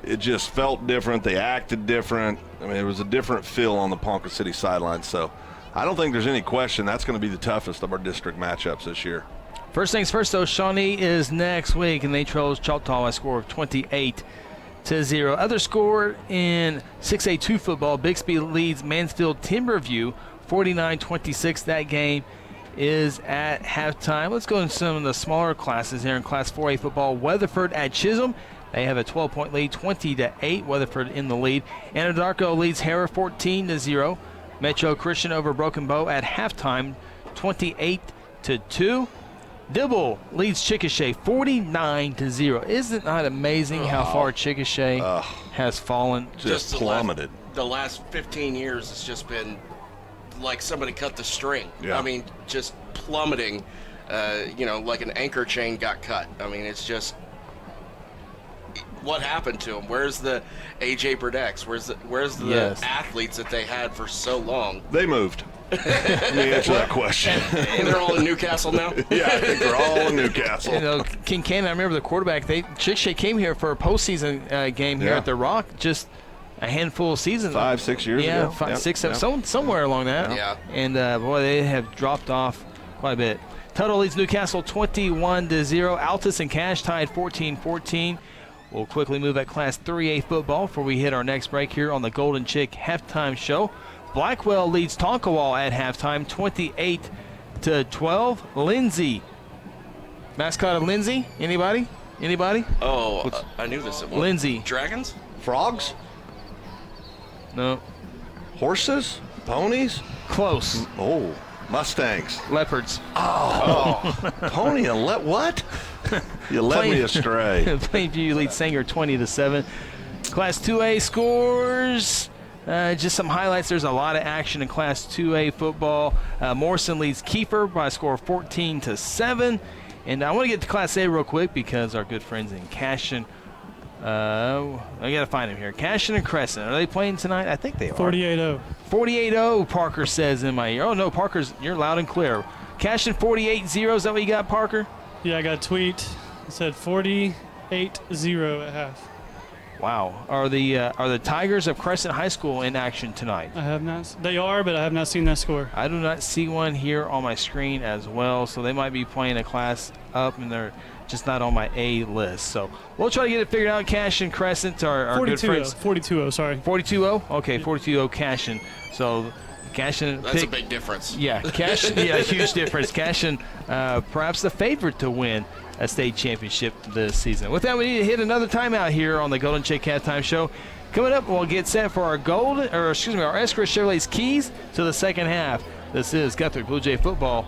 it just felt different. They acted different. I mean, it was a different feel on the Ponca City sideline. So I don't think there's any question that's going to be the toughest of our district matchups this year. First things first, though, Shawnee is next week, and they chose Choctaw by a score of 28-0. Other score in 6A2 football, Bixby leads Mansfield Timberview 49-26. That game is at halftime. Let's go into some of the smaller classes here in Class 4A football. Weatherford at Chisholm. They have a 12-point lead, 20-8. Weatherford in the lead. Anadarko leads Harrah 14-0. Metro Christian over Broken Bow at halftime, 28-2. Dibble leads Chickasha 49-0. Isn't that amazing how far Chickasha has fallen? Just plummeted. The last 15 years, it's just been like somebody cut the string. Yeah. I mean, just plummeting. Like an anchor chain got cut. I mean, it's just. What happened to them? Where's the AJ Burdex? Where's the athletes that they had for so long? They moved. Let me answer that question. And they're all in Newcastle now? Yeah, I think they're all in Newcastle. Kincannon, I remember the quarterback. Chickasha came here for a postseason game here at the Rock just a handful of seasons. 5-6 years ago. Yeah, 5, 6, 7, somewhere along that. Yeah. And, boy, they have dropped off quite a bit. Tuttle leads Newcastle 21-0. Altus and Cash tied 14-14. We'll quickly move at Class 3A football before we hit our next break here on the Golden Chick Halftime Show. Blackwell leads Tonkawa at halftime, 28-12. Lindsay. Mascot of Lindsay? Anybody? Oh, I knew this. Lindsay. Dragons? Frogs? No. Horses? Ponies? Close. Oh, Mustangs. Leopards. Oh, pony and what? You led me astray. Plainview leads Sanger 20-7. Class 2A scores. Just some highlights. There's a lot of action in Class 2A football. Morrison leads Kiefer by a score of 14-7. And I want to get to Class A real quick because our good friends in Cashion. I got to find them here. Cashion and Crescent. Are they playing tonight? I think they are. 48-0. 48-0, Parker says in my ear. Oh, no, Parker's, you're loud and clear. Cashion 48-0. Is that what you got, Parker? Yeah, I got a tweet. It said 48-0 at half. Wow. Are the Tigers of Crescent High School in action tonight? I have not. They are, but I have not seen that score. I do not see one here on my screen as well, so they might be playing a class up, and they're just not on my A list. So we'll try to get it figured out. Cashion Crescent, our good friends. 42-0, sorry. 42-0? Okay, 42-0 Cashion. So Cashion. That's a big difference. Yeah, Cashion, huge difference. Cashion, perhaps the favorite to win a state championship this season. With that, we need to hit another timeout here on the Golden Chick Halftime Show. Coming up, we'll get set for our our Eskridge Chevrolet's keys to the second half. This is Guthrie Bluejay football.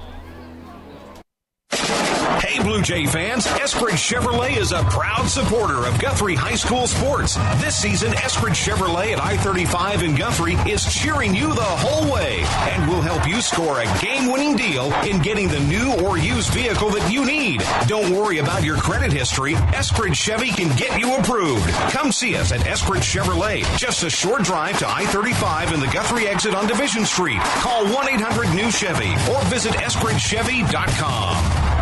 Hey, Blue Jay fans, Eskridge Chevrolet is a proud supporter of Guthrie High School sports. This season, Eskridge Chevrolet at I-35 in Guthrie is cheering you the whole way and will help you score a game-winning deal in getting the new or used vehicle that you need. Don't worry about your credit history. Eskridge Chevy can get you approved. Come see us at Eskridge Chevrolet, just a short drive to I-35 in the Guthrie exit on Division Street. Call 1-800-NEW-CHEVY or visit EskridgeChevy.com.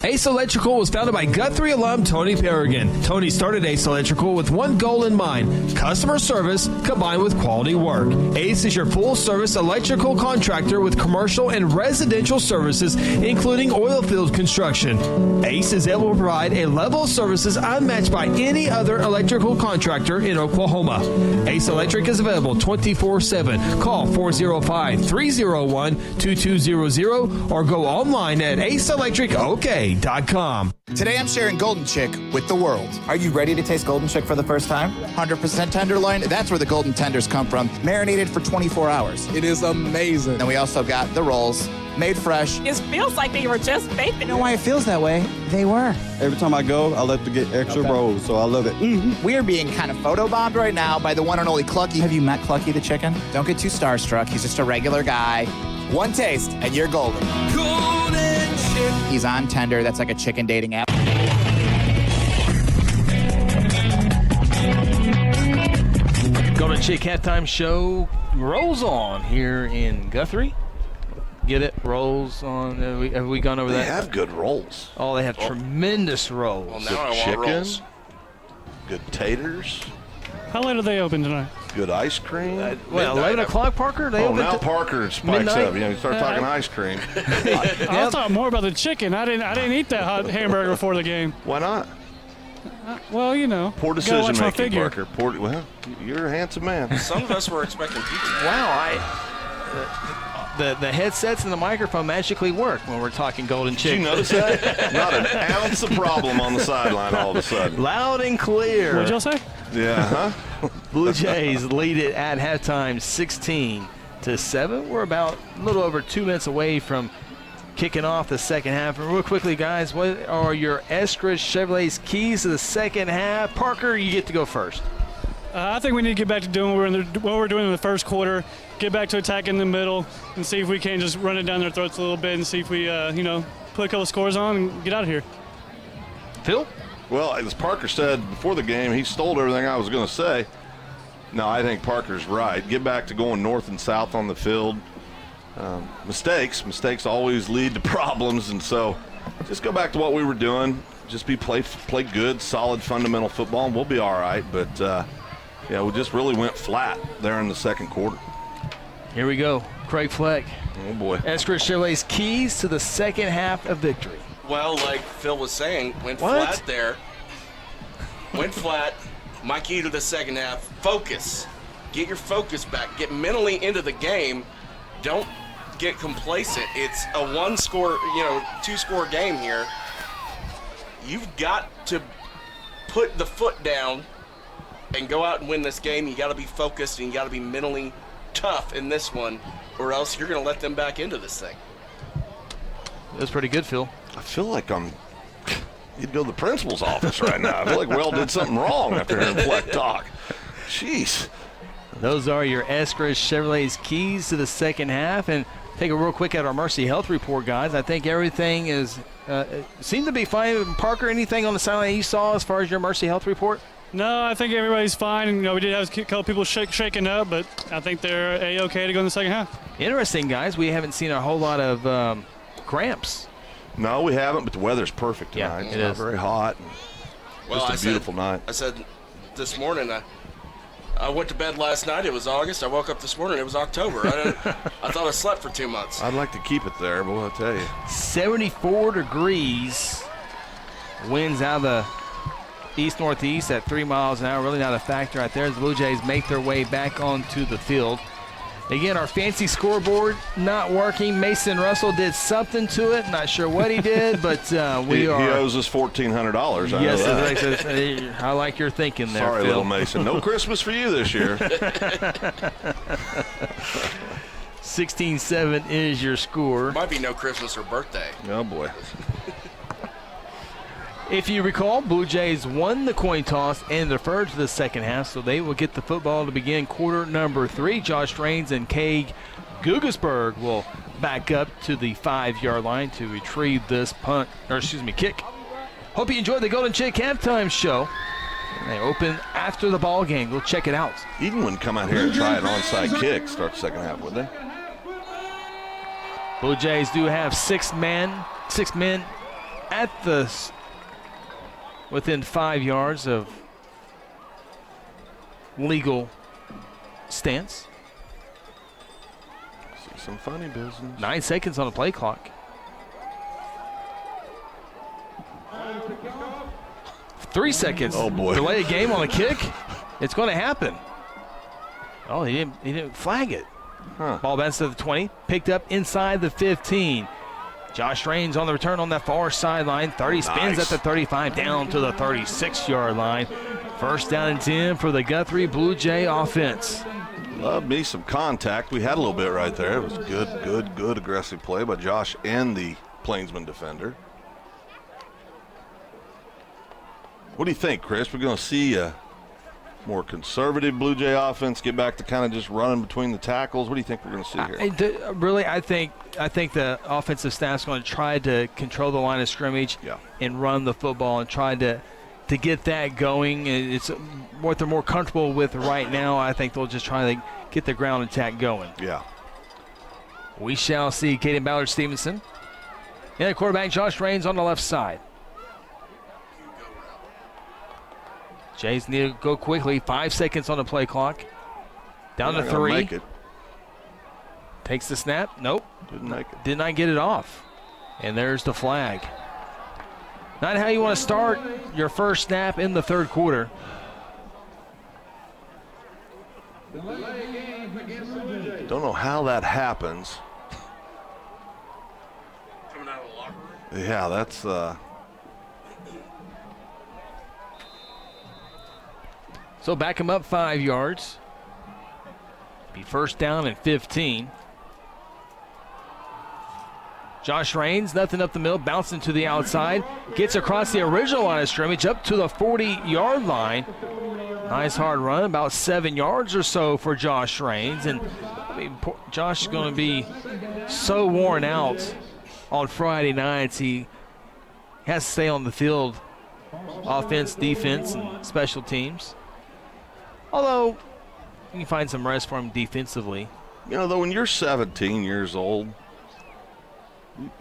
Ace Electrical was founded by Guthrie alum Tony Perrigan. Tony started Ace Electrical with one goal in mind: customer service combined with quality work. Ace is your full-service electrical contractor with commercial and residential services, including oil field construction. Ace is able to provide a level of services unmatched by any other electrical contractor in Oklahoma. Ace Electric is available 24/7. Call 405-301-2200 or go online at aceelectricok.com. GuthrieBlueJay.com. Today I'm sharing Golden Chick with the world. Are you ready to taste Golden Chick for the first time? 100% tenderloin, that's where the golden tenders come from, marinated for 24 hours. It is amazing. And we also got the rolls, made fresh. It feels like they were just baked. You know why it feels that way? They were. Every time I go, I like to get extra rolls, so I love it. We are being kind of photobombed right now by the one and only Clucky. Have you met Clucky the chicken? Don't get too starstruck. He's just a regular guy. One taste, and you're golden. Golden Chick. He's on Tender. That's like a chicken dating app. Golden Chick halftime show rolls on here in Guthrie. Get it? Rolls on. Have we gone over that? They have good rolls. Oh, they have tremendous rolls. Well, now Good I want chicken, rolls. good taters, How late are they open tonight? good ice cream. Well, 11 o'clock, Parker? They open Now to Parker spikes midnight? up. You start talking ice cream. I was talking more about the chicken. I didn't eat that hot hamburger before the game. Why not? Well, you know. Poor gotta watch decision my making, figure. Parker. Well, you're a handsome man. Some of us were expecting pizza. Wow, the headsets and the microphone magically work when we're talking Golden Chick. Did you notice that? Not an ounce of problem on the sideline all of a sudden. Loud and clear. What'd y'all say? Yeah, huh? Blue Jays lead it at halftime 16-7. We're about a little over 2 minutes away from kicking off the second half. And real quickly, guys, what are your Eskridge Chevrolet's keys to the second half? Parker, you get to go first. I think we need to get back to doing what we're doing in the first quarter, get back to attack in the middle, and see if we can just run it down their throats a little bit and see if we, put a couple scores on and get out of here. Phil? Well, as Parker said before the game, he stole everything I was going to say. No, I think Parker's right. Get back to going north and south on the field. Mistakes always lead to problems, and so just go back to what we were doing. Just play good, solid, fundamental football, and we'll be all right. But we just really went flat there in the second quarter. Here we go. Craig Fleck. Oh, boy. Eskridge Chevrolet's keys to the second half of victory. Well, like Phil was saying, went flat there. Went flat. My key to the second half, focus. Get your focus back. Get mentally into the game. Don't get complacent. It's a two-score game here. You've got to put the foot down and go out and win this game. You got to be focused and you got to be mentally tough in this one, or else you're going to let them back into this thing. That's pretty good, Phil. I feel like you'd go to the principal's office right now. I feel like Well did something wrong after hearing Fleck talk. Jeez. Those are your Eskridge Chevrolet's keys to the second half. And take a real quick at our Mercy Health report, guys. I think everything is seemed to be fine. Parker, anything on the sideline you saw as far as your Mercy Health report? No, I think everybody's fine. And, we did have a couple people shaking up, but I think they're A-okay to go in the second half. Interesting, guys. We haven't seen a whole lot of cramps. No, we haven't, but the weather's perfect tonight. Yeah, it's not very hot. Just a beautiful night. I said this morning, I went to bed last night. It was August. I woke up this morning. It was October. I thought I slept for 2 months. I'd like to keep it there, but I'll tell you. 74 degrees. Winds out of the east-northeast at 3 miles an hour. Really not a factor right there as the Blue Jays make their way back onto the field. Again, our fancy scoreboard not working. Mason Russell did something to it. Not sure what he did, but He owes us $1,400. Yes, I like your thinking there, Sorry, Phil. little Mason. No Christmas for you this year. 16-7 is your score. Might be no Christmas or birthday. Oh, boy. If you recall, Blue Jays won the coin toss and deferred to the second half, so they will get the football to begin quarter number 3. Josh Raines and Cade Gugesberg will back up to the 5-yard line to retrieve this kick. Hope you enjoyed the Golden Chick halftime show. They open after the ball game. Go check it out. Eden wouldn't come out here and try an onside kick start the second half, would they? Blue Jays do have 6 men at the within 5 yards of legal stance. See some funny business. 9 seconds on the play clock. 3 seconds. Oh boy! Delay a game on a kick. It's going to happen. Oh, he didn't flag it. Huh. Ball bounces to the 20, picked up inside the 15. Josh Raines on the return on that far sideline. 30 spins at the 35, down to the 36-yard line. First down and 10 for the Guthrie Blue Jay offense. Love me some contact. We had a little bit right there. It was good aggressive play by Josh and the Plainsman defender. What do you think, Chris? We're going to see a more conservative Blue Jay offense get back to kind of just running between the tackles. What do you think we're going to see here? Really, I think the offensive staff's going to try to control the line of scrimmage and run the football and try to get that going. It's what they're more comfortable with right now. I think they'll just try to get the ground attack going. Yeah. We shall see Caden Ballard-Stevenson. And the quarterback, Josh Raines, on the left side. Jays need to go quickly. 5 seconds on the play clock. Down to 3. Make it. Takes the snap. Nope. Didn't make it. Did not get it off. And there's the flag. Not how you want to start your first snap in the third quarter. Don't know how that happens. Coming out of the locker room? Yeah, that's So back him up 5 yards. Be first down and 15. Josh Raines, nothing up the middle, bouncing to the outside. Gets across the original line of scrimmage up to the 40-yard line. Nice hard run, about 7 yards or so for Josh Raines. And I mean, Josh is going to be so worn out on Friday nights. He has to stay on the field, offense, defense, and special teams. Although, you can find some rest for him defensively. You know, though, when you're 17 years old,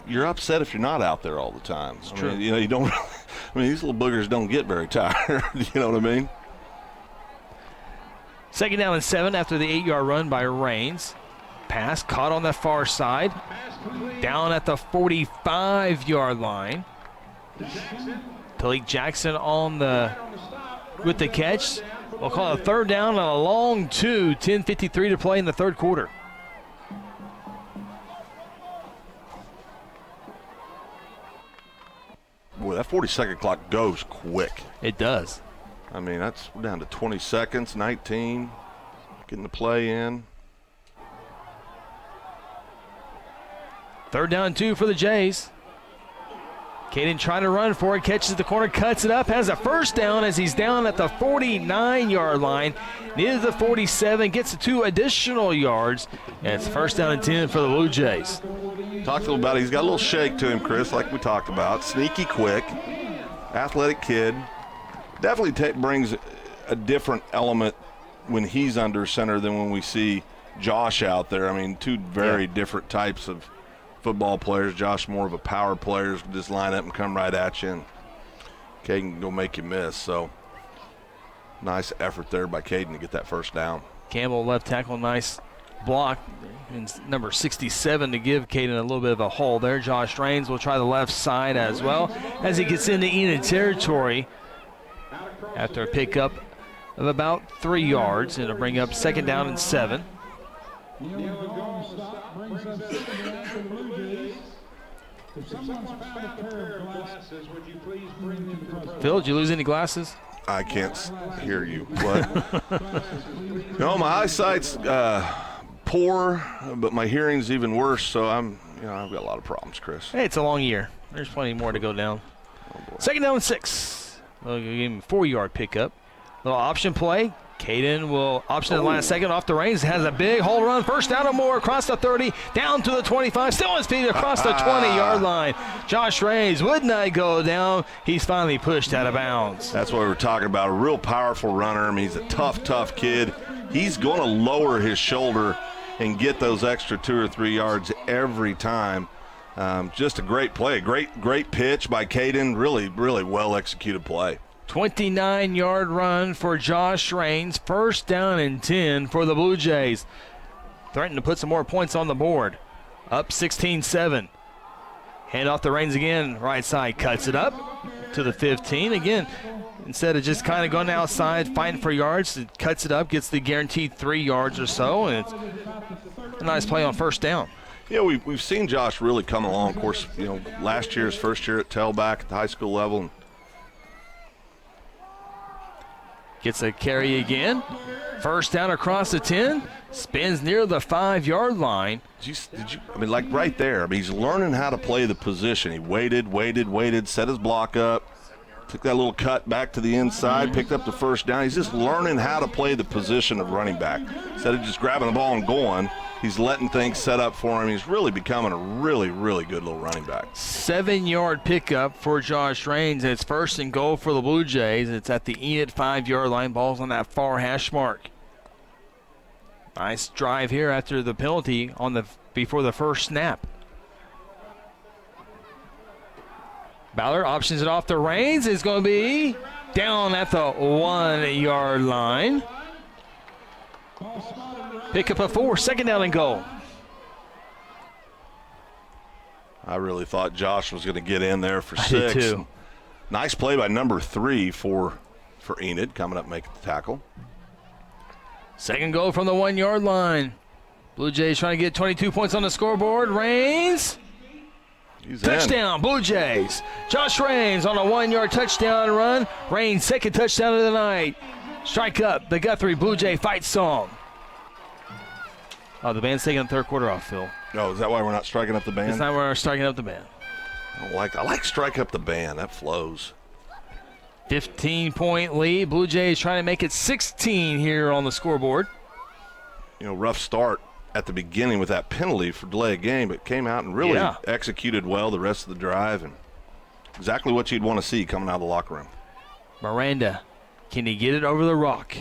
you're upset if you're not out there all the time. It's true. You know, you don't. I mean, these little boogers don't get very tired. You know what I mean? Second down and 7 after the 8-yard run by Raines. Pass caught on the far side. Down at the 45-yard line. Talik Jackson with the catch. We'll call it a third down and a long 2. 10:53 to play in the third quarter. Boy, that 40-second clock goes quick. It does. I mean, we're down to 20 seconds, 19, getting the play in. Third down and 2 for the Jays. Caden trying to run for it, catches the corner, cuts it up, has a first down as he's down at the 49-yard line. Near the 47, gets the 2 additional yards, and it's first down and 10 for the Blue Jays. Talked a little about it. He's got a little shake to him, Chris, like we talked about. Sneaky quick, athletic kid. Definitely brings a different element when he's under center than when we see Josh out there. I mean, two very different types of football players. Josh more of a power player, just line up and come right at you, and Caden can go make you miss. So nice effort there by Caden to get that first down. Campbell left tackle, nice block. And number 67 to give Caden a little bit of a hole there. Josh Raines will try the left side as well as he gets into Enid territory after a pickup of about 3 yards. It'll bring up second down and 7. Phil, did you lose any glasses? I can't hear you. What? No, my eyesight's poor, but my hearing's even worse. So I've got a lot of problems, Chris. Hey, it's a long year. There's plenty more to go down. Second down and 6. We'll give him a 4-yard pickup. Little option play. Caden will option in the last second off the reins. Has a big hole run. First down or more across the 30, down to the 25. Still on his feet across the 20-yard line. Josh Raines would not go down. He's finally pushed out of bounds. That's what we were talking about. A real powerful runner. I mean, he's a tough kid. He's going to lower his shoulder and get those extra 2 or 3 yards every time. Just a great play. Great pitch by Caden. Really well executed play. 29-yard run for Josh Raines. First down and 10 for the Blue Jays. Threatening to put some more points on the board. Up 16-7. Hand off the reins again. Right side cuts it up to the 15. Again, instead of just kind of going outside, fighting for yards, it cuts it up, gets the guaranteed 3 yards or so, and it's a nice play on first down. Yeah, we've seen Josh really come along. Of course, last year, his first year at tailback at the high school level. Gets a carry again. First down across the 10. Spins near the 5-yard line. Like right there, he's learning how to play the position. He waited, set his block up, took that little cut back to the inside, picked up the first down. He's just learning how to play the position of running back. Instead of just grabbing the ball and going, he's letting things set up for him. He's really becoming a really, really good little running back. 7-yard pickup for Josh Raines, and it's 1st and goal for the Blue Jays. It's at the Enid 5-yard line. Ball's on that far hash mark. Nice drive here after the penalty before the first snap. Ballard options it off to Raines. It's going to be down at the 1-yard line. Pick up a 4, 2nd down and goal. I really thought Josh was going to get in there for 6. I did too. Nice play by number 3 for Enid, coming up making the tackle. 2nd goal from the 1-yard line. Blue Jays trying to get 22 points on the scoreboard. Raines. Touchdown, Blue Jays. Josh Raines on a 1-yard touchdown run. Raines' 2nd touchdown of the night. Strike up the Guthrie Blue Jay fight song. Oh, the band's taking the 3rd quarter off, Phil. Oh, is that why we're not striking up the band? It's not why we're striking up the band. I like strike up the band. That flows. 15-point lead. Blue Jays trying to make it 16 here on the scoreboard. Rough start at the beginning with that penalty for delay of game, but came out and really executed well the rest of the drive, and exactly what you'd want to see coming out of the locker room. Miranda, can he get it over the rock?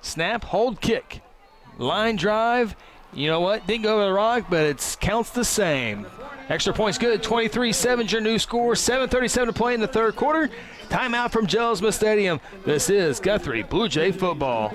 Snap, hold, kick. Line drive. You know what? Didn't go over the rock, but it counts the same. Extra points good. 23-7 your new score. 7:37 to play in the 3rd quarter. Timeout from Jelsma Stadium. This is Guthrie Blue Jay football.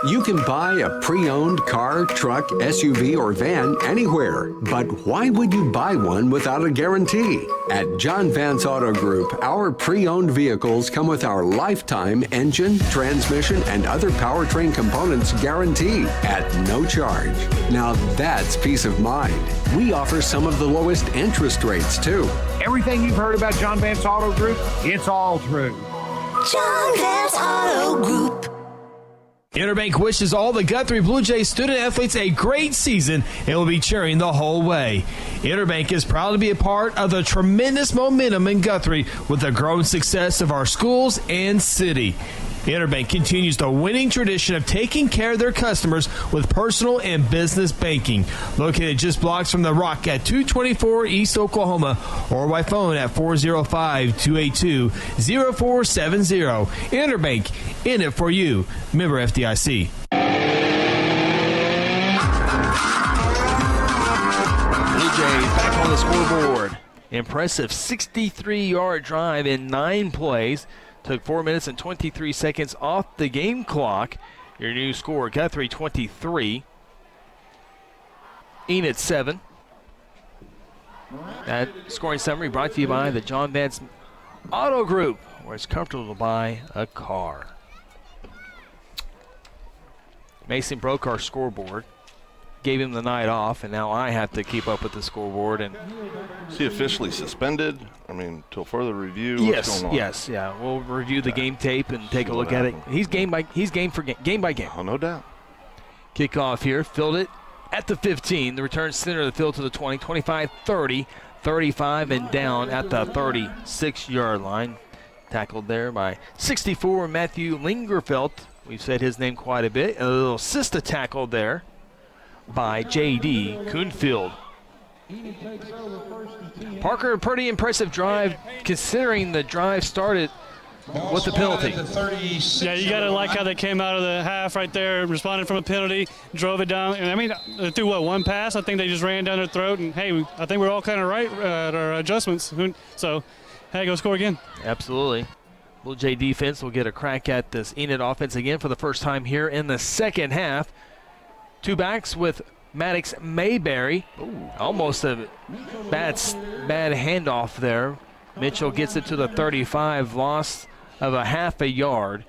You can buy a pre-owned car, truck, SUV, or van anywhere. But why would you buy one without a guarantee? At John Vance Auto Group, our pre-owned vehicles come with our lifetime engine, transmission, and other powertrain components guarantee at no charge. Now that's peace of mind. We offer some of the lowest interest rates, too. Everything you've heard about John Vance Auto Group, it's all true. John Vance Auto Group. Interbank wishes all the Guthrie Blue Jays student athletes a great season and will be cheering the whole way. Interbank is proud to be a part of the tremendous momentum in Guthrie with the growing success of our schools and city. Interbank continues the winning tradition of taking care of their customers with personal and business banking. Located just blocks from the Rock at 224 East Oklahoma or by phone at 405-282-0470. Interbank, in it for you. Member FDIC. Blue Jays back on the scoreboard. Impressive 63-yard drive in 9 plays. Took 4 minutes and 23 seconds off the game clock. Your new score, Guthrie 23, Enid 7. That scoring summary brought to you by the John Vance Auto Group, where it's comfortable to buy a car. Mason broke our scoreboard, gave him the night off, and now I have to keep up with the scoreboard. And is he officially suspended? Till further review. Yes, what's going on? yes, yeah. We'll review the game tape and take a look at it. He's game by game by game. Oh, no doubt. Kickoff here, filled it at the 15. The return center of the field to the 20, 25, 30, 35, and down at the 36-yard line. Tackled there by 64 Matthew Lingerfelt. We've said his name quite a bit. A little sister tackle there by J.D. Kuhnfield. Parker, a pretty impressive drive considering the drive started with the penalty. Yeah, you got to like how they came out of the half right there, responded from a penalty, drove it down. And they threw, one pass? I think they just ran down their throat. And, hey, I think we're all kind of right at our adjustments. So, hey, go score again. Absolutely. Blue Jay defense will get a crack at this Enid offense again for the first time here in the second half. Two backs with Maddox Mayberry. Ooh, almost a bad handoff there. Mitchell gets it to the 35, loss of a half a yard.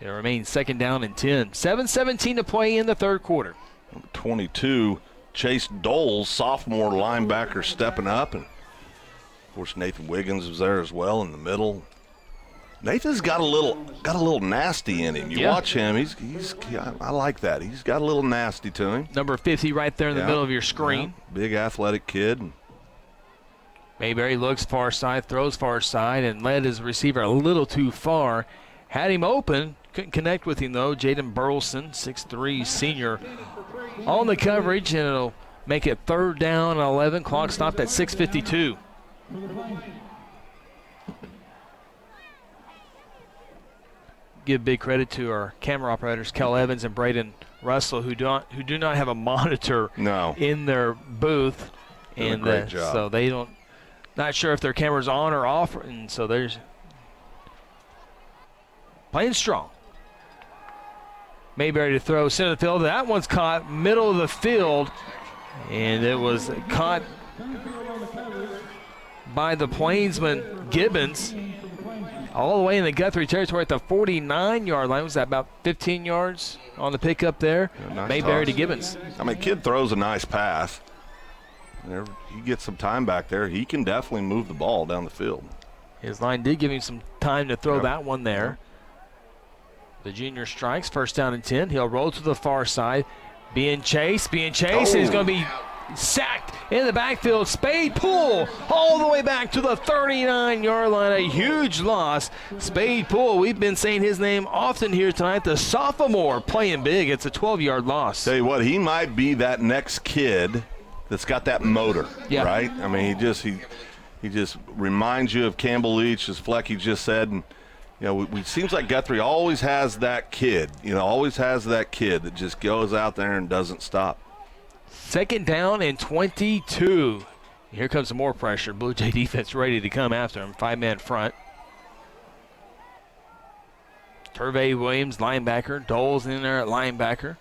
It remains second down and 10. 7:17 to play in the third quarter. 22, Chase Doles, sophomore linebacker, stepping up. And, of course, Nathan Wiggins was there as well in the middle. Nathan's got a little nasty in him. You watch him, I like that. He's got a little nasty to him. Number 50 right there in the middle of your screen. Yeah. Big athletic kid. Mayberry looks far side, throws far side, and led his receiver a little too far. Had him open, couldn't connect with him though. Jaden Burleson, 6'3", senior, on the coverage, and it'll make it third down and 11. Clock stopped at 6:52. Give big credit to our camera operators, Kel Evans and Braden Russell, who do not have a monitor in their booth, and great job. So they don't. Not sure if their camera's on or off, and so there's playing strong. Mayberry to throw center of the field. That one's caught middle of the field, and it was caught by the Plainsman Gibbons all the way in the Guthrie territory at the 49-yard line. Was that about 15 yards on the pickup there? Nice Mayberry toss. to Gibbons. I mean, kid throws a nice pass. He gets some time back there. He can definitely move the ball down the field. His line did give him some time to throw that one there. The junior strikes, first down and 10. He'll roll to the far side. Being chased, and he's going to be sacked in the backfield. Spade Poole all the way back to the 39-yard line. A huge loss. Spade Poole, we've been saying his name often here tonight. The sophomore playing big. It's a 12-yard loss. Tell you what, he might be that next kid that's got that motor, right? I mean, he just reminds you of Campbell Leach, as Flecky just said. And, you know, it seems like Guthrie always has that kid, that just goes out there and doesn't stop. Second down and 22. Here comes some more pressure. Blue Jay defense ready to come after him. 5-man front. Turvey Williams, linebacker. Doles in there at linebacker.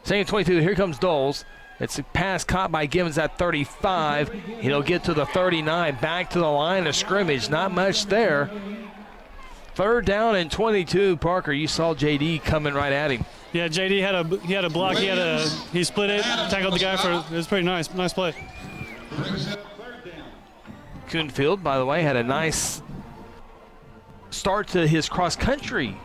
Second 22. Here comes Doles. It's a pass caught by Gibbons at 35. He'll get to the 39. Back to the line of scrimmage. Not much there. Third down and 22. Parker, you saw JD coming right at him. Yeah, JD had a block. He split it, tackled the guy it was pretty nice play. Coonfield, by the way, had a nice start to his cross-country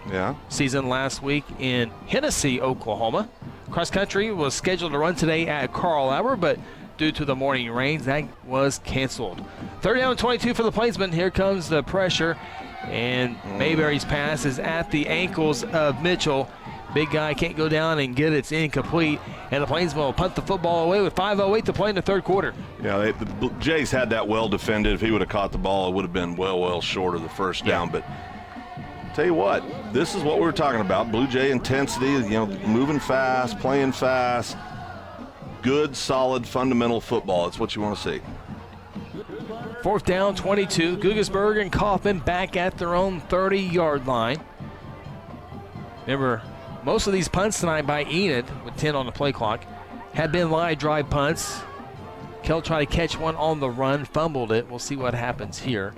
season last week in Hennessy, Oklahoma. Cross-country was scheduled to run today at Carl Albert, but due to the morning rains, that was canceled. Third down and 22 for the Plainsmen. Here comes the pressure, and Mayberry's pass is at the ankles of Mitchell. Big guy can't go down and get it. It's incomplete, and the Plainsmen will punt the football away with 5:08 to play in the third quarter. Yeah, the Jays had that well defended. If he would have caught the ball, it would have been well short of the first down. But tell you what, this is what we were talking about. Blue Jay intensity, moving fast, playing fast. Good, solid, fundamental football. That's what you want to see. Fourth down, 22. Guggisberg and Kaufman back at their own 30-yard line. Remember, most of these punts tonight by Enid, with 10 on the play clock, have been live drive punts. Kell tried to catch one on the run, fumbled it. We'll see what happens here.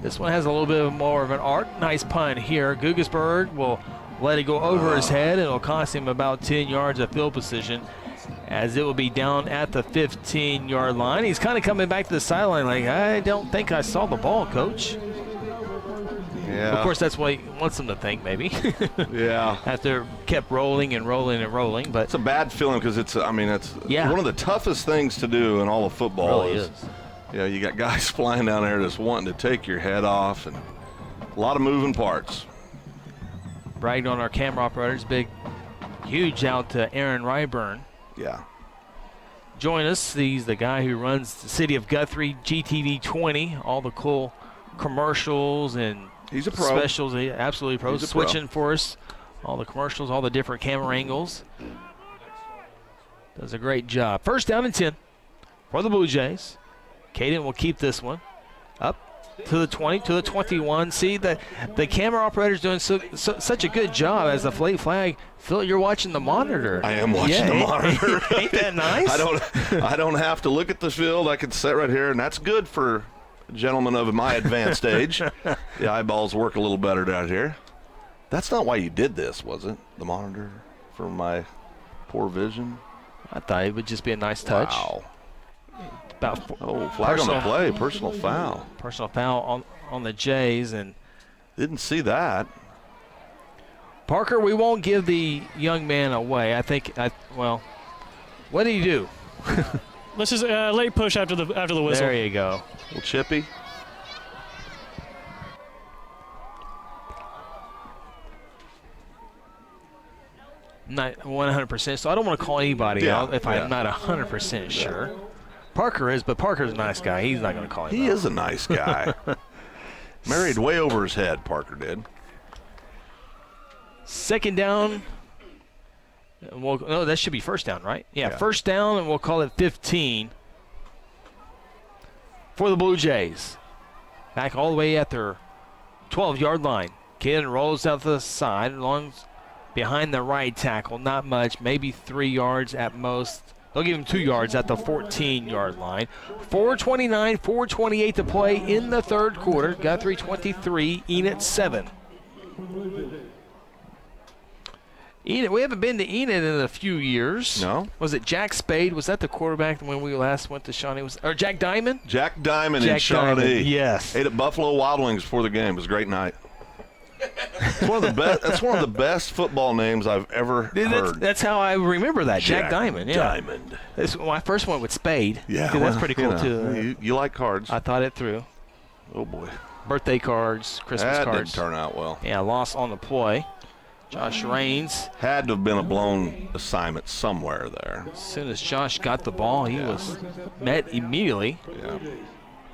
This one has a little bit more of an arc. Nice punt here. Guggisberg will let it go over his head. It'll cost him about 10 yards of field position, as it will be down at the 15-yard line. He's kind of coming back to the sideline like, I don't think I saw the ball, Coach. Yeah. Of course, that's what he wants them to think, maybe. Yeah. After kept rolling and rolling and rolling. But it's a bad feeling because it's one of the toughest things to do in all of football. It really is. Yeah, you got guys flying down there just wanting to take your head off, and a lot of moving parts. Bragged on our camera operators. Huge out to Aaron Ryburn. Yeah. Join us. He's the guy who runs the City of Guthrie GTV 20, all the cool commercials and he's a pro. Specials. Absolutely pro. He's a Switching for us. All the commercials, all the different camera angles. Does a great job. First down and 10 for the Blue Jays. Caden will keep this one up to the 20, to the 21. See, the camera operator's doing such a good job as the flag. Phil, you're watching the monitor. I am watching the monitor. Ain't that nice? I don't have to look at the field. I can sit right here, and that's good for gentlemen of my advanced age. The eyeballs work a little better down here. That's not why you did this, was it? The monitor for my poor vision? I thought it would just be a nice touch. Wow. About flag on the play, personal foul. Personal foul on the Jays, and didn't see that. Parker, we won't give the young man away. Well, what did he do? Let's just late push after the whistle. There you go. A little chippy. Not 100%, so I don't want to call anybody out if I'm not 100% sure. Parker is, but Parker's a nice guy. He's not going to call him out. He is a nice guy. Married way over his head, Parker did. Second down. No, that should be first down, right? Yeah, first down, and we'll call it 15 for the Blue Jays. Back all the way at their 12-yard line. Caden rolls out the side, behind the right tackle. Not much, maybe 3 yards at most. They'll give him 2 yards at the 14-yard line. 4:29, 4:28 to play in the third quarter. Guthrie 23, Enid 7. Enid, we haven't been to Enid in a few years. No. Was it Jack Spade? Was that the quarterback when we last went to Shawnee? Or Jack Diamond? Jack Diamond in Shawnee. Yes. Ate at Buffalo Wild Wings before the game. It was a great night. It's one of the best. That's one of the best football names I've ever heard. That's how I remember that. Jack Diamond. Yeah. Diamond. My first one with Spade. Yeah, that's pretty cool too. You like cards? I thought it through. Oh boy. Birthday cards, Christmas cards. That didn't turn out well. Yeah, loss on the play. Josh Raines. Had to have been a blown assignment somewhere there. As soon as Josh got the ball, he was met immediately. Yeah.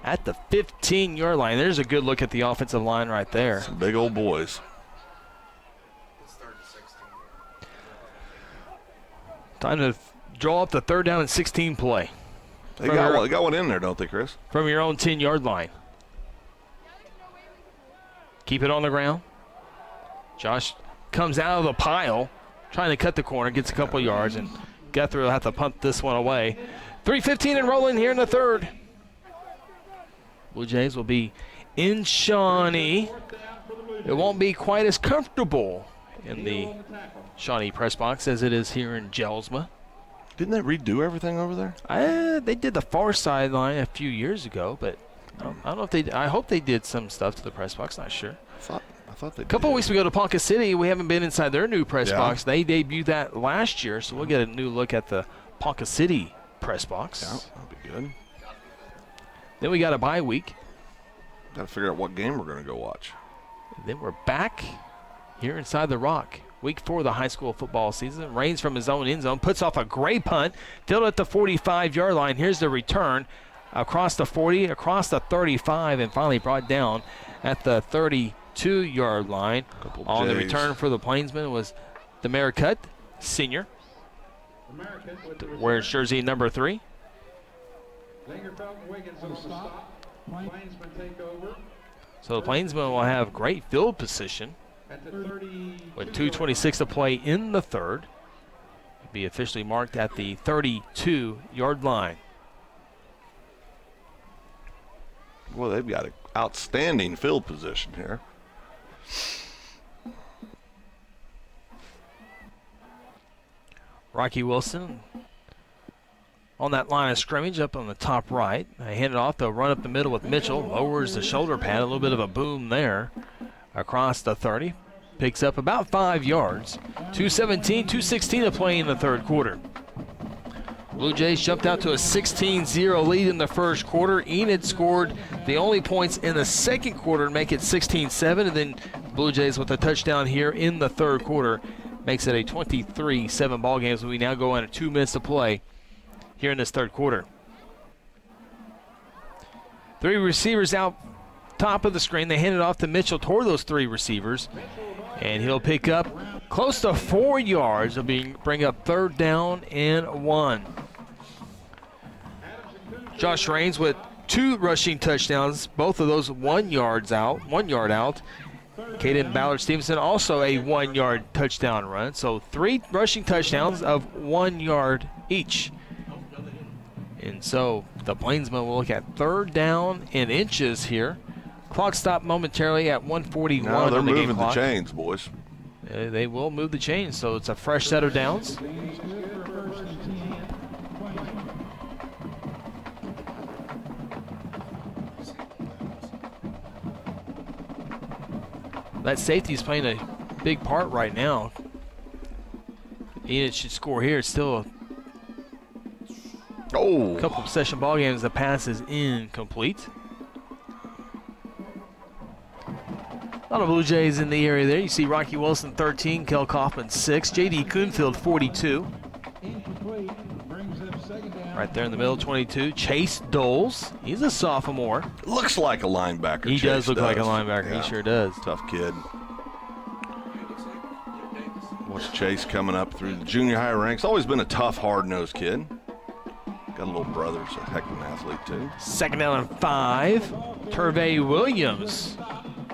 At the 15-yard line. There's a good look at the offensive line right there. Some big old boys. Time to draw up the third down and 16 play. They got one in there, don't they, Chris? From your own 10-yard line. Keep it on the ground. Josh comes out of the pile, trying to cut the corner, gets a couple yards, and Guthrie will have to punt this one away. 3:15 and rolling here in the third. Blue Jays will be in Shawnee. It won't be quite as comfortable in the Shawnee press box as it is here in Jelsma. Didn't they redo everything over there? They did the far sideline a few years ago, but I don't know if they. I hope they did some stuff to the press box. Not sure. I thought they did. A couple of weeks ago to Ponca City, we haven't been inside their new press box. They debuted that last year, so we'll get a new look at the Ponca City press box. Yeah, that'll be good. Then we got a bye week. Got to figure out what game we're going to go watch. Then we're back here inside the Rock. Week 4 of the high school football season. Raines from his own end zone, puts off a great punt, filled at the 45-yard line. Here's the return across the 40, across the 35, and finally brought down at the 32-yard line. On the return for the Plainsmen was the Maricute senior. Wears jersey number 3. So the Plainsmen will have great field position with 2:26 to play in the third. It'll be officially marked at the 32-yard line. Well, they've got an outstanding field position here. Rocky Wilson on that line of scrimmage up on the top right. They hand it off. They'll run up the middle with Mitchell. Lowers the shoulder pad. A little bit of a boom there across the 30. Picks up about 5 yards. 2:17, 2:16 to play in the third quarter. Blue Jays jumped out to a 16-0 lead in the first quarter. Enid scored the only points in the second quarter to make it 16-7. And then Blue Jays with a touchdown here in the third quarter makes it a 23-7 ball game. So we now go into 2 minutes to play here in this third quarter. 3 receivers out top of the screen. They hand it off to Mitchell toward those 3 receivers. And he'll pick up close to 4 yards. He'll bring up third down and 1. Josh Raines with 2 rushing touchdowns, both of those 1 yard out. Caden Ballard Stevenson also a 1-yard touchdown run. So 3 rushing touchdowns of 1 yard each. And so the Plainsmen will look at third down and inches here. Clock stopped momentarily at 1:41 now they're on the game moving clock. the chains, boys. they will move the chains, so it's a fresh set of downs. That safety is playing a big part right now. Enid should score here. It's still a couple of possession ball games. The pass is incomplete. A lot of Blue Jays in the area there. You see Rocky Wilson 13, Kel Kaufman 6, J.D. Kuhnfield 42. Right there in the middle, 22. Chase Doles. He's a sophomore. Looks like a linebacker. He does look like a linebacker. Yeah. He sure does. Tough kid. Watch Chase coming up through the junior high ranks. Always been a tough, hard-nosed kid. Got a little brother, so a heck of an athlete, too. Second down and 5. Turvey Williams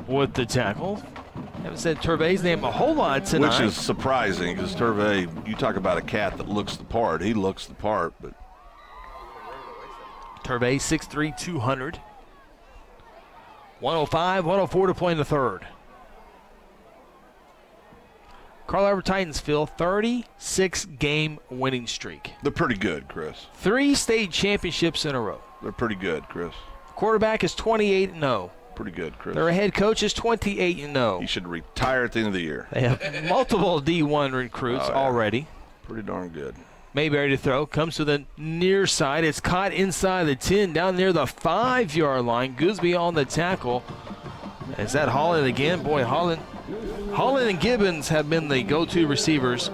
with the tackle. Haven't said Turvey's name a whole lot tonight. Which is surprising because Turvey, you talk about a cat that looks the part. He looks the part, but. Turvey, 6'3", 200. 105, 104 to play in the third. Carl Albert Titans, Phil, 36-game winning streak. They're pretty good, Chris. 3 state championships in a row. They're pretty good, Chris. Quarterback is 28-0. Pretty good, Chris. Their head coach is 28-0. He should retire at the end of the year. They have multiple D1 recruits already. Pretty darn good. Mayberry to throw. Comes to the near side. It's caught inside the 10 down near the 5-yard line. Gooseby on the tackle. Is that Holland again? Boy, Holland and Gibbons have been the go-to receivers.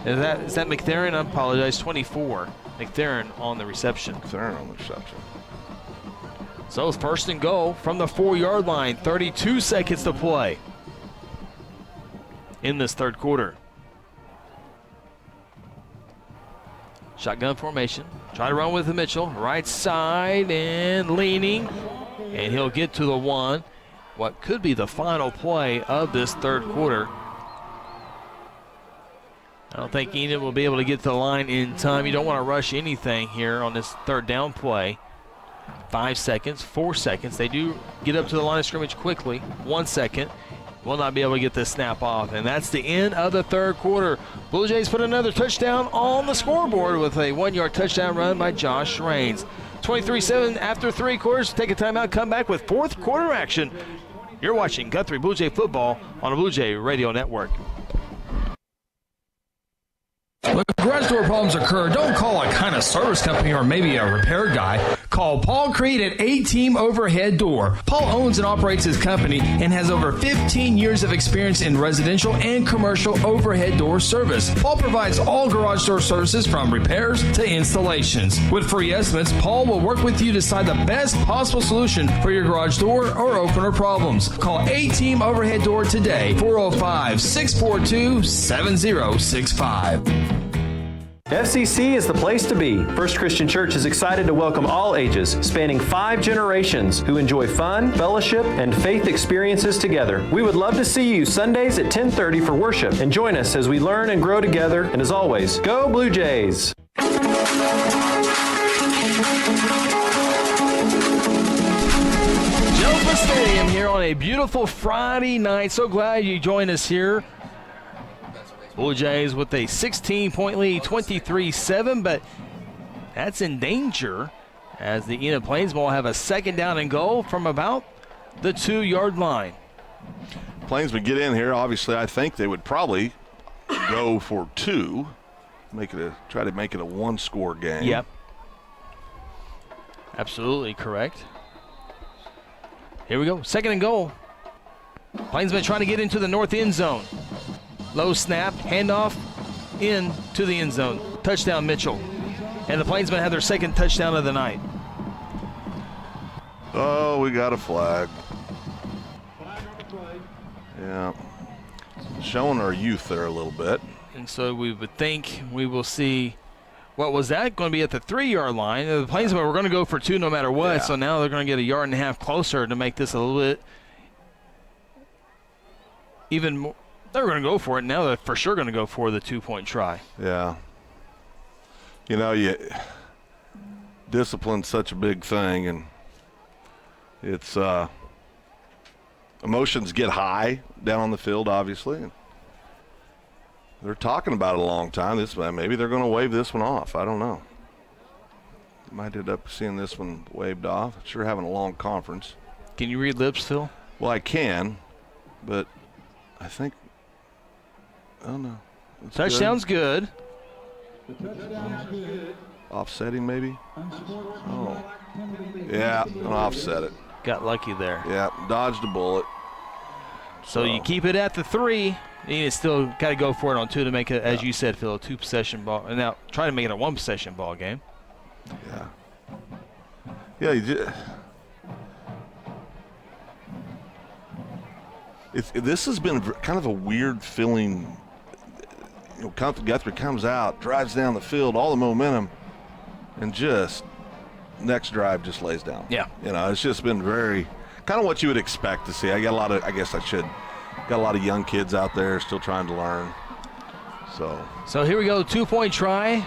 Is that McTherrin? I apologize. 24. McTherrin on the reception. McTherrin on the reception. So it's first and goal from the 4-yard line. 32 seconds to play in this third quarter. Shotgun formation. Try to run with Mitchell. Right side and leaning. And he'll get to the 1. What could be the final play of this third quarter. I don't think Enid will be able to get to the line in time. You don't want to rush anything here on this third down play. 5 seconds, 4 seconds. They do get up to the line of scrimmage quickly. 1 second. Will not be able to get this snap off. And that's the end of the third quarter. Blue Jays put another touchdown on the scoreboard with a 1-yard touchdown run by Josh Raines. 23-7 after 3 quarters. Take a timeout, come back with fourth quarter action. You're watching Guthrie Bluejay football on the Blue Jay Radio Network. When garage door problems occur, don't call a kind of service company or maybe a repair guy. Call Paul Creed at A-Team Overhead Door. Paul owns and operates his company and has over 15 years of experience in residential and commercial overhead door service. Paul provides all garage door services from repairs to installations. With free estimates, Paul will work with you to decide the best possible solution for your garage door or opener problems. Call A-Team Overhead Door today, 405-642-7065. FCC is the place to be. First Christian Church is excited to welcome all ages, spanning 5 generations, who enjoy fun, fellowship, and faith experiences together. We would love to see you Sundays at 10:30 for worship, and join us as we learn and grow together. And as always, go Blue Jays! Jelsma Stadium here on a beautiful Friday night. So glad you joined us here. Blue Jays with a 16-point lead, 23-7, but that's in danger as the Enid Plainsmen will have a second down and goal from about the 2-yard line. Plainsmen get in here. Obviously, I think they would probably go for 2, try to make it a 1-score game. Yep. Absolutely correct. Here we go, second and goal. Plainsmen trying to get into the north end zone. Low snap, handoff into the end zone. Touchdown, Mitchell. And the Plainsmen have their second touchdown of the night. Oh, we got a flag. Yeah. Showing our youth there a little bit. And so we would think we will see, what was that? Going to be at the 3-yard line. The Plainsmen were going to go for 2 no matter what, so now they're going to get a yard and a half closer to make this a little bit even more. They were going to go for it. Now they're for sure going to go for the 2-point try. Yeah. Discipline's such a big thing, and it's emotions get high down on the field, obviously. they're talking about it a long time. Maybe they're going to waive this one off. I don't know. Might end up seeing this one waived off. Sure, having a long conference. Can you read lips, Phil? Well, I can, but I think I don't know. Touchdown's good. Offsetting maybe. Oh, yeah, I'll offset it. Got lucky there. Yeah, dodged a bullet. So you keep it at the 3. You still got to go for it on 2 to make it, as you said, Phil, a 2-possession ball. And now try to make it a 1-possession ball game. Yeah, you did. This has been kind of a weird feeling. Guthrie comes out, drives down the field, all the momentum, and just next drive just lays down. Yeah. It's just been very kind of what you would expect to see. Got a lot of young kids out there still trying to learn. So here we go, 2-point try.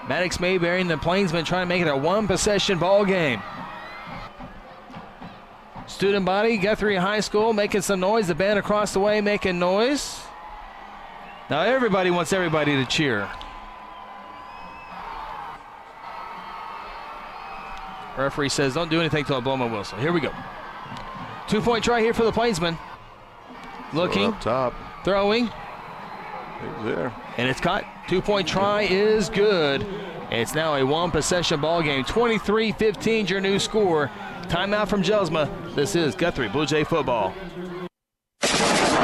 Maddox Mayberry and the Plainsmen trying to make it a 1-possession ball game. Student body, Guthrie High School making some noise. The band across the way making noise. Now everybody wants everybody to cheer. Referee says don't do anything till I blow my whistle. Here we go. 2-point try here for the Plainsmen. Looking. Up top. Throwing. There. And it's caught. 2-point try is good. It's now a 1-possession ball game. 23-15 is your new score. Timeout from Jelsma. This is Guthrie Bluejay football.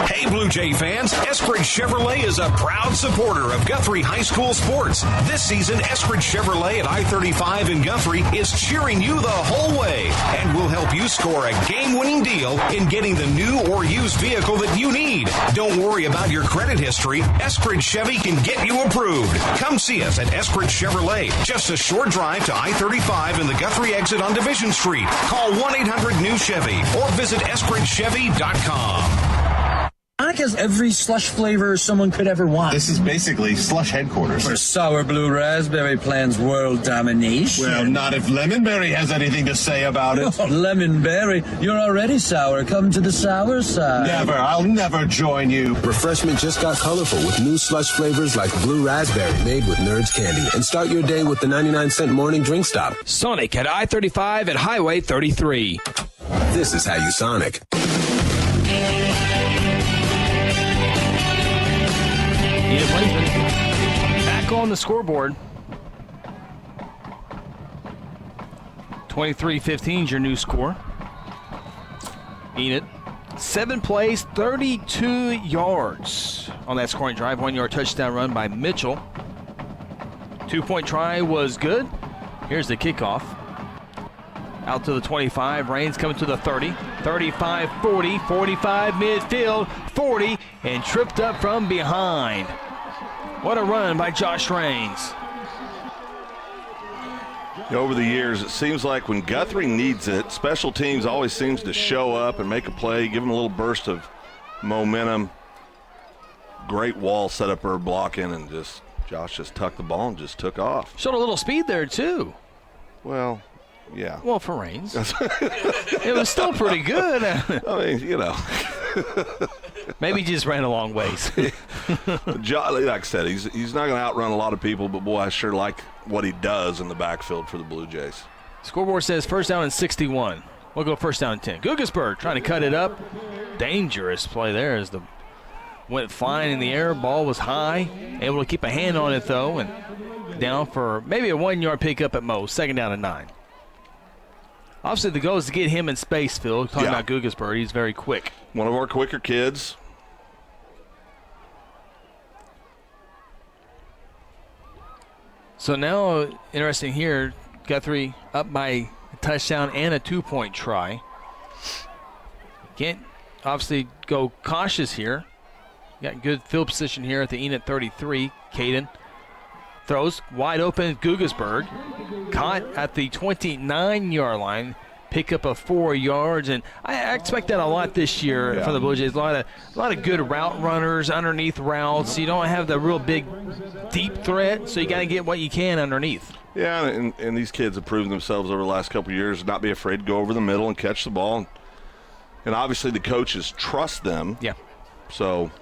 Hey, Blue Jay fans, Eskridge Chevrolet is a proud supporter of Guthrie High School sports. This season, Eskridge Chevrolet at I-35 in Guthrie is cheering you the whole way and will help you score a game-winning deal in getting the new or used vehicle that you need. Don't worry about your credit history. Eskridge Chevy can get you approved. Come see us at Eskridge Chevrolet. Just a short drive to I-35 in the Guthrie exit on Division Street. Call 1-800-NEW-CHEVY or visit EskridgeChevy.com. Sonic has every slush flavor someone could ever want. This is basically slush headquarters. For sour blue raspberry plans world domination. Well, not if Lemonberry has anything to say about it. Lemonberry, you're already sour. Come to the sour side. Never. I'll never join you. Refreshment just got colorful with new slush flavors like blue raspberry made with Nerds candy. And start your day with the 99-cent morning drink stop. Sonic at I-35 and Highway 33. This is how you Sonic. Enid Plainsmen back on the scoreboard. 23-15 is your new score. Enid, 7 plays, 32 yards on that scoring drive. 1-yard touchdown run by Mitchell. 2-point try was good. Here's the kickoff. Out to the 25. Raines coming to the 30. 35, 40, 45 midfield, 40, and tripped up from behind. What a run by Josh Raines. Over the years, it seems like when Guthrie needs it, special teams always seems to show up and make a play, give them a little burst of momentum. Great wall set up her blocking, and Josh just tucked the ball and just took off. Showed a little speed there, too. Well, yeah. Well, for Raines. It was still pretty good. I mean, Maybe he just ran a long ways. Like I said, he's not going to outrun a lot of people, but, boy, I sure like what he does in the backfield for the Blue Jays. Scoreboard says first down and 61. We'll go first down and 10. Guggisberg trying to cut it up. Dangerous play there as the went flying in the air. Ball was high. Able to keep a hand on it, though, and down for maybe a 1-yard pickup at most. Second down and 9. Obviously, the goal is to get him in space, Phil. Talking about Guggisberg, he's very quick. One of our quicker kids. So now, interesting here, Guthrie up by a touchdown and a 2-point try. Can't obviously go cautious here. Got good field position here at the Enid 33. Caden throws wide open. Guggisberg caught at the 29-yard line. Pick up of 4 yards, and I expect that a lot this year for the Blue Jays. A lot of good route runners underneath routes. You don't have the real big, deep threat, so you got to get what you can underneath. Yeah, and these kids have proven themselves over the last couple of years not be afraid to go over the middle and catch the ball. And obviously the coaches trust them. Yeah. So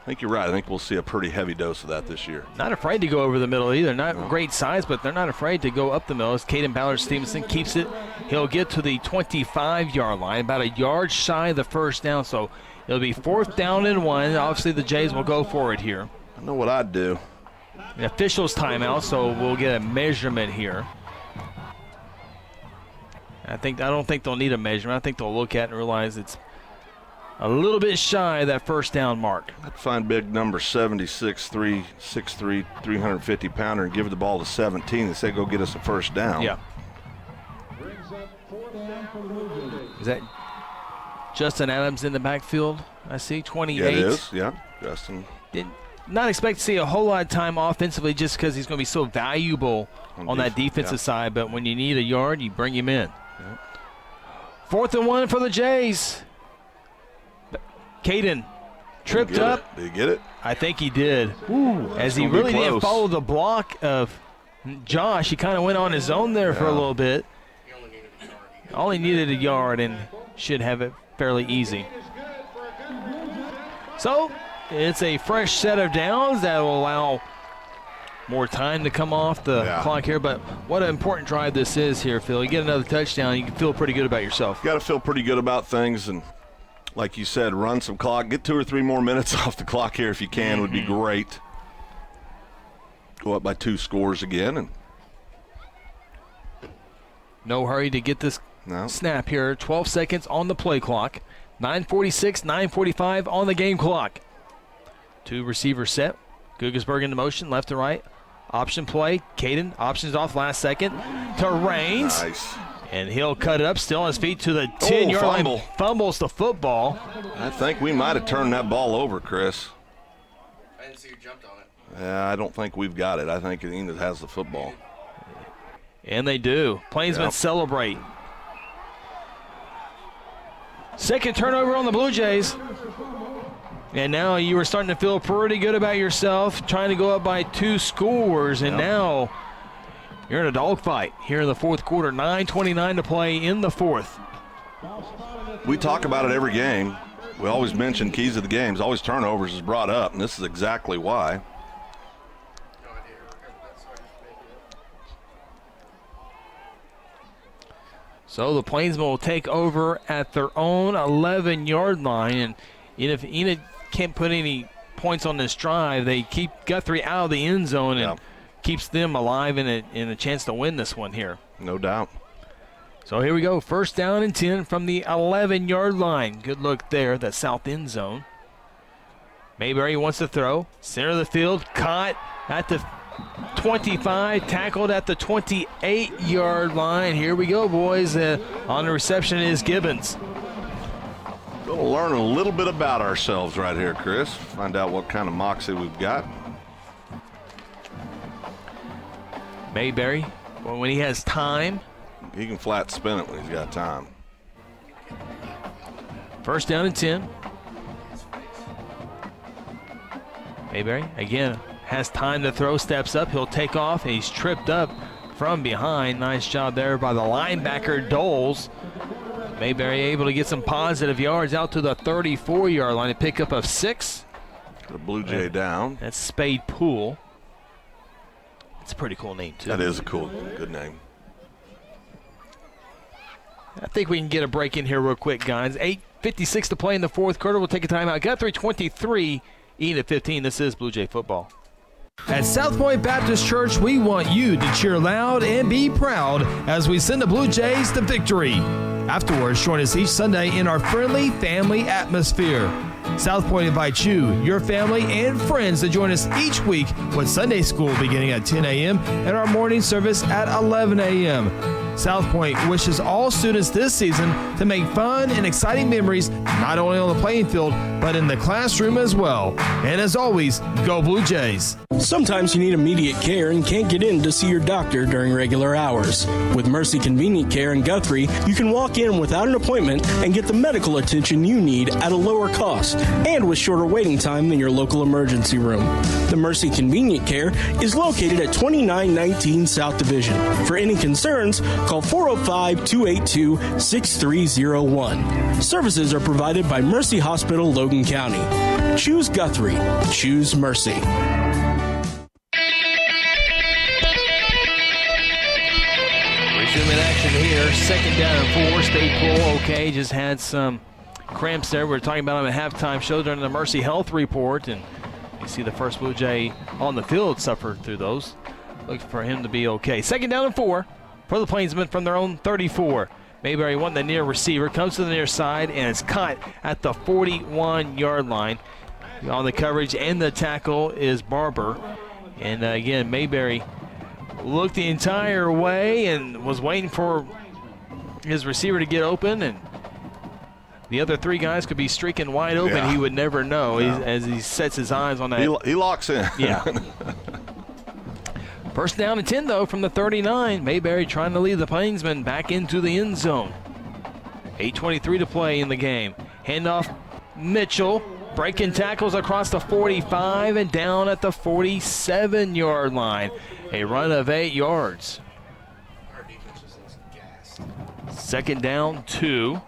I think you're right. I think we'll see a pretty heavy dose of that this year. Not afraid to go over the middle either. Not great size, but they're not afraid to go up the middle. As Caden Ballard-Stevenson keeps it, he'll get to the 25-yard line, about a yard shy of the first down. So it'll be 4th down and 1. Obviously, the Jays will go for it here. I know what I'd do. The official's timeout, so we'll get a measurement here. I don't think they'll need a measurement. I think they'll look at it and realize it's a little bit shy of that first down mark. I'd find big number 76, 6'3", 350-pounder and give the ball to 17 and say, go get us a first down. Yeah. Is that Justin Adams in the backfield? I see 28. Yeah, it is. Yeah, Justin. Did not expect to see a whole lot of time offensively just because he's going to be so valuable on that defensive side. But when you need a yard, you bring him in. Yeah. 4th and 1 for the Jays. Caden tripped up. Did he get it? I think he did. As he really didn't follow the block of Josh. He kind of went on his own there for a little bit. All he needed a yard and should have it fairly easy. So it's a fresh set of downs that will allow more time to come off the clock here. But what an important drive this is here, Phil. You get another touchdown, you can feel pretty good about yourself. You got to feel pretty good about things, and like you said, run some clock. Get 2 or 3 more minutes off the clock here if you can. Would be great. Go up by 2 scores again. And no hurry to get this snap here. 12 seconds on the play clock. 9:46, 9:45 on the game clock. 2 receivers set. Guggesberg into motion, left to right. Option play. Caden options off last second to Raines. Nice. And he'll cut it up, still on his feet to the 10-yard line. Fumbles the football. I think we might have turned that ball over, Chris. I didn't see who jumped on it. Yeah, I don't think we've got it. I think Enid has the football. And they do. Plainsmen celebrate. Second turnover on the Blue Jays. And now you were starting to feel pretty good about yourself, trying to go up by 2 scores, and now you're in a dogfight here in the 4th quarter. 9:29 to play in the 4th. We talk about it every game. We always mention keys of the games. Always turnovers is brought up, and this is exactly why. So the Plainsmen will take over at their own 11-yard line, and if Enid can't put any points on this drive, they keep Guthrie out of the end zone and keeps them alive in a chance to win this one here. No doubt. So here we go. 1st down and 10 from the 11-yard line. Good look there, that south end zone. Mayberry wants to throw. Center of the field, caught at the 25, tackled at the 28-yard line. Here we go, boys. On the reception is Gibbons. Going to learn a little bit about ourselves right here, Chris. Find out what kind of moxie we've got. Mayberry, when he has time. He can flat spin it when he's got time. 1st down and 10. Mayberry, again, has time to throw, steps up. He'll take off. He's tripped up from behind. Nice job there by the linebacker, Doles. Mayberry able to get some positive yards out to the 34-yard line. A pickup of 6. The Blue Jay down. That's Spade Pool. It's a pretty cool name, too. That is a cool, good name. I think we can get a break in here real quick, guys. 8:56 to play in the 4th quarter. We'll take a timeout. Guthrie 23, Enid 15. This is Blue Jay football. At South Point Baptist Church, we want you to cheer loud and be proud as we send the Blue Jays to victory. Afterwards, join us each Sunday in our friendly family atmosphere. South Point invites you, your family, and friends to join us each week with Sunday school beginning at 10 a.m. and our morning service at 11 a.m. South Point wishes all students this season to make fun and exciting memories not only on the playing field, but in the classroom as well. And as always, go Blue Jays. Sometimes you need immediate care and can't get in to see your doctor during regular hours. With Mercy Convenient Care in Guthrie, you can walk in without an appointment and get the medical attention you need at a lower cost and with shorter waiting time than your local emergency room. The Mercy Convenient Care is located at 2919 South Division. For any concerns, call 405-282-6301. Services are provided by Mercy Hospital, Logan County. Choose Guthrie. Choose Mercy. Resuming action here. Second down and 4. Stayed cool. Okay, just had some cramps there. We were talking about them at halftime show during the Mercy Health Report. And you see the first Blue Jay on the field suffered through those. Look for him to be okay. Second down and 4 for the Plainsmen from their own 34. Mayberry won the near receiver, comes to the near side, and it's caught at the 41-yard line. On the coverage and the tackle is Barber. And again, Mayberry looked the entire way and was waiting for his receiver to get open, and the other three guys could be streaking wide open. Yeah. He would never know as he sets his eyes on that. He locks in. Yeah. First down and 10, though, from the 39. Mayberry trying to lead the Plainsmen back into the end zone. 8:23 to play in the game. Handoff, Mitchell. Breaking tackles across the 45 and down at the 47-yard line. A run of 8 yards. Second down, 2.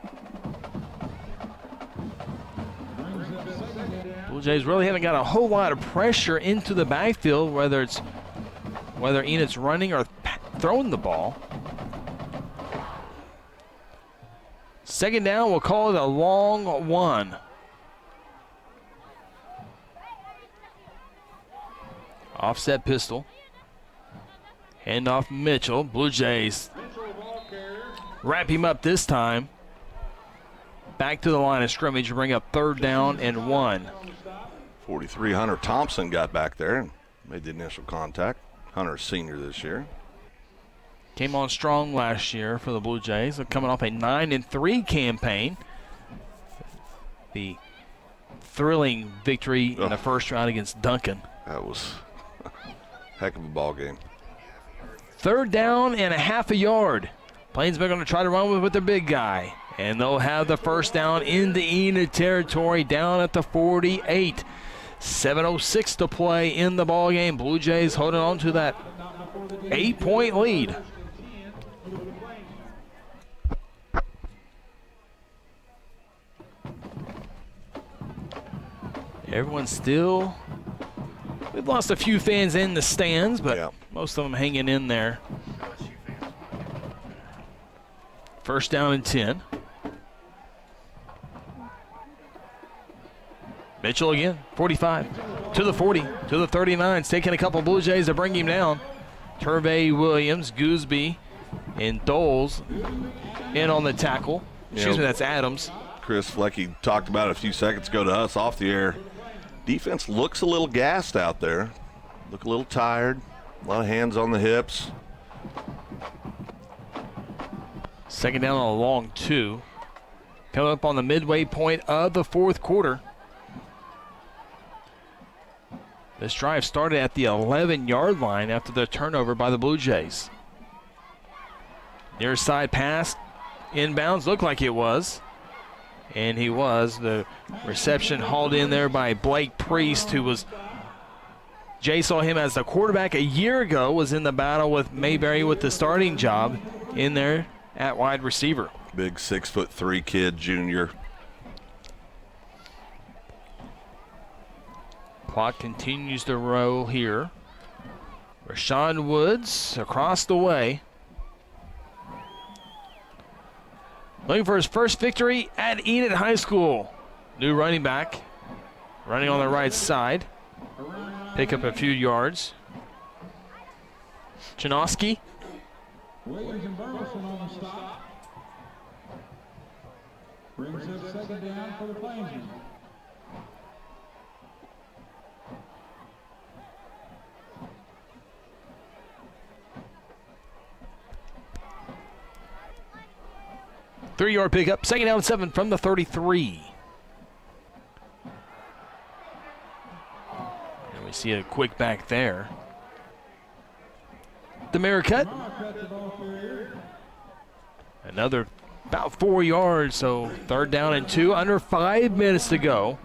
Blue Jays really haven't got a whole lot of pressure into the backfield, whether Enid's running or throwing the ball. Second down, we'll call it a long one. Offset pistol. Handoff Mitchell. Blue Jays wrap him up this time. Back to the line of scrimmage. Bring up third down and 1. 43, Hunter Thompson got back there and made the initial contact. Hunter's senior this year. Came on strong last year for the Blue Jays. They're coming off a 9-3 campaign. The thrilling victory in the first round against Duncan. That was heck of a ball game. Third down and a half a yard. Plainsmen going to try to run with their big guy. And they'll have the first down in the Enid territory down at the 48. 7:06 to play in the ball game. Blue Jays holding on to that 8-point lead. Everyone's still... We've lost a few fans in the stands, but most of them hanging in there. First down and 10. Mitchell again, 45, to the 40, to the 39. It's taking a couple Blue Jays to bring him down. Turvey, Williams, Gooseby, and Doles in on the tackle. Excuse me, that's Adams. Chris Flecky talked about it a few seconds ago to us off the air. Defense looks a little gassed out there. Look a little tired. A lot of hands on the hips. Second down on a long 2. Coming up on the midway point of the fourth quarter. This drive started at the 11-yard line after the turnover by the Blue Jays. Near side pass, inbounds, looked like it was. And he was. The reception hauled in there by Blake Priest, who was, Jay saw him as the quarterback a year ago, was in the battle with Mayberry with the starting job in there at wide receiver. Big 6'3" kid, junior. Clock continues to roll here. Rashawn Woods across the way. Looking for his first victory at Enid High School. New running back. Running on the right side. Pick up a few yards. Chinoski. Williams and Burleson on the stop. Brings up second down for the Plainsmen. Three-yard pickup. Second down and 7 from the 33. And We see a quick back there. The mirror cut. Another about 4 yards, so 3rd down and 2, under 5 minutes to go.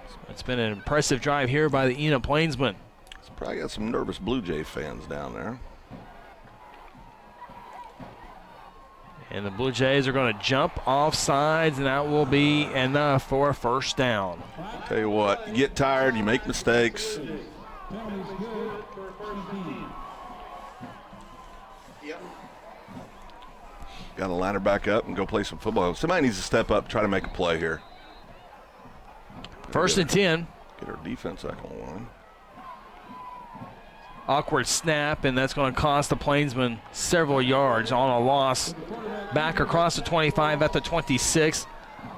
So it's been an impressive drive here by the Enid Plainsmen. It's probably got some nervous Blue Jay fans down there. And the Blue Jays are going to jump off sides, and that will be enough for a 1st down. Tell you what, you get tired, you make mistakes. Got to line her back up and go play some football. Somebody needs to step up, try to make a play here. 1st and 10. Get our defense back on line. Awkward snap, and that's going to cost the Plainsmen several yards on a loss. Back across the 25 at the 26.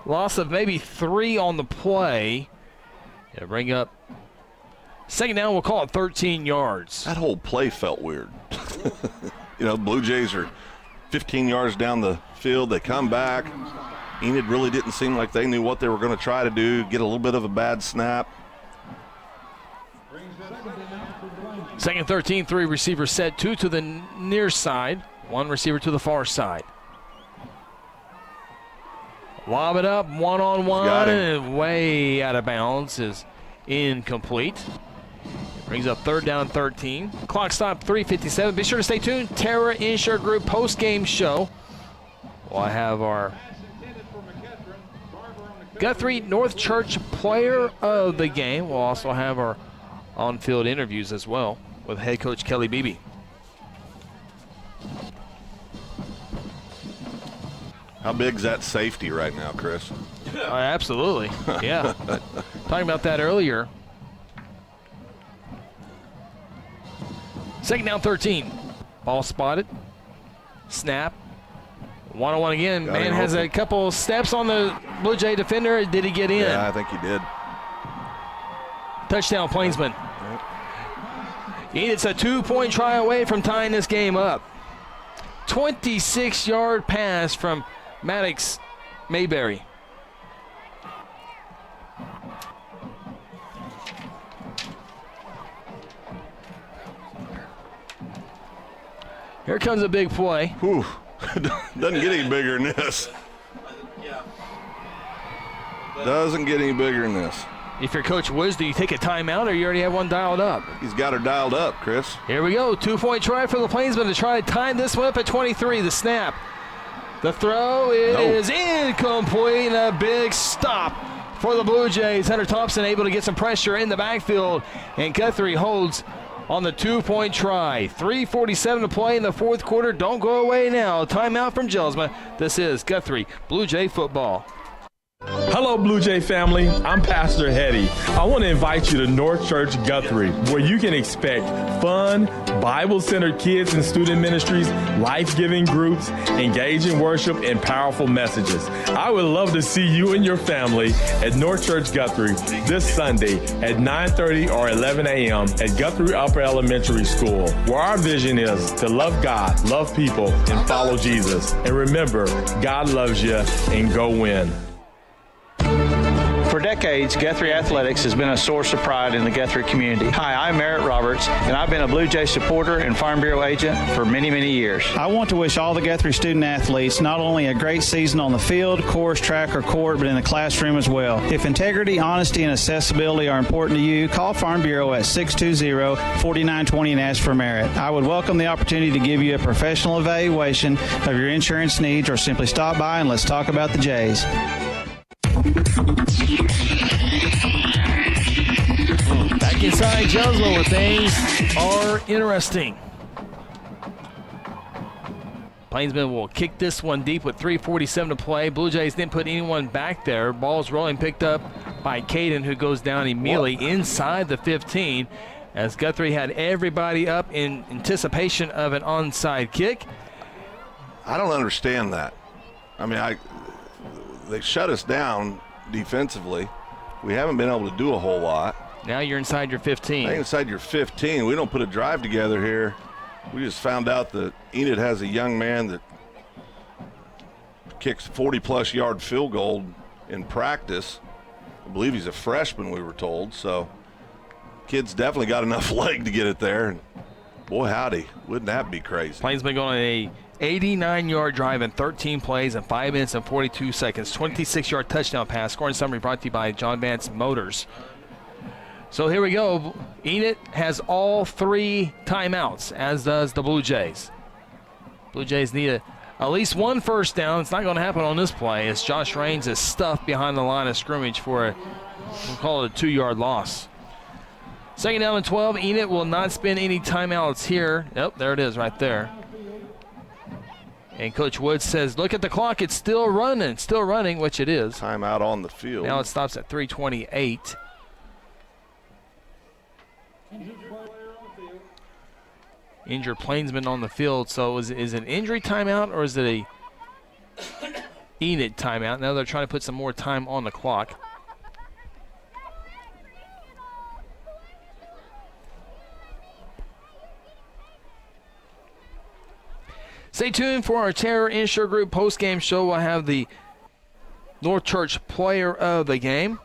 Loss of maybe 3 on the play. Yeah, bring up 2nd down, we'll call it 13 yards. That whole play felt weird. You know, Blue Jays are 15 yards down the field. They come back. Enid really didn't seem like they knew what they were going to try to do, get a little bit of a bad snap. 2nd 13, 3 receivers set, 2 to the near side, 1 receiver to the far side. Lob it up, one-on-one, and way out of bounds is incomplete. Brings up 3rd down, 13. Clock stop, 3:57. Be sure to stay tuned. Terra Insure Group post-game show. We'll have our Guthrie North Church player of the game. We'll also have our on-field interviews as well with head coach Kelly Beebe. How big's that safety right now, Chris? Absolutely, yeah. Talking about that earlier. 2nd down, 13. Ball spotted. Snap. One-on-one again. Man has a couple steps on the Blue Jay defender. Did he get in? Yeah, I think he did. Touchdown, Plainsmen. It's a 2-point try away from tying this game up. 26-yard pass from Maddox Mayberry. Here comes a big play. Whew. Doesn't get any bigger than this. Doesn't get any bigger than this. If you're Coach Woods, do you take a timeout or you already have one dialed up? He's got her dialed up, Chris. Here we go. 2-point try for the Plainsmen to try to tie this one up at 23. The snap. The throw is incomplete. A big stop for the Blue Jays. Hunter Thompson able to get some pressure in the backfield. And Guthrie holds on the 2-point try. 3:47 to play in the 4th quarter. Don't go away now. Timeout from Jelsma. This is Guthrie Blue Jay football. Hello, Blue Jay family. I'm Pastor Hetty. I want to invite you to North Church Guthrie, where you can expect fun, Bible-centered kids and student ministries, life-giving groups, engaging worship, and powerful messages. I would love to see you and your family at North Church Guthrie this Sunday at 9:30 or 11 a.m. at Guthrie Upper Elementary School, where our vision is to love God, love people, and follow Jesus. And remember, God loves you, and go win. For decades, Guthrie Athletics has been a source of pride in the Guthrie community. Hi, I'm Merritt Roberts, and I've been a Blue Jay supporter and Farm Bureau agent for many, many years. I want to wish all the Guthrie student athletes not only a great season on the field, course, track, or court, but in the classroom as well. If integrity, honesty, and accessibility are important to you, call Farm Bureau at 620-4920 and ask for Merritt. I would welcome the opportunity to give you a professional evaluation of your insurance needs, or simply stop by and let's talk about the Jays. Back inside Jelsma where things are interesting. Plainsmen will kick this one deep with 3:47 to play. Blue Jays didn't put anyone back there. Ball's rolling, picked up by Caden, who goes down immediately inside the 15 as Guthrie had everybody up in anticipation of an onside kick. I don't understand that. I mean, they shut us down defensively. We haven't been able to do a whole lot. Now you're inside your 15. Inside your 15. We don't put a drive together here. We just found out that Enid has a young man that kicks 40-plus yard field goal in practice. I believe he's a freshman, we were told. So Kid's definitely got enough leg to get it there. And boy, howdy, wouldn't that be crazy? Plainsmen going on a 89-yard drive in 13 plays in 5 minutes and 42 seconds. 26-yard touchdown pass. Scoring summary brought to you by John Vance Motors. So here we go. Enid has all 3 timeouts, as does the Blue Jays. Blue Jays need at least 1 first down. It's not going to happen on this play as Josh Raines is stuffed behind the line of scrimmage for we'll call it a 2-yard loss. Second down and 12. Enid will not spend any timeouts here. Yep, there it is right there. And Coach Woods says, look at the clock. It's still running, which it is. Timeout on the field. Now it stops at 3:28. Injured Plainsman on the field. So is it an injury timeout or is it a Enid timeout? Now they're trying to put some more time on the clock. Stay tuned for our Terror Insure Group post-game show. We'll have the North Church Player of the Game.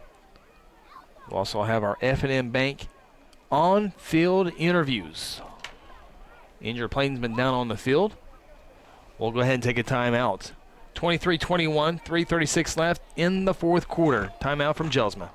We'll also have our F&M Bank on-field interviews. Injured Plainsman down on the field. We'll go ahead and take a timeout. 23-21, 3:36 left in the fourth quarter. Timeout from Jelsma.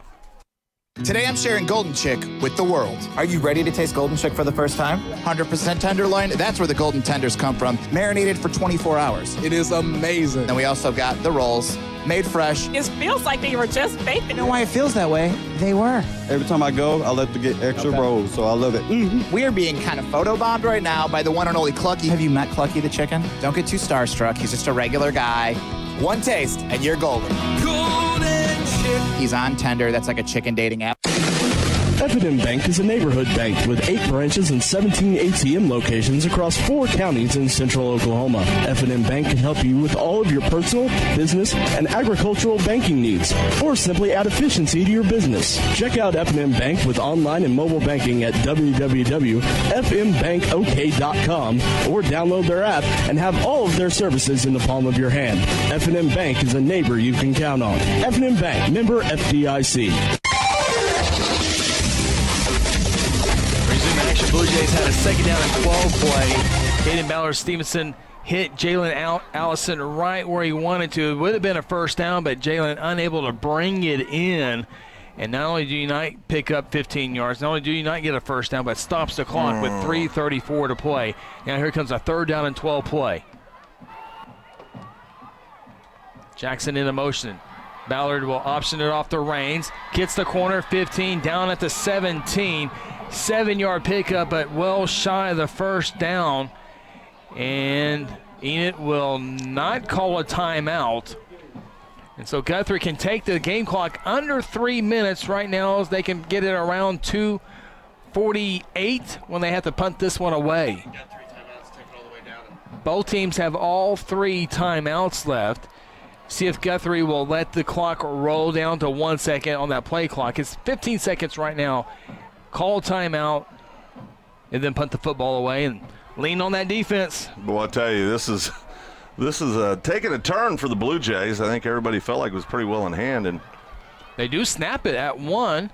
Today I'm sharing Golden Chick with the world. Are you ready to taste Golden Chick for the first time? 100% tenderloin, that's where the golden tenders come from. Marinated for 24 hours. It is amazing. And we also got the rolls, made fresh. It feels like they were just baked. You know why it feels that way? They were. Every time I go, I like to get extra rolls, so I love it. We are being kind of photobombed right now by the one and only Clucky. Have you met Clucky the chicken? Don't get too starstruck. He's just a regular guy. One taste, and you're golden. Golden Chick. He's on Tender. That's like a chicken dating app. F&M Bank is a neighborhood bank with 8 branches and 17 ATM locations across 4 counties in central Oklahoma. F&M Bank can help you with all of your personal, business, and agricultural banking needs, or simply add efficiency to your business. Check out F&M Bank with online and mobile banking at www.fmbankok.com or download their app and have all of their services in the palm of your hand. F&M Bank is a neighbor you can count on. F&M Bank, member FDIC. Blue Jays had a second down and 12 play. Caden Ballard-Stevenson hit Jalen Allison right where he wanted to. It would have been a first down, but Jalen unable to bring it in. And not only do you not pick up 15 yards, not only do you not get a first down, but stops the clock with 3:34 to play. Now here comes a third down and 12 play. Jackson in motion. Ballard will option it off the Raines. Gets the corner, 15, down at the 17. 7-yard pickup, but well shy of the first down. And Enid will not call a timeout. And so Guthrie can take the game clock under 3 minutes right now as they can get it around 2:48 when they have to punt this one away. Both teams have all 3 timeouts left. See if Guthrie will let the clock roll down to 1 second on that play clock. It's 15 seconds right now. Call timeout, and then punt the football away and lean on that defense. Boy, I tell you, this is taking a turn for the Blue Jays. I think everybody felt like it was pretty well in hand, and they do snap it at 1.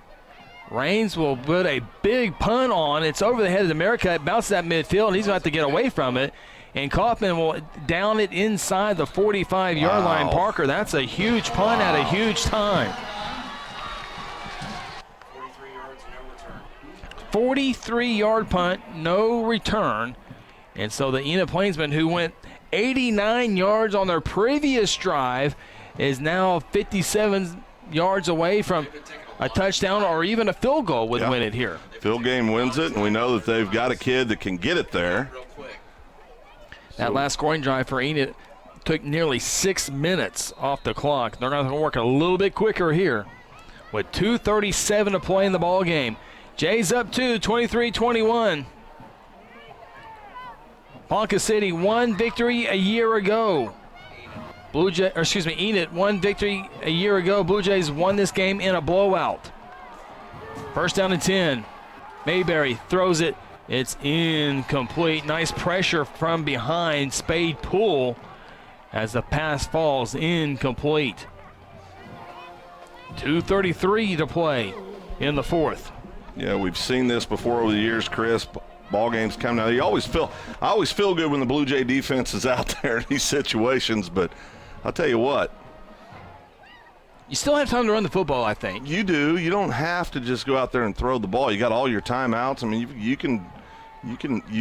Raines will put a big punt on. It's over the head of America. It bounces at midfield, and he's going to have to get away from it. And Kaufman will down it inside the 45-yard line. Parker, that's a huge punt at a huge time. 43-yard punt, no return. And so the Enid Plainsmen, who went 89 yards on their previous drive, is now 57 yards away from a touchdown or even a field goal would win it here. Field game wins it, and we know that they've got a kid that can get it there. That last scoring drive for Enid took nearly 6 minutes off the clock. They're going to work a little bit quicker here with 2:37 to play in the ball game. Jays up 2, 23-21. Ponca City won victory a year ago. Enid won victory a year ago. Blue Jays won this game in a blowout. First down and 10. Mayberry throws it. It's incomplete. Nice pressure from behind. Spade pull as the pass falls incomplete. 2:33 to play in the fourth. we've seen this before over the years, Chris. Ball games come now. I always feel good when the Blue Jay defense is out there in these situations, but I'll tell you what. You still have time to run the football, I think. You do. You don't have to just go out there and throw the ball. You got all your timeouts. I mean, you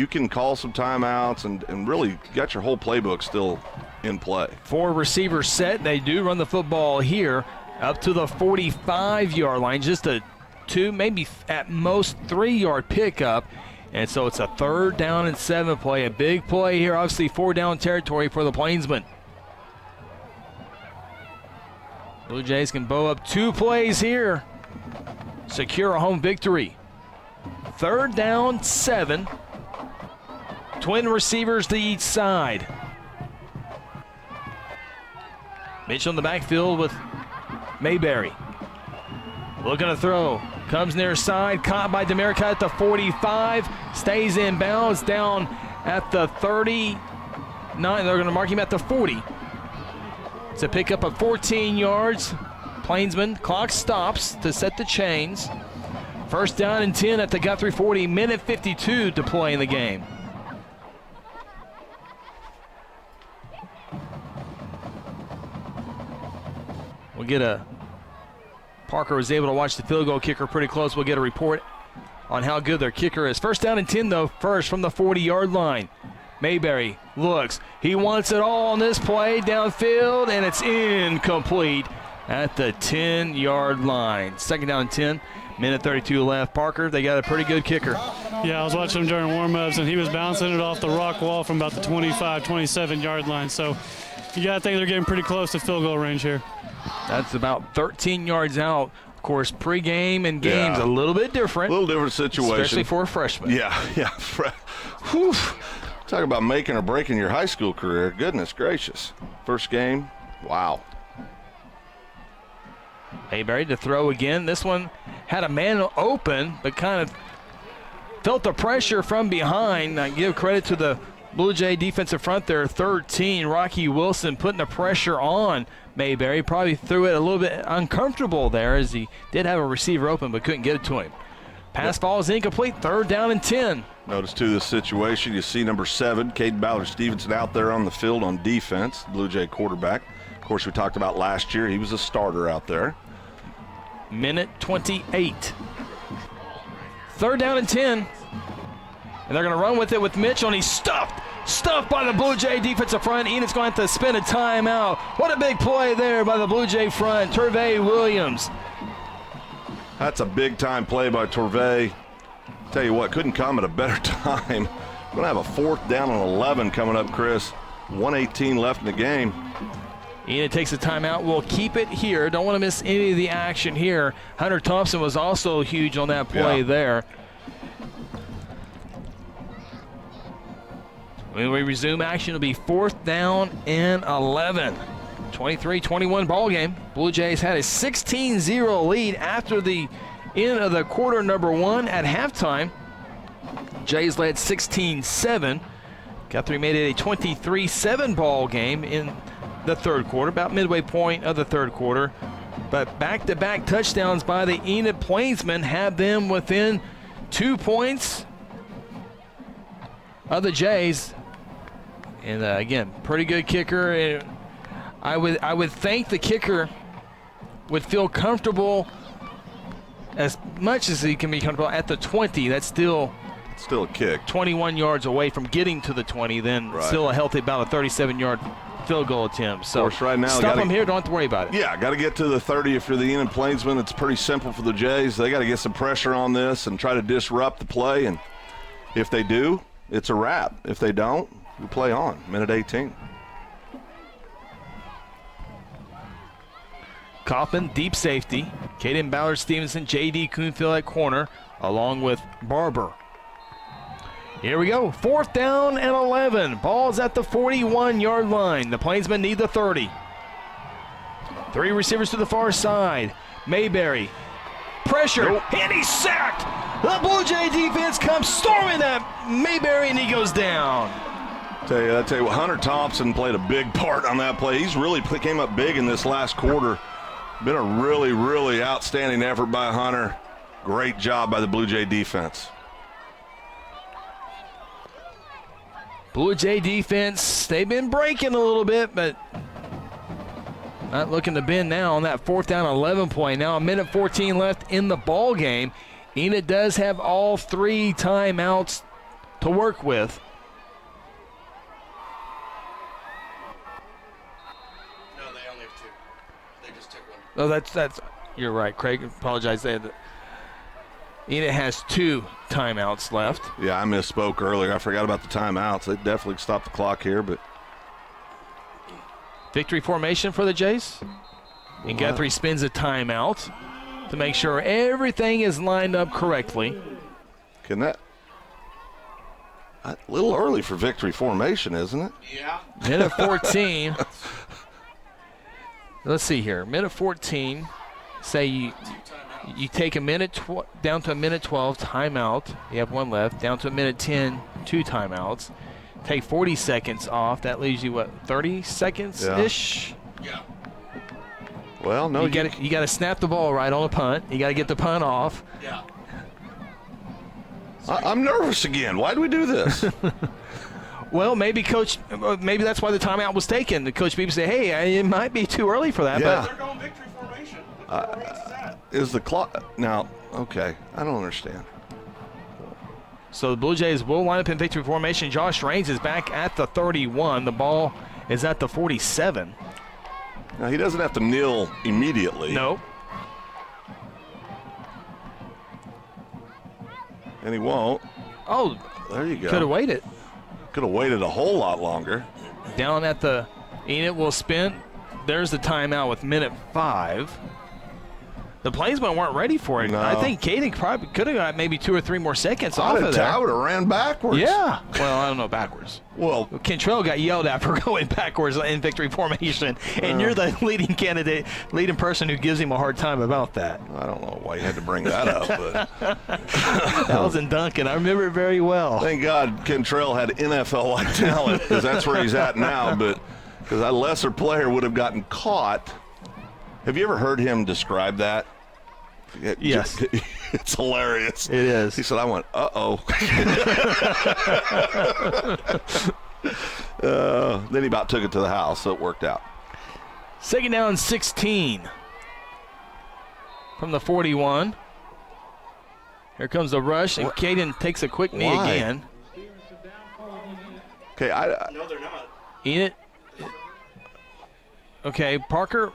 can call some timeouts and really got your whole playbook still in play. 4 receivers set. They do run the football here up to the 45-yard line. Just a 2, maybe at most 3-yard pickup. And so it's a 3rd down and 7 play. A big play here, obviously 4-down territory for the Plainsmen. Blue Jays can bow up 2 plays here. Secure a home victory. 3rd down, 7. Twin receivers to each side. Mitchell in the backfield with Mayberry. Looking to throw. Comes near side. Caught by Demerica at the 45. Stays in bounds down at the 39. They're going to mark him at the 40. It's a pickup of 14 yards. Plainsman, clock stops to set the chains. 1st down and 10 at the Guthrie 40. Minute 52 to play in the game. We'll get a... Parker was able to watch the field goal kicker pretty close. We'll get a report on how good their kicker is. 1st down and 10, though, first from the 40-yard line. Mayberry looks. He wants it all on this play downfield, and it's incomplete at the 10-yard line. 2nd down and 10, minute 32 left. Parker, they got a pretty good kicker. Yeah, I was watching him during warm-ups, and he was bouncing it off the rock wall from about the 25, 27-yard line. So you got to think they're getting pretty close to field goal range here. That's about 13 yards out. Of course, pregame and game's a little bit different. A little different situation. Especially for a freshman. Yeah. Whew. Talk about making or breaking your high school career. Goodness gracious. First game, wow. Mayberry to throw again. This one had a man open, but kind of felt the pressure from behind. I give credit to the Blue Jay defensive front there, 13. Rocky Wilson putting the pressure on Mayberry. Probably threw it a little bit uncomfortable there as he did have a receiver open but couldn't get it to him. Pass falls incomplete, 3rd down and 10. Notice too this situation, you see number 7, Caden Ballard-Stevenson out there on the field on defense, Blue Jay quarterback. Of course, we talked about last year, he was a starter out there. Minute 28. 3rd down and 10. And they're going to run with it with Mitchell, and he's stuffed by the Blue Jay defensive front. Enid's going to have to spin a timeout. What a big play there by the Blue Jay front. Turvey Williams. That's a big-time play by Turvey. Tell you what, couldn't come at a better time. We're going to have a 4th down and 11 coming up, Chris. 1:18 left in the game. Enid takes a timeout. We'll keep it here. Don't want to miss any of the action here. Hunter Thompson was also huge on that play there. When we resume action, it'll be 4th down and 11. 23-21 ball game. Blue Jays had a 16-0 lead after the end of the quarter number 1 at halftime. Jays led 16-7. Guthrie made it a 23-7 ball game in the 3rd quarter, about midway point of the 3rd quarter. But back-to-back touchdowns by the Enid Plainsmen have them within 2 points of the Jays. And again, pretty good kicker. I would think the kicker would feel comfortable as much as he can be comfortable at the 20. That's still a kick. 21 yards away from getting to the 20. Then still a healthy, about a 37-yard field goal attempt. So of course, right now, stop them here. Don't have to worry about it. Yeah, got to get to the 30 if you're the Enid Plainsmen. It's pretty simple for the Jays. They got to get some pressure on this and try to disrupt the play. And if they do, it's a wrap. If they don't, we play on. Minute 18. Coffin, deep safety. Caden Ballard-Stevenson, J.D. Coonfield at corner, along with Barber. Here we go. 4th down and 11. Ball's at the 41-yard line. The Plainsmen need the 30. 3 receivers to the far side. Mayberry. Pressure. And he's sacked. The Blue Jay defense comes storming at Mayberry, and he goes down. I tell you what, Hunter Thompson played a big part on that play. He's really came up big in this last quarter. Been a really, really outstanding effort by Hunter. Great job by the Blue Jay defense. Blue Jay defense, they've been breaking a little bit, but not looking to bend now on that 4th down 11 play. Now a minute 14 left in the ball game. Enid does have all 3 timeouts to work with. No, they only have 2. They just took one. Oh, that's you're right, Craig. Apologize. Enid has 2 timeouts left. Yeah, I misspoke earlier. I forgot about the timeouts. They definitely stopped the clock here, but victory formation for the Jays. And Guthrie spins a timeout to make sure everything is lined up correctly. Can that? A little early for victory formation, isn't it? Yeah. Minute 14. Let's see here. Minute 14. Say you take a minute down to a minute 12 timeout. You have 1 left. Down to a minute 10, 2 timeouts. Take 40 seconds off. That leaves you, what, 30 seconds-ish? Yeah. Well, no. You got to snap the ball right on the punt. You got to get the punt off. Yeah. I'm nervous again. Why do we do this? Well, maybe that's why the timeout was taken. The Coach Beebe said, hey, it might be too early for that. Yeah. But They're going victory formation. Is the clock now? Okay, I don't understand. So the Blue Jays will line up in victory formation. Josh Raines is back at the 31. The ball is at the 47. Now, he doesn't have to kneel immediately. No. And he won't. Oh, there you go. Could have waited. Could have waited a whole lot longer. Down at the Enid will spin. There's the timeout with minute 5. The Plainsmen weren't ready for it. No. I think Caden probably could have got maybe 2 or 3 more seconds off of that. I would have ran backwards. Yeah. Well, I don't know backwards. Well, Cantrell got yelled at for going backwards in victory formation, and you're the leading person who gives him a hard time about that. I don't know why you had to bring that up. But that was in Duncan. I remember it very well. Thank God Cantrell had NFL-like talent, because that's where he's at now. But because a lesser player would have gotten caught. Have you ever heard him describe that? Yes. It's hilarious. It is. He said, I went, uh-oh. Then he about took it to the house, so it worked out. 2nd down 16 from the 41. Here comes the rush, and Caden takes a quick knee again. Okay, No, they're not. Enid. Okay, Parker.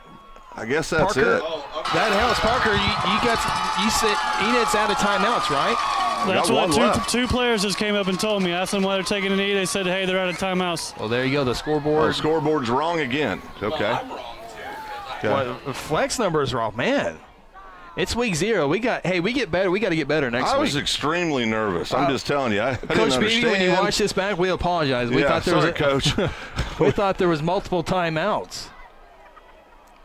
I guess that's Parker, it. That helps. Parker, you said Enid's out of timeouts, right? That's what two players just came up and told me. I asked them why they're taking a knee. They said, hey, they're out of timeouts. Well, there you go. The scoreboard. Oh, the scoreboard's wrong again. Okay. Well, I'm wrong, too. Well, the flex numbers are off. Man, it's week 0. We get better. We got to get better next week. I was extremely nervous. I'm just telling you. I Coach Beebe, when you watch this back, we apologize. We thought there Coach. We thought there was multiple timeouts.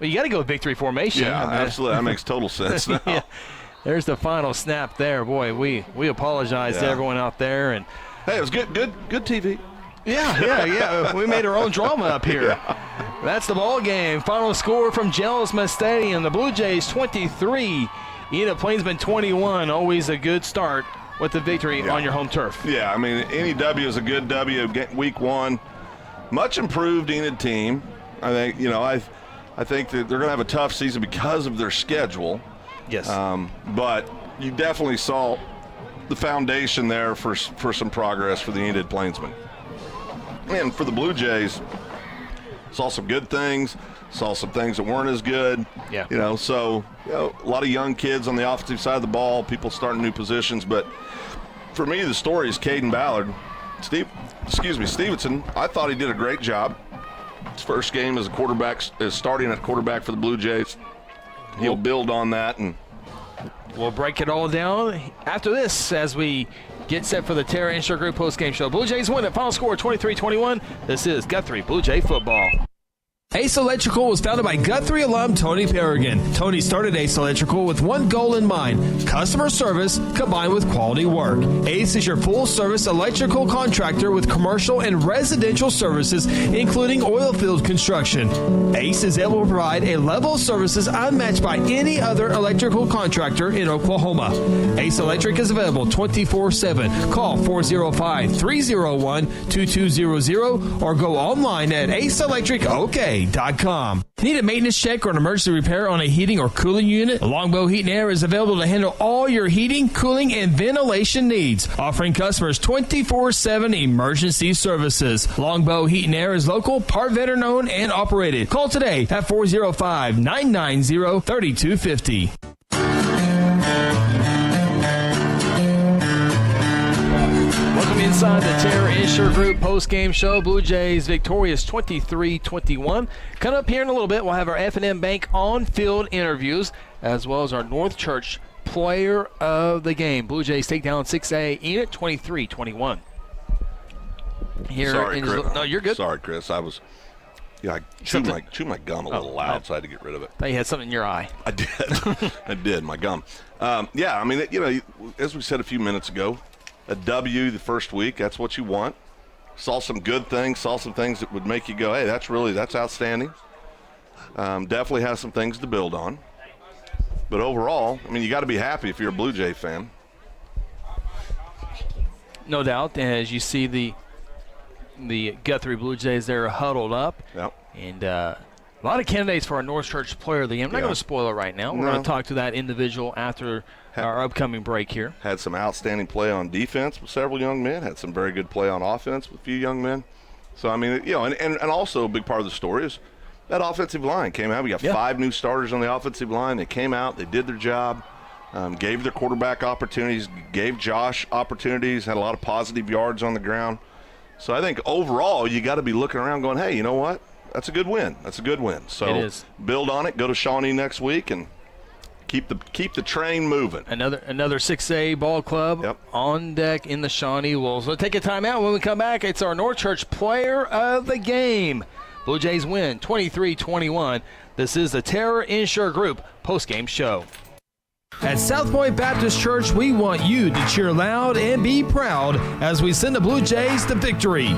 Well, you got to go with victory formation. Yeah, absolutely. That makes total sense now. Yeah. There's the final snap there. Boy, we apologize to everyone out there. And hey, it was good TV. Yeah. We made our own drama up here. Yeah. That's the ball game. Final score from Jelsma Stadium. The Blue Jays 23, Enid Plainsmen 21. Always a good start with the victory on your home turf. Yeah, I mean, any W is a good W. Week 1, much improved Enid team. I think, I think that they're going to have a tough season because of their schedule. Yes. But you definitely saw the foundation there for some progress for the Enid Plainsmen. And for the Blue Jays, saw some good things, saw some things that weren't as good. Yeah. A lot of young kids on the offensive side of the ball, people starting new positions. But for me, the story is Caden Ballard. Stevenson, I thought he did a great job. His first game as a quarterback, is starting at quarterback for the Blue Jays. He'll build on that, and we'll break it all down after this as we get set for the Terra Insure Group postgame show. Blue Jays win at final score 23-21. This is Guthrie Blue Jay football. Ace Electrical was founded by Guthrie alum Tony Peregrine. Tony started Ace Electrical with one goal in mind: customer service combined with quality work. Ace is your full-service electrical contractor with commercial and residential services, including oil field construction. Ace is able to provide a level of services unmatched by any other electrical contractor in Oklahoma. Ace Electric is available 24/7. Call 405-301-2200 or go online at aceelectricok.com. Need a maintenance check or an emergency repair on a heating or cooling unit? Longbow Heat and Air is available to handle all your heating, cooling, and ventilation needs, offering customers 24/7 emergency services. Longbow Heat and Air is local, part veteran owned, and operated. Call today at 405-990-3250. Inside the Terra Insure Group post-game show, Blue Jays victorious 23-21. Coming up here in a little bit, we'll have our F&M Bank on-field interviews, as well as our North Church player of the game. Blue Jays take down 6A Enid 23-21. Sorry, Chris. No, you're good. Sorry, Chris. I chewed my gum a little loud, so I had to get rid of it. Thought you had something in your eye. I did. I did, my gum. Yeah, I mean, as we said a few minutes ago, a W the first week, that's what you want. Saw some good things, saw some things that would make you go, hey, that's outstanding. Definitely has some things to build on. But overall, I mean, you got to be happy if you're a Blue Jay fan. No doubt. As you see the Guthrie Blue Jays there huddled up. Yep. And a lot of candidates for our North Church player of the game. I'm not going to spoil it right now. We're going to talk to that individual after our upcoming break here. Had some outstanding play on defense with several young men. Had some very good play on offense with a few young men. So, I mean, and also a big part of the story is that offensive line came out. We got 5 new starters on the offensive line. They came out. They did their job. Gave their quarterback opportunities. Gave Josh opportunities. Had a lot of positive yards on the ground. So I think overall you got to be looking around going, hey, you know what? That's a good win. That's a good win. So it is. Build on it. Go to Shawnee next week and keep the train moving. Another 6A ball club on deck in the Shawnee Wolves. We'll take a timeout. When we come back, it's our North Church player of the game. Blue Jays win 23-21. This is the Terra Insure Group postgame show. At South Point Baptist Church, we want you to cheer loud and be proud as we send the Blue Jays to victory.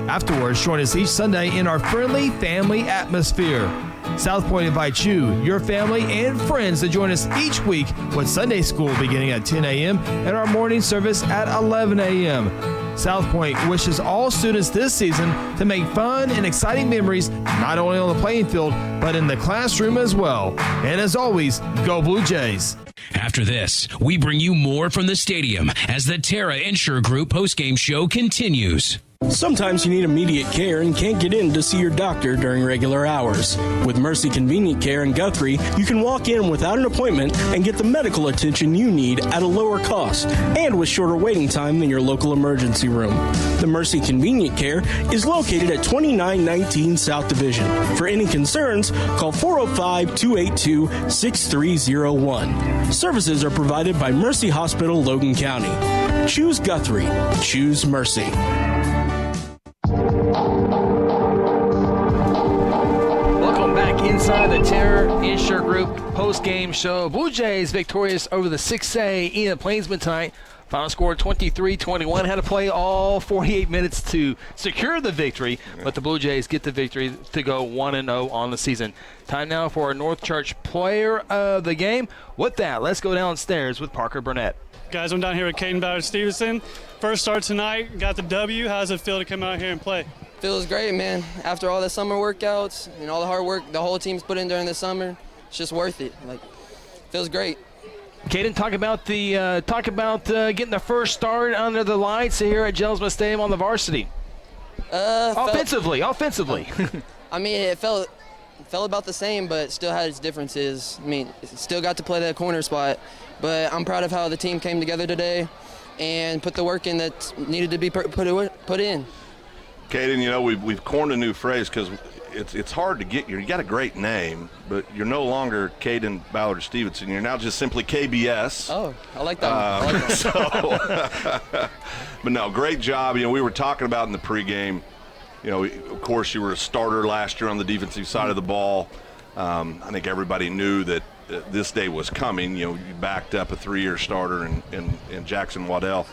Afterwards, join us each Sunday in our friendly family atmosphere. South Point invites you, your family, and friends to join us each week with Sunday school beginning at 10 a.m. and our morning service at 11 a.m. South Point wishes all students this season to make fun and exciting memories not only on the playing field, but in the classroom as well. And as always, go Blue Jays. After this, we bring you more from the stadium as the Terra Insure Group postgame show continues. Sometimes you need immediate care and can't get in to see your doctor during regular hours. With Mercy Convenient Care in Guthrie, you can walk in without an appointment and get the medical attention you need at a lower cost and with shorter waiting time than your local emergency room. The Mercy Convenient Care is located at 2919 South Division. For any concerns, call 405-282-6301. Services are provided by Mercy Hospital, Logan County. Choose Guthrie. Choose Mercy. Welcome back inside the Terra Insure Group post-game show. Blue Jays victorious over the 6A Enid Plainsmen tonight. Final score 23-21. Had to play all 48 minutes to secure the victory, but the Blue Jays get the victory to go 1-0 on the season. Time now for our North Church player of the game. With that, let's go downstairs with Parker Burnett. Guys, I'm down here with Caden Ballard-Stevenson. First start tonight, got the W. How does it feel to come out here and play? Feels great, man. After all the summer workouts and all the hard work the whole team's put in during the summer, it's just worth it. Feels great. Caden, talk about getting the first start under the lights here at Jelsma Stadium on the varsity. Offensively. I mean, it felt about the same, but still had its differences. I mean, still got to play that corner spot, but I'm proud of how the team came together today and put the work in that needed to be put in. Caden, we've coined a new phrase because it's hard to get you. You got a great name, but you're no longer Caden Ballard-Stevenson. You're now just simply KBS. Oh, I like that one. But no, great job. We were talking about in the pregame Of course, you were a starter last year on the defensive side of the ball. I think everybody knew that this day was coming. You backed up a 3-year starter in Jackson Waddell.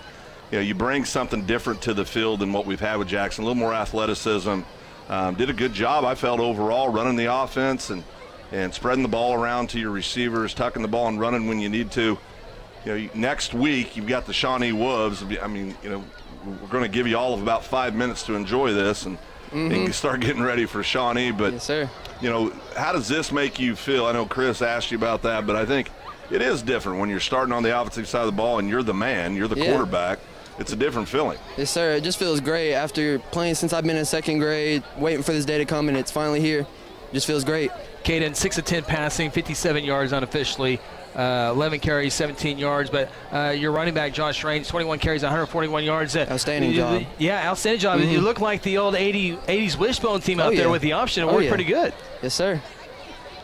You bring something different to the field than what we've had with Jackson, a little more athleticism. Did a good job, I felt, overall, running the offense and spreading the ball around to your receivers, tucking the ball and running when you need to. Next week, you've got the Shawnee Wolves. I mean, we're going to give you all of about 5 minutes to enjoy this and you start getting ready for Shawnee. But, yes, sir. How does this make you feel? I know Chris asked you about that, but I think it is different when you're starting on the offensive side of the ball and you're the man, you're the quarterback. It's a different feeling. Yes, sir. It just feels great after playing since I've been in 2nd grade, waiting for this day to come, and it's finally here. It just feels great. Caden, 6 of 10 passing, 57 yards unofficially, 11 carries, 17 yards. But your running back, Josh Range, 21 carries, 141 yards. Outstanding job. Yeah, outstanding job. You look like the old 80s wishbone team out there with the option. It worked pretty good. Yes, sir.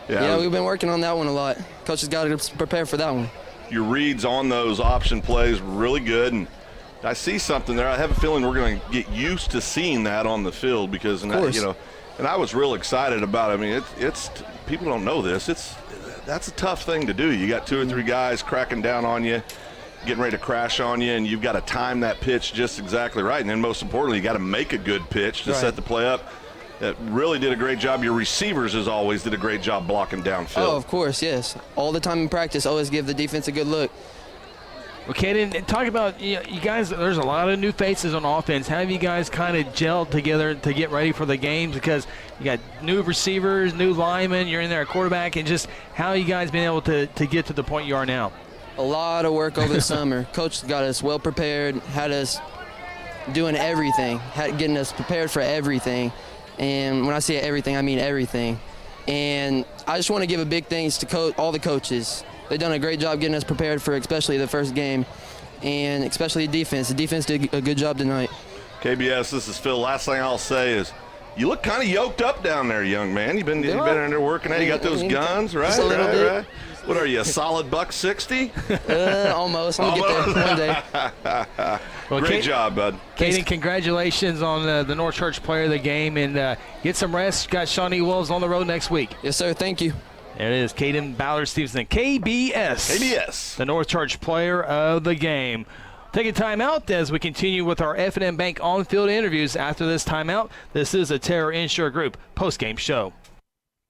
Yeah, we've been working on that one a lot. Coach has got to prepare for that one. Your reads on those option plays were really good, and I see something there. I have a feeling we're going to get used to seeing that on the field because, and I was real excited about it. I mean, it's people don't know this. That's a tough thing to do. You got 2 or 3 guys cracking down on you, getting ready to crash on you, and you've got to time that pitch just exactly right. And then most importantly, you got to make a good pitch to set the play up. That really did a great job. Your receivers, as always, did a great job blocking downfield. Oh, of course, yes. All the time in practice, always give the defense a good look. Well, Caden, talk about you guys. There's a lot of new faces on offense. How have you guys kind of gelled together to get ready for the games? Because you got new receivers, new linemen. You're in there at quarterback, and just how you guys been able to get to the point you are now? A lot of work over the summer. Coach got us well prepared, had us doing everything, getting us prepared for everything. And when I say everything, I mean everything. And I just want to give a big thanks to all the coaches. They've done a great job getting us prepared for especially the first game, and especially the defense. The defense did a good job tonight. KBS, this is Phil. Last thing I'll say is you look kind of yoked up down there, young man. You've been in there working out. You got those guns, right? Just a little bit. What are you, a solid $160? Almost. I'm going to get there one day. Well, great job, bud. Caden, congratulations on the North Church Player of the Game, and get some rest. Got Shawnee Wolves on the road next week. Yes, sir. Thank you. There it is, Caden Ballard-Stevenson, KBS, the North Church Player of the Game. Take a timeout as we continue with our F&M Bank on-field interviews. After this timeout, this is a Terra Insure Group post-game show.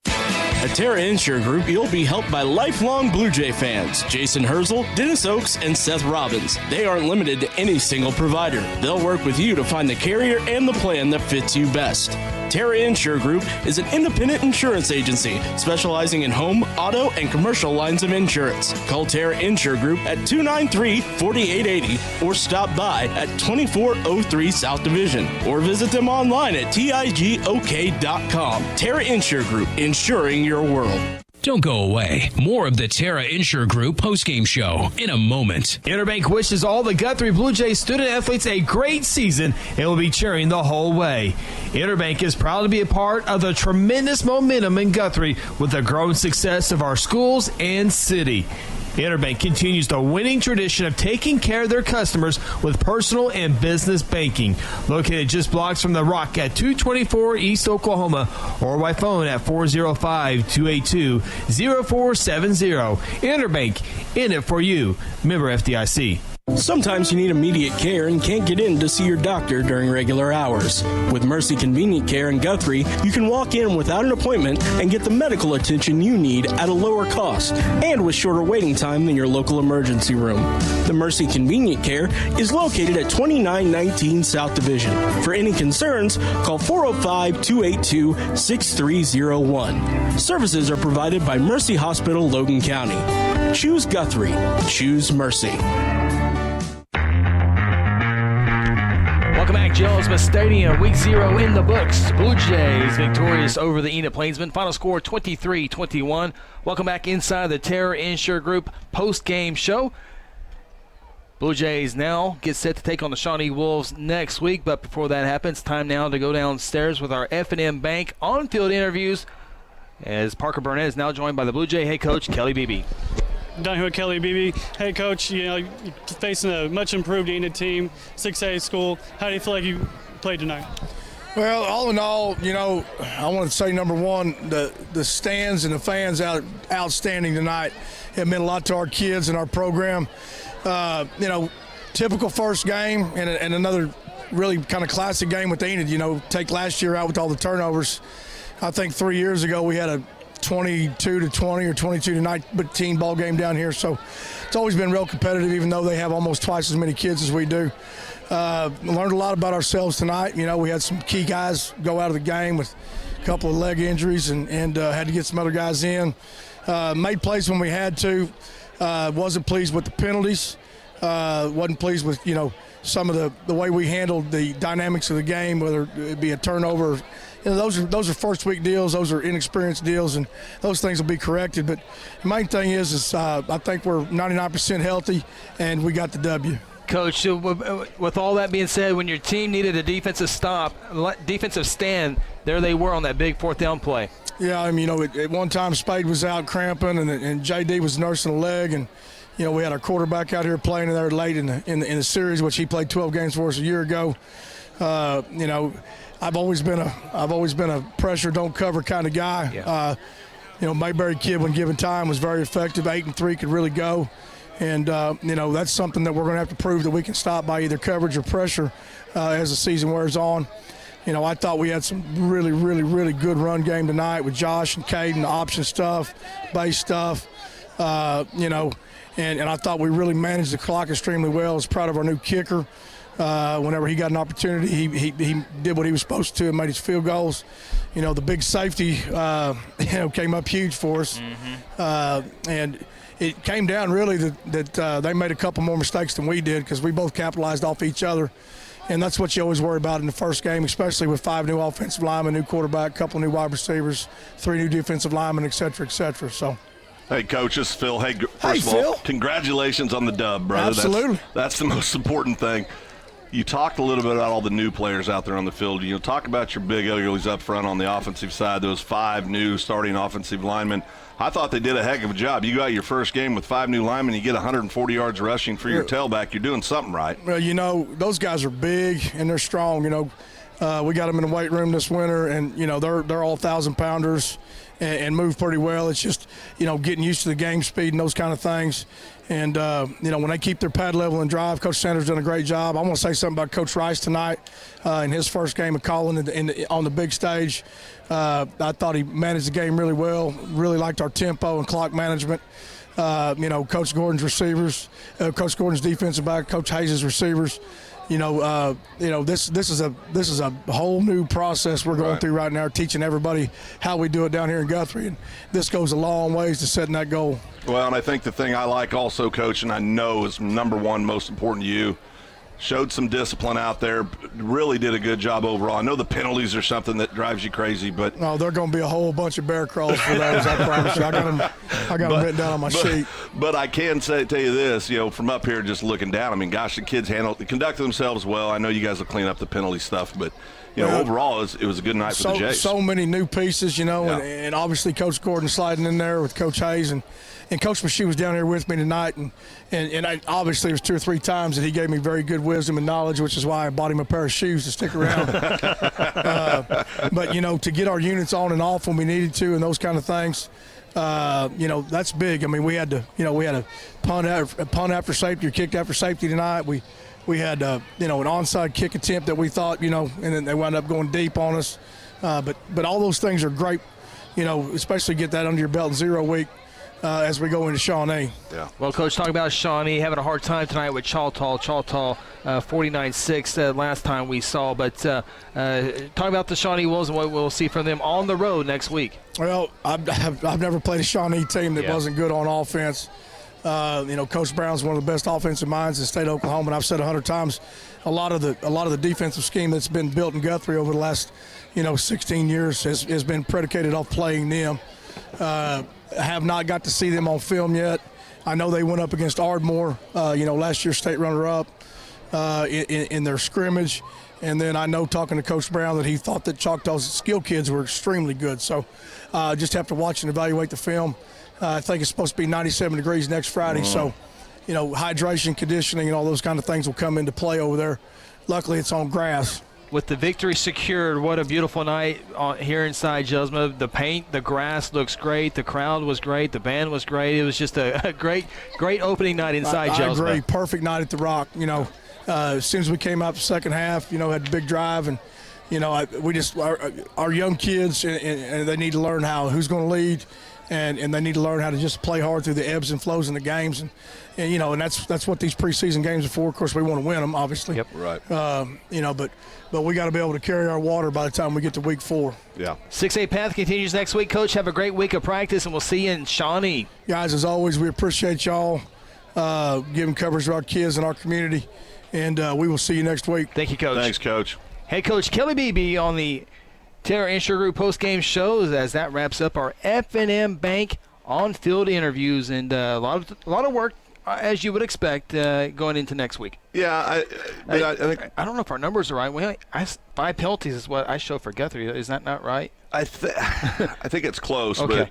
At Terra Insure Group, you'll be helped by lifelong Blue Jay fans, Jason Herzl, Dennis Oakes, and Seth Robbins. They aren't limited to any single provider. They'll work with you to find the carrier and the plan that fits you best. Terra Insure Group is an independent insurance agency specializing in home, auto, and commercial lines of insurance. Call Terra Insure Group at 293-4880 or stop by at 2403 South Division or visit them online at tigok.com. Terra Insure Group, insuring your world. Don't go away. More of the Terra Insure Group postgame show in a moment. Interbank wishes all the Guthrie Bluejays student athletes a great season and will be cheering the whole way. Interbank is proud to be a part of the tremendous momentum in Guthrie with the growing success of our schools and city. Interbank continues the winning tradition of taking care of their customers with personal and business banking. Located just blocks from the Rock at 224 East Oklahoma or by phone at 405-282-0470. Interbank, in it for you. Member FDIC. Sometimes you need immediate care and can't get in to see your doctor during regular hours. With Mercy Convenient Care in Guthrie, you can walk in without an appointment and get the medical attention you need at a lower cost and with shorter waiting time than your local emergency room. The Mercy Convenient Care is located at 2919 South Division. For any concerns, call 405-282-6301. Services are provided by Mercy Hospital, Logan County. Choose Guthrie. Choose Mercy. Welcome back, Jelsma Stadium. Week 0 in the books. Blue Jays victorious over the Enid Plainsmen. Final score 23-21. Welcome back inside the Terra Insure Group post-game show. Blue Jays now get set to take on the Shawnee Wolves next week. But before that happens, time now to go downstairs with our F&M Bank on-field interviews as Parker Burnett is now joined by the Blue Jay head coach, Kelly Beebe. Down here with Kelly Beebe. Hey, Coach, you're facing a much improved Enid team, 6A school. How do you feel like you played tonight? Well, all in all, I want to say, number one, the stands and the fans outstanding tonight. It meant a lot to our kids and our program. Typical first game and another really kind of classic game with Enid. Take last year out with all the turnovers. I think 3 years ago we had a 22-20 or 22-19 ball game down here. So it's always been real competitive, even though they have almost twice as many kids as we do. Learned a lot about ourselves tonight. We had some key guys go out of the game with a couple of leg injuries and had to get some other guys in. Made plays when we had to. Wasn't pleased with the penalties. Wasn't pleased with, some of the way we handled the dynamics of the game, whether it be a turnover. Those are first week deals. Those are inexperienced deals, and those things will be corrected. But the main thing is I think we're 99% healthy, and we got the W. Coach, with all that being said, when your team needed a defensive stand, there they were on that big fourth down play. Yeah, at one time Spade was out cramping, and JD was nursing a leg, and we had our quarterback out here playing there late in the series, which he played 12 games for us a year ago. I've always been a pressure don't cover kind of guy. Yeah. Mayberry kid when given time was very effective. 8-3 could really go. And, that's something that we're going to have to prove that we can stop by either coverage or pressure as the season wears on. I thought we had some really, really, really good run game tonight with Josh and Caden, the option stuff, base stuff, and I thought we really managed the clock extremely well. I was proud of our new kicker. Whenever he got an opportunity, he did what he was supposed to and made his field goals. The big safety, came up huge for us. And it came down really that they made a couple more mistakes than we did because we both capitalized off each other. And that's what you always worry about in the first game, especially with 5 new offensive linemen, new quarterback, couple new wide receivers, 3 new defensive linemen, et cetera, et cetera. So. Hey, Coach, this is Phil. Hey, first of all, congratulations on the dub, brother. Absolutely. That's the most important thing. You talked a little bit about all the new players out there on the field. Talk about your big uglies up front on the offensive side, those 5 new starting offensive linemen. I thought they did a heck of a job. You got your first game with 5 new linemen. You get 140 yards rushing for your tailback. You're doing something right. Well, those guys are big and they're strong. We got them in the weight room this winter, and, they're all 1,000-pounders and move pretty well. It's just, getting used to the game speed and those kind of things. And, when they keep their pad level and drive, Coach Sanders done a great job. I want to say something about Coach Rice tonight in his first game of calling on the big stage. I thought he managed the game really well, really liked our tempo and clock management. Coach Gordon's receivers, Coach Gordon's defensive back, Coach Hayes' receivers. This is a whole new process we're going through right now, teaching everybody how we do it down here in Guthrie, and this goes a long ways to setting that goal. Well, and I think the thing I like also, Coach, and I know is number one most important to you, showed some discipline out there, really did a good job overall. I know the penalties are something that drives you crazy, but no, they're going to be a whole bunch of bear crawls for those. I promise you. I got them written down on my sheet. But I can tell you this, from up here just looking down. Gosh, the kids conducted themselves well. I know you guys will clean up the penalty stuff, but overall it was a good night for the Jays. So many new pieces, and obviously Coach Gordon sliding in there with Coach Hayes and Coach Maché was down here with me tonight, and obviously it was 2 or 3 times that he gave me very good wisdom and knowledge, which is why I bought him a pair of shoes to stick around. But to get our units on and off when we needed to and those kind of things, that's big. We had a punt after safety or kicked after safety tonight. We had an onside kick attempt that we thought, and then they wound up going deep on us. But all those things are great, especially get that under your belt in 0 week. As we go into Shawnee. Yeah. Well, Coach, talk about Shawnee having a hard time tonight with Chawtall. 49-6 last time we saw. But talk about the Shawnee Wolves and what we'll see from them on the road next week. Well, I've never played a Shawnee team that wasn't good on offense. Coach Brown's one of the best offensive minds in the state of Oklahoma, and I've said 100 times, a lot of the defensive scheme that's been built in Guthrie over the last 16 years has been predicated off playing them. Have not got to see them on film yet. I know they went up against Ardmore, last year's state runner-up in their scrimmage. And then I know talking to Coach Brown that he thought that Choctaw's skill kids were extremely good. So just have to watch and evaluate the film. I think it's supposed to be 97 degrees next Friday. So, hydration, conditioning, and all those kind of things will come into play over there. Luckily, it's on grass. with the victory secured, what a beautiful night here inside Jelsma. The paint, the grass looks great. The crowd was great. The band was great. It was just a great opening night inside Jelsma. I agree. Perfect night at the Rock. As soon as we came out the second half, had a big drive, and our young kids and they need to learn who's going to lead, and they need to learn how to just play hard through the ebbs and flows in the games, and that's what these preseason games are for. Of course, we want to win them, obviously. Yep. Right. But we got to be able to carry our water by the time we get to week 4. Yeah. 6A Path continues next week. Coach, have a great week of practice, and we'll see you in Shawnee. Guys, as always, we appreciate y'all giving coverage to our kids and our community, and we will see you next week. Thank you, Coach. Thanks, Coach. Head Coach Kelly Beebe on the Terra Insure Group post-game shows as that wraps up our F&M Bank on-field interviews, and a lot of work, as you would expect, going into next week. Yeah, I think I don't know if our numbers are right. 5 penalties is what I show for Guthrie. Is that not right? I think it's close, okay. but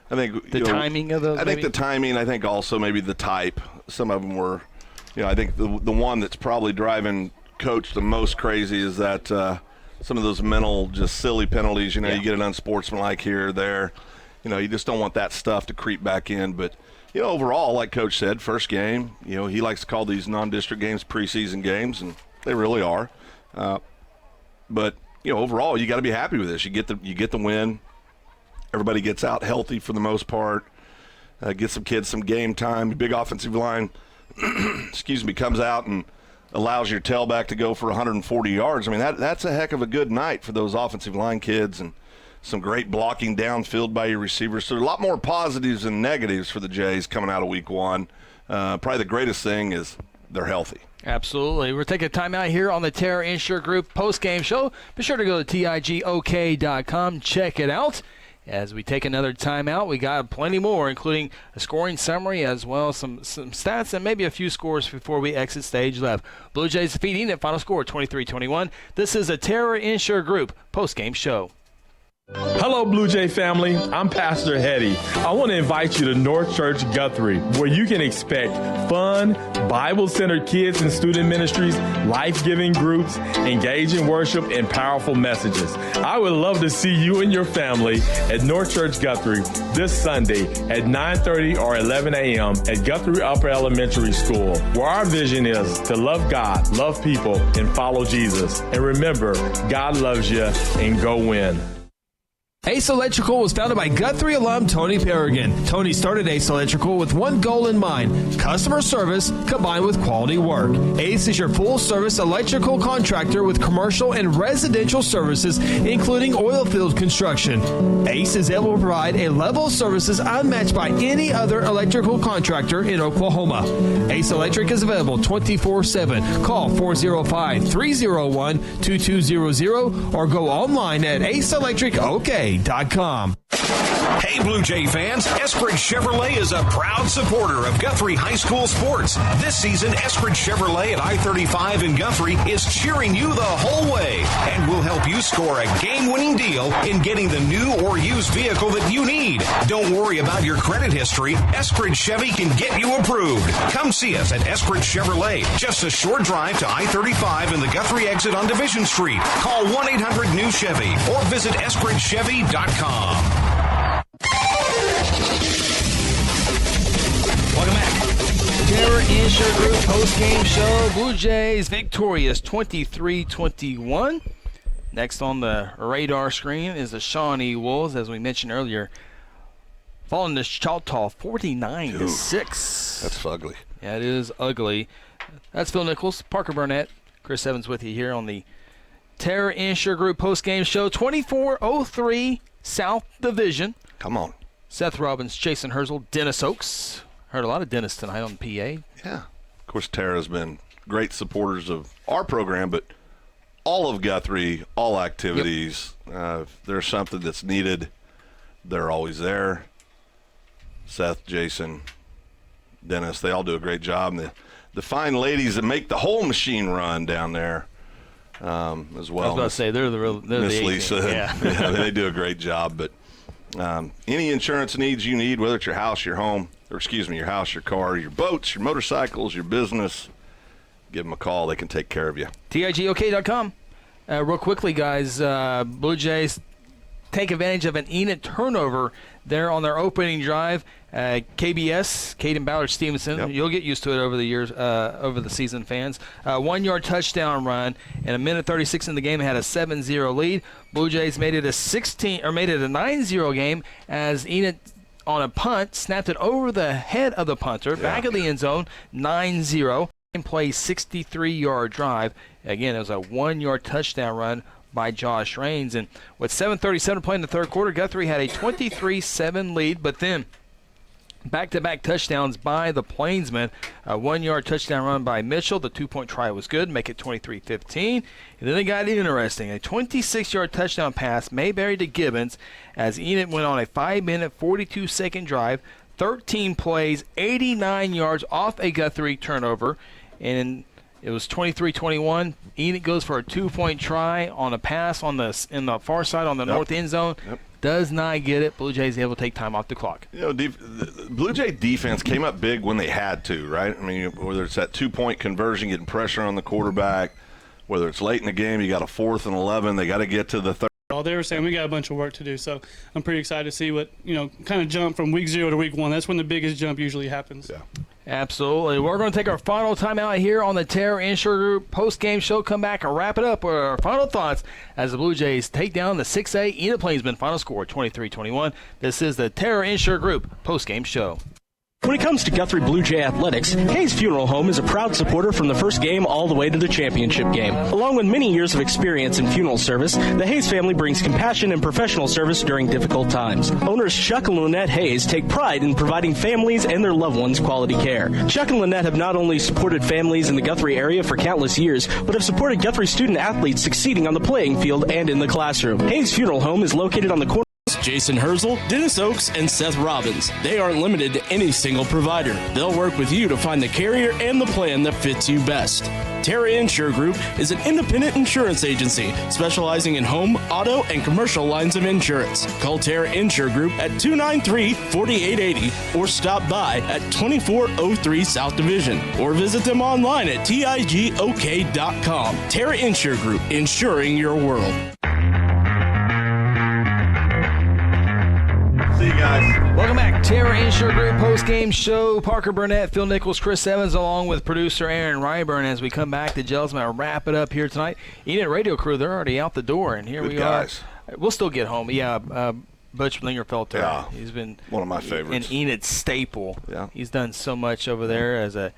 I think the timing of those. I think the timing. I think also maybe the type. Some of them were, I think the one that's probably driving Coach the most crazy is that some of those mental, just silly penalties. You get an unsportsmanlike here or there. You just don't want that stuff to creep back in. But overall, like Coach said, first game. He likes to call these non-district games preseason games, and they really are. But overall, you got to be happy with this. You get the win. Everybody gets out healthy for the most part. Get some kids some game time. The big offensive line, comes out and allows your tailback to go for 140 yards. I mean, that's a heck of a good night for those offensive line kids, and some great blocking downfield by your receivers. So a lot more positives than negatives for the Jays coming out of week 1. Probably the greatest thing is they're healthy. Absolutely. We're taking a timeout here on the Terra Insure Group post-game show. Be sure to go to TIGOK.com. Check it out. As we take another timeout, we got plenty more, including a scoring summary as well as some stats and maybe a few scores before we exit stage left. Blue Jays defeating at final score 23-21. This is a Terra Insure Group post-game show. Hello, Blue Jay family. I'm Pastor Hetty. I want to invite you to North Church Guthrie, where you can expect fun, Bible-centered kids and student ministries, life-giving groups, engaging worship, and powerful messages. I would love to see you and your family at North Church Guthrie this Sunday at 9:30 or 11 a.m. at Guthrie Upper Elementary School, where our vision is to love God, love people, and follow Jesus. And remember, God loves you, and go win. Ace Electrical was founded by Guthrie alum Tony Perrigan. Tony started Ace Electrical with one goal in mind: customer service combined with quality work. Ace is your full-service electrical contractor with commercial and residential services, including oil field construction. Ace is able to provide a level of services unmatched by any other electrical contractor in Oklahoma. Ace Electric is available 24/7. Call 405-301-2200 or go online at aceelectricok.com. Hey, Blue Jay fans, Eskridge Chevrolet is a proud supporter of Guthrie High School sports. This season, Eskridge Chevrolet at I-35 in Guthrie is cheering you the whole way and will help you score a game-winning deal in getting the new or used vehicle that you need. Don't worry about your credit history. Eskridge Chevy can get you approved. Come see us at Eskridge Chevrolet, just a short drive to I-35 and the Guthrie exit on Division Street. Call 1-800-NEW-CHEVY or visit EskridgeChevy.com. Welcome back. Terra Insure Group post-game show. Blue Jays victorious 23-21. Next on the radar screen is the Shawnee Wolves, as we mentioned earlier, falling to Choctaw 49-6. That's ugly. Yeah, it is ugly. That's Phil Nichols, Parker Burnett, Chris Evans with you here on the Terra Insure Group post-game show. 24-03 South Division. Come on. Seth Robbins, Jason Herzl, Dennis Oaks. Heard a lot of Dennis tonight on PA. Yeah. Of course, Tara's been great supporters of our program, but all of Guthrie, all activities. Yep. If there's something that's needed, they're always there. Seth, Jason, Dennis, they all do a great job. And the fine ladies that make the whole machine run down there as well. I was about to say, they're Miss the Lisa. Yeah. Yeah, they do a great job. But any insurance needs you need, whether it's your house, your home, or your house, your car, your boats, your motorcycles, your business, give them a call. They can take care of you. TIGOK.com. Real quickly, guys, Blue Jays take advantage of an Enid turnover there on their opening drive. KBS, Caden Ballard-Stevenson, you'll get used to it over the years, over the season, fans. 1-yard touchdown run, and a minute 36 in the game, had a 7-0 lead. Blue Jays made it a 9-0 game as Enid on a punt snapped it over the head of the punter, back of the end zone, 9-0. And play 63-yard drive. Again, it was a 1-yard touchdown run by Josh Raines. And with 7:37 to play in the third quarter, Guthrie had a 23-7 lead, but then back-to-back touchdowns by the Plainsmen. A 1-yard touchdown run by Mitchell. The 2-point try was good, make it 23-15. And then it got interesting. A 26-yard touchdown pass, Mayberry to Gibbons, as Enid went on a 5-minute, 42-second drive. 13 plays, 89 yards off a Guthrie turnover. And it was 23-21. Enid goes for a 2-point try on a pass in the far side on the north end zone. Does not get it. Blue Jays able to take time off the clock. The Blue Jay defense came up big when they had to, right? I mean, whether it's that 2-point conversion, getting pressure on the quarterback, whether it's late in the game, you got a 4th and 11, they got to get to the third. They were saying we got a bunch of work to do, so I'm pretty excited to see what, kind of jump from week 0 to week 1. That's when the biggest jump usually happens. Yeah. Absolutely. We're going to take our final time out here on the Terra Insure Group post-game show. Come back and wrap it up with our final thoughts as the Blue Jays take down the 6A Enid Plainsmen. Final score 23-21. This is the Terra Insure Group post-game show. When it comes to Guthrie Blue Jay athletics, Hayes Funeral Home is a proud supporter from the first game all the way to the championship game. Along with many years of experience in funeral service, the Hayes family brings compassion and professional service during difficult times. Owners Chuck and Lynette Hayes take pride in providing families and their loved ones quality care. Chuck and Lynette have not only supported families in the Guthrie area for countless years, but have supported Guthrie student athletes succeeding on the playing field and in the classroom. Hayes Funeral Home is located on the corner. Jason Herzl, Dennis Oakes, and Seth Robbins. They aren't limited to any single provider. They'll work with you to find the carrier and the plan that fits you best. Terra Insure Group is an independent insurance agency specializing in home, auto, and commercial lines of insurance. Call Terra Insure Group at 293-4880 or stop by at 2403 South Division or visit them online at tigok.com. Terra Insure Group, insuring your world. See you guys. Welcome back. Terra Insure Group post-game show. Parker Burnett, Phil Nichols, Chris Evans, along with producer Aaron Ryburn as we come back to Jelsma and wrap it up here tonight. Enid radio crew, they're already out the door, and here Good we guys. are. We'll still get home. Yeah, Butch Lingerfelter. Yeah, he's been one of my favorites. An Enid staple. Yeah. He's done so much over there as a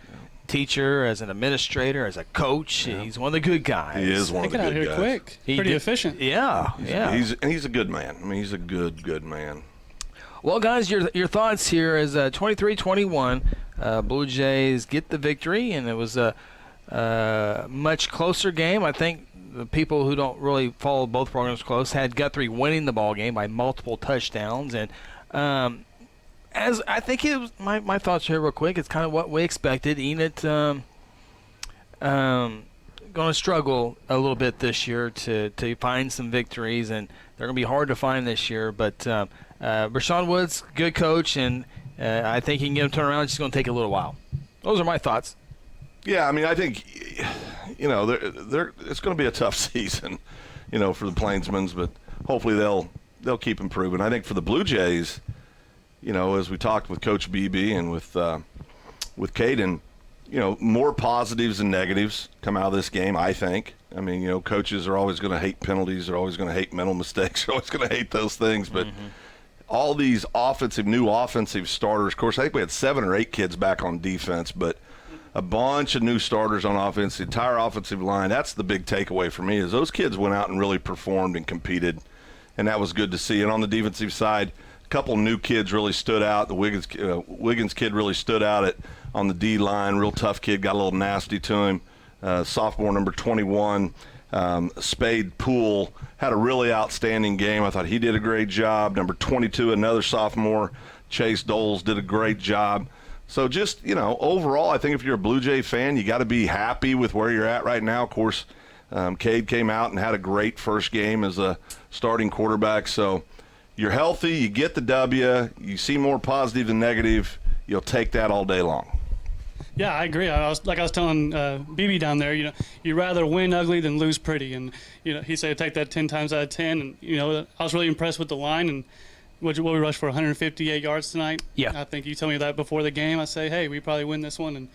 teacher, as an administrator, as a coach. Yeah. He's one of the good guys. He is one of the good guys. He got out here quick. Pretty efficient. Yeah, He's a good man. I mean, he's a good man. Well, guys, your thoughts here is 23-21. Blue Jays get the victory, and it was a much closer game. I think the people who don't really follow both programs close had Guthrie winning the ball game by multiple touchdowns. And as I think it was, my thoughts here real quick, it's kind of what we expected. Enid going to struggle a little bit this year to find some victories, and they're going to be hard to find this year. But Rashawn Woods, good coach, and I think he can get him turned around. It's just going to take a little while. Those are my thoughts. Yeah, I mean, I think, it's going to be a tough season, for the Plainsmen, but hopefully they'll keep improving. I think for the Blue Jays, as we talked with Coach BB and with Caden, more positives than negatives come out of this game, I think. I mean, coaches are always going to hate penalties. They're always going to hate mental mistakes. They're always going to hate those things. But all these new offensive starters, of course, I think we had 7 or 8 kids back on defense, but a bunch of new starters on offense, the entire offensive line. That's the big takeaway for me is those kids went out and really performed and competed, and that was good to see. And on the defensive side, a couple new kids really stood out. The Wiggins kid really stood out on the D line, real tough kid, got a little nasty to him. Sophomore number 21, Spade Poole, had a really outstanding game. I thought he did a great job. Number 22, another sophomore, Chase Doles, did a great job. So just, overall, I think if you're a Blue Jay fan, you got to be happy with where you're at right now. Of course, Cade came out and had a great first game as a starting quarterback. So you're healthy, you get the W, you see more positive than negative, you'll take that all day long. Yeah, I agree. I was telling BB down there, you'd rather win ugly than lose pretty. And, he said take that 10 times out of 10. And, I was really impressed with the line. And what we rushed for 158 yards tonight. Yeah. I think you told me that before the game. I say, hey, we probably win this one. And,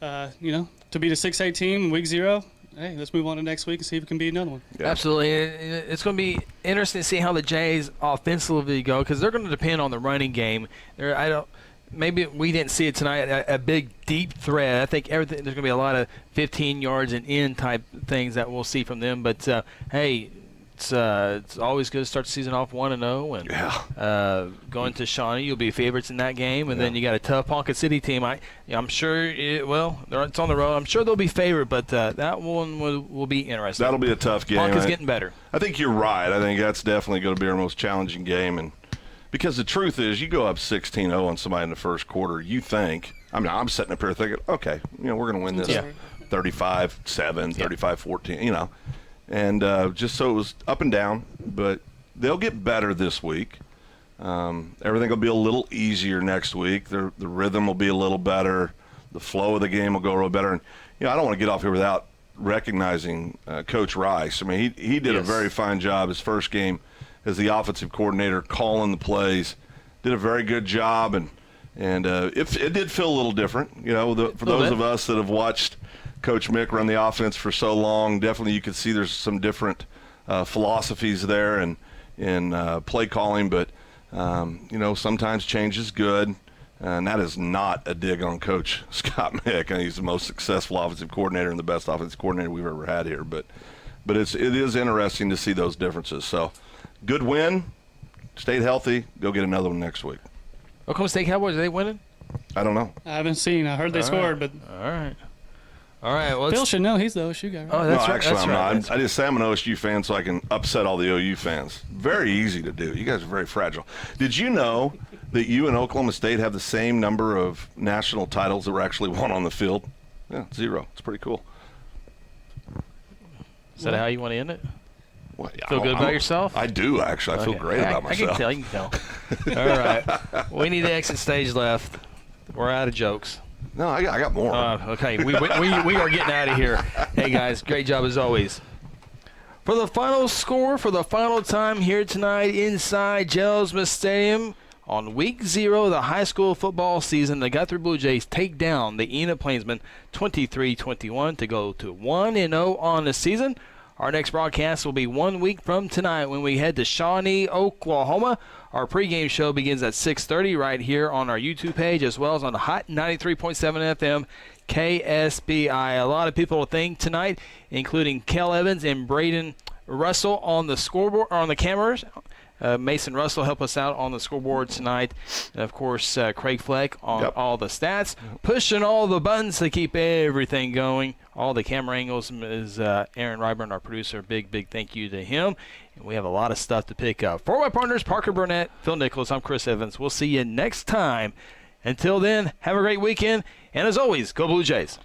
to beat a 6A team week 0, hey, let's move on to next week and see if it can be another one. Yeah. Absolutely. It's going to be interesting to see how the Jays offensively go because they're going to depend on the running game. Maybe we didn't see it tonight, a big, deep threat. I think there's going to be a lot of 15 yards and in type things that we'll see from them. But, hey, it's always good to start the season off 1-0. And going to Shawnee, you'll be favorites in that game. And then you got a tough Ponca City team. I'm sure, it's on the road. I'm sure they'll be favored, but that one will be interesting. That'll be a tough game. Ponca's getting better. I think you're right. I think that's definitely going to be our most challenging game. And because the truth is, you go up 16-0 on somebody in the first quarter, you think, I'm sitting up here thinking, okay, we're going to win this 35-7, 35-14, And just so it was up and down, but they'll get better this week. Everything will be a little easier next week. The rhythm will be a little better. The flow of the game will go a little better. And, I don't want to get off here without recognizing Coach Rice. I mean, he did a very fine job his first game as the offensive coordinator, calling the plays. Did a very good job, and it did feel a little different. For those of us that have watched Coach Mick run the offense for so long, definitely you could see there's some different philosophies there and in play calling, but sometimes change is good, and that is not a dig on Coach Scott Mick. He's the most successful offensive coordinator and the best offensive coordinator we've ever had here, but it is interesting to see those differences. So good win, stayed healthy, go get another one next week. Oklahoma State Cowboys, are they winning? I don't know. I haven't seen. I heard they scored, but all right. Well, Phil should know. He's the OSU guy. Right? Oh, that's no, right. Actually, that's I'm right. not. I just say I'm an OSU fan so I can upset all the OU fans. Very easy to do. You guys are very fragile. Did you know that you and Oklahoma State have the same number of national titles that were actually won on the field? Yeah, 0. It's pretty cool. Is that how you want to end it? Well, Feel good about yourself? I do, actually. I feel great about myself. I can tell. All right. We need the exit stage left. We're out of jokes. No, I got more. Okay, we are getting out of here. Hey, guys, great job as always. For the final score, for the final time here tonight inside Jelsma Stadium, on week 0 of the high school football season, the Guthrie Bluejays take down the Enid Plainsmen 23-21 to go to 1-0 on the season. Our next broadcast will be 1 week from tonight when we head to Shawnee, Oklahoma. Our pregame show begins at 6:30 right here on our YouTube page as well as on the Hot 93.7 FM KSBI. A lot of people to thank tonight, including Kel Evans and Braden Russell on the scoreboard, on the cameras. Mason Russell helped us out on the scoreboard tonight. And of course, Craig Fleck on all the stats, pushing all the buttons to keep everything going. All the camera angles is Aaron Ryburn, our producer. Big thank you to him. And we have a lot of stuff to pick up. For my partners, Parker Burnett, Phil Nicholas, I'm Chris Evans. We'll see you next time. Until then, have a great weekend. And as always, go Blue Jays.